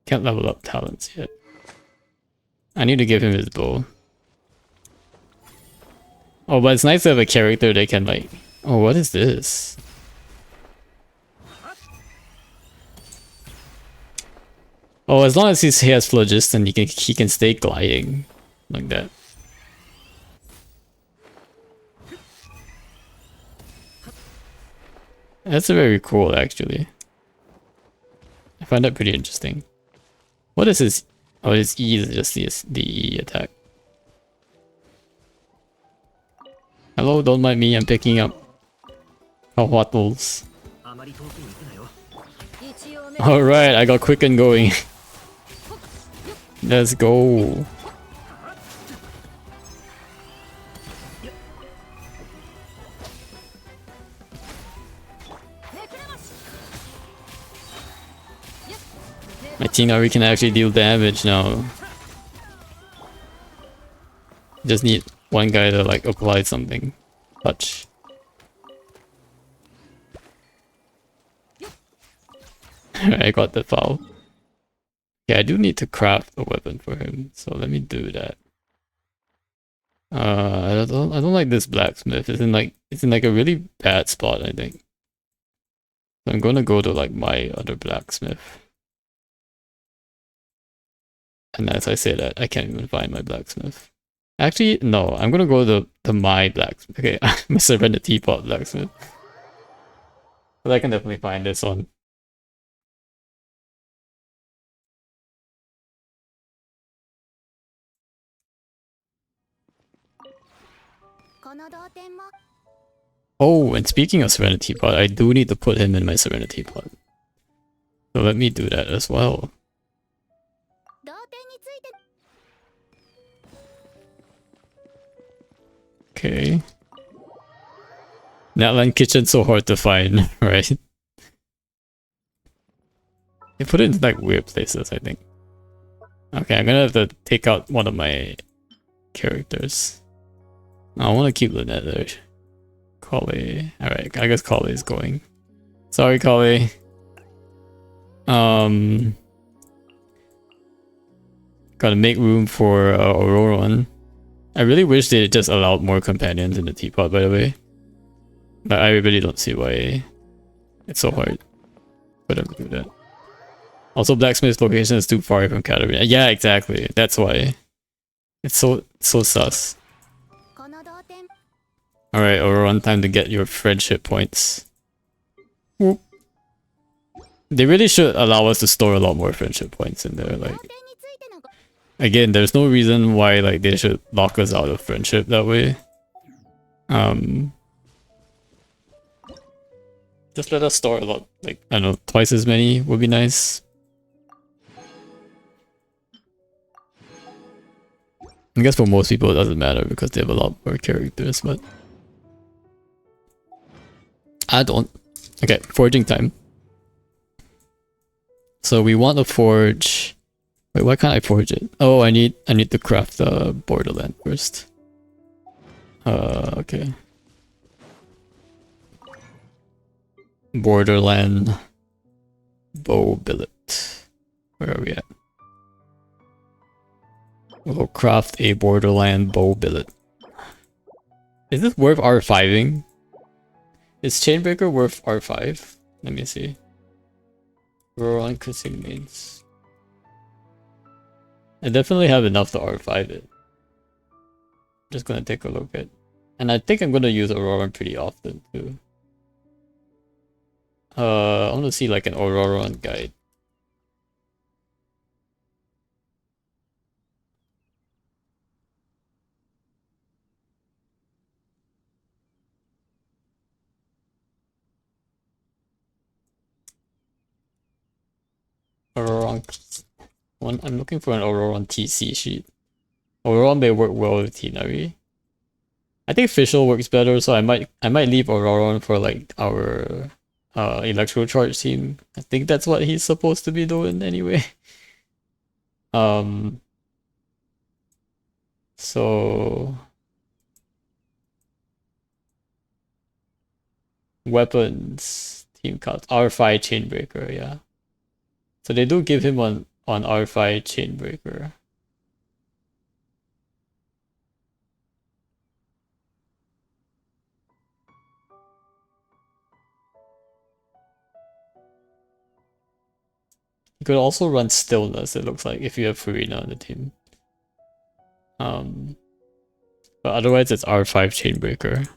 Can't level up talents yet. I need to give him his bow. Oh, but it's nice to have a character that can like... Oh, what is this? Oh, as long as he has phlogiston, he can stay gliding like that. That's very cool, actually. I find that pretty interesting. What is his? Oh, his E is just the E attack. Hello, don't mind me. I'm picking up wattles. All right, I got quick and going. Let's go. I think now we can actually deal damage now. Just need one guy to like apply something. Touch. I got the foul. Yeah, I do need to craft a weapon for him, so let me do that. I don't like this blacksmith. It's in like a really bad spot, I think. So I'm gonna go to like my other blacksmith. And as I say that, I can't even find my blacksmith. Actually, no, I'm gonna go to my blacksmith. Okay, I'm gonna surrender teapot blacksmith. But I can definitely find this one. Oh, and speaking of Serenity Pod, I do need to put him in my Serenity Pod. So let me do that as well. Okay. Natlan Kitchen's so hard to find, right? You put it in like weird places, I think. Okay, I'm gonna have to take out one of my characters. I want to keep Lynette there. Collie. Alright, I guess Collie is going. Sorry, Collie. Gotta make room for Auroran. I really wish they just allowed more companions in the teapot, by the way. But I really don't see why it's so hard for them to do that. Also, Blacksmith's location is too far from Katarina. Yeah, exactly. That's why. It's so sus. Alright, Auroran, time to get your friendship points. Whoop. They really should allow us to store a lot more friendship points in there, like... Again, there's no reason why like they should lock us out of friendship that way. Just let us store a lot, like, I don't know, twice as many would be nice. I guess for most people it doesn't matter because they have a lot more characters, but... I don't. Okay, forging time. So we want to forge... Wait, why can't I forge it? Oh, I need to craft the borderland first. Okay. Borderland bow billet. Where are we at? We'll craft a borderland bow billet. Is this worth R5ing? Is Chainbreaker worth R5? Let me see. We're on consignates. I definitely have enough to R5 it. Just gonna take a look at. And I think I'm gonna use Auroran pretty often too. I want to see like an Auroran guide. Auroran one. I'm looking for an Auroran TC sheet. Auroran may work well with Tinari. I think Fischl works better, so I might leave Auroran for like our electro charge team. I think that's what he's supposed to be doing anyway. So weapons team cards R5 Chainbreaker, yeah. So they do give him on R5 Chainbreaker. You could also run Stillness, it looks like, if you have Farina on the team. But otherwise it's R5 Chainbreaker.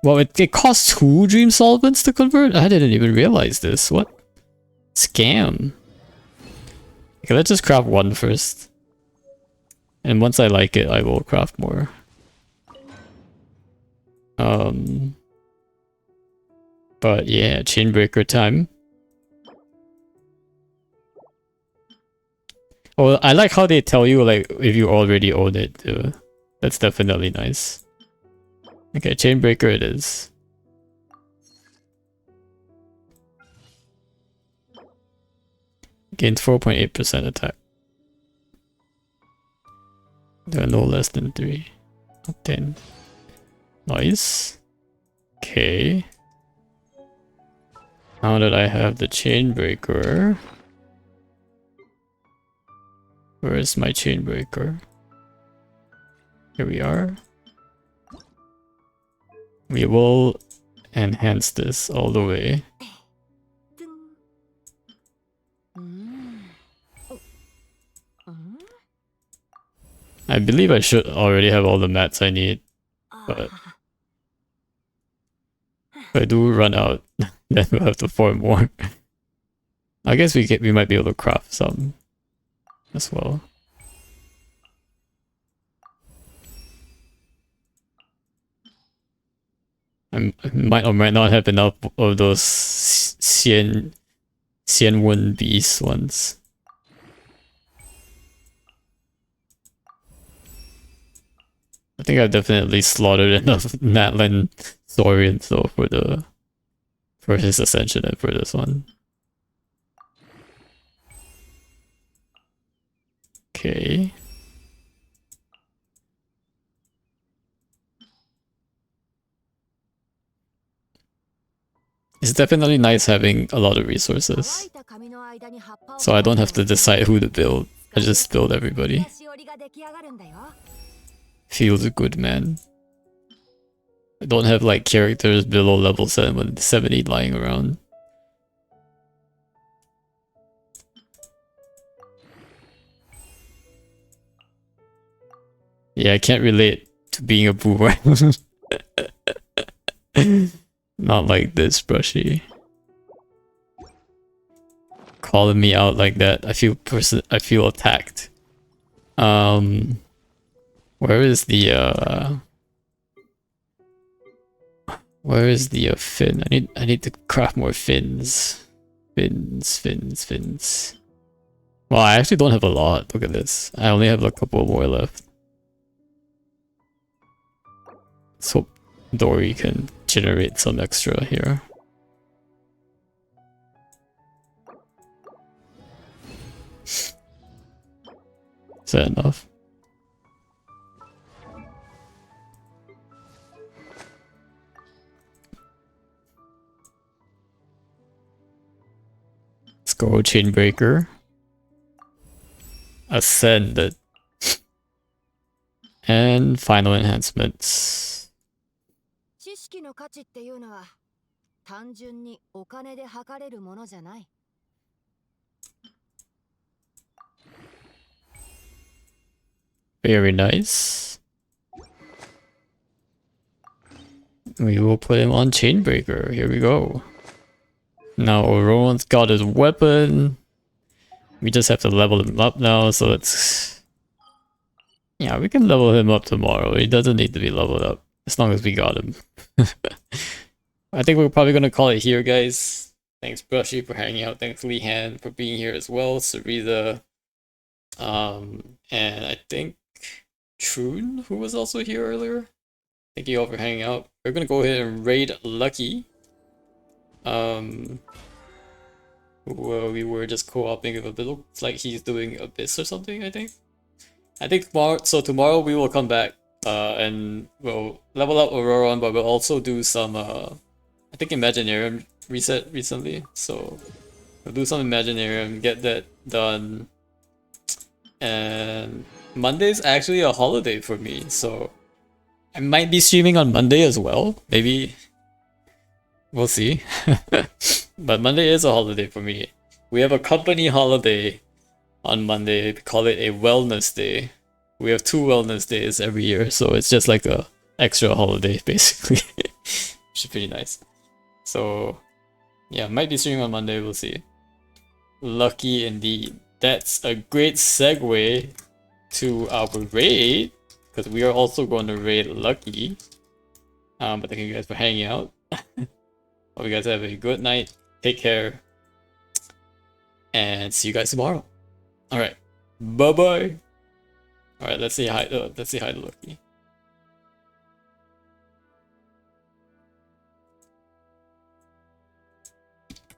Well, it costs 2 Dream Solvents to convert? I didn't even realize this. What? Scam. Okay, let's just craft one first. And once I like it, I will craft more. But yeah, Chainbreaker time. Oh, I like how they tell you like if you already own it too. That's definitely nice. Okay, Chainbreaker it is. Gains 4.8% attack. There are no less than 3. 10. Nice. Okay. Now that I have the Chainbreaker. Where is my Chainbreaker? Here we are. We will enhance this all the way. I believe I should already have all the mats I need, but If I do run out, then we'll have to farm more. I guess we might be able to craft some as well. I might or might not have enough of those Xianwen beast ones. I think I've definitely slaughtered enough Natlan Saurians though for his ascension and for this one. Okay. It's definitely nice having a lot of resources. So I don't have to decide who to build. I just build everybody. Feels good, man. I don't have like characters below level 70 lying around. Yeah, I can't relate to being a boomerang. Not like this, Brushy. Calling me out like that, I feel attacked. Where is the fin? I need to craft more fins. Fins. Well, I actually don't have a lot. Look at this. I only have a couple more left. Let's hope Dory can generate some extra here. Is that enough? Let's go Chainbreaker. Ascended. And final enhancements. 知識の価値っていうのは単純にお金で測れるものじゃない。Very nice. We will put him on Chainbreaker. Here we go. Now Auroran's got his weapon. We just have to level him up now, so it's... Yeah, we can level him up tomorrow. He doesn't need to be leveled up, as long as we got him. I think we're probably gonna call it here, guys. Thanks Brushy for hanging out. Thanks Lehan for being here as well. Sarita. And I think Troon, who was also here earlier. Thank you all for hanging out. We're gonna go ahead and raid Lucky. Well, we were just co-oping a bit. Looks like he's doing Abyss or something, I think. Tomorrow we will come back and we'll level up Auroran, but we'll also do some I think Imaginarium reset recently. So we'll do some Imaginarium, get that done. And Monday's actually a holiday for me, so I might be streaming on Monday as well. Maybe we'll see. But Monday is a holiday for me. We have a company holiday on Monday. We call it a wellness day. We have 2 wellness days every year, so it's just like a extra holiday basically. Which is pretty nice. So yeah, might be streaming on Monday, we'll see. Lucky indeed. That's a great segue to our raid, because we are also going to raid Lucky. But thank you guys for hanging out. Hope you guys have a good night. Take care. And see you guys tomorrow. Alright. Bye bye. Alright, let's say hi to Lucky.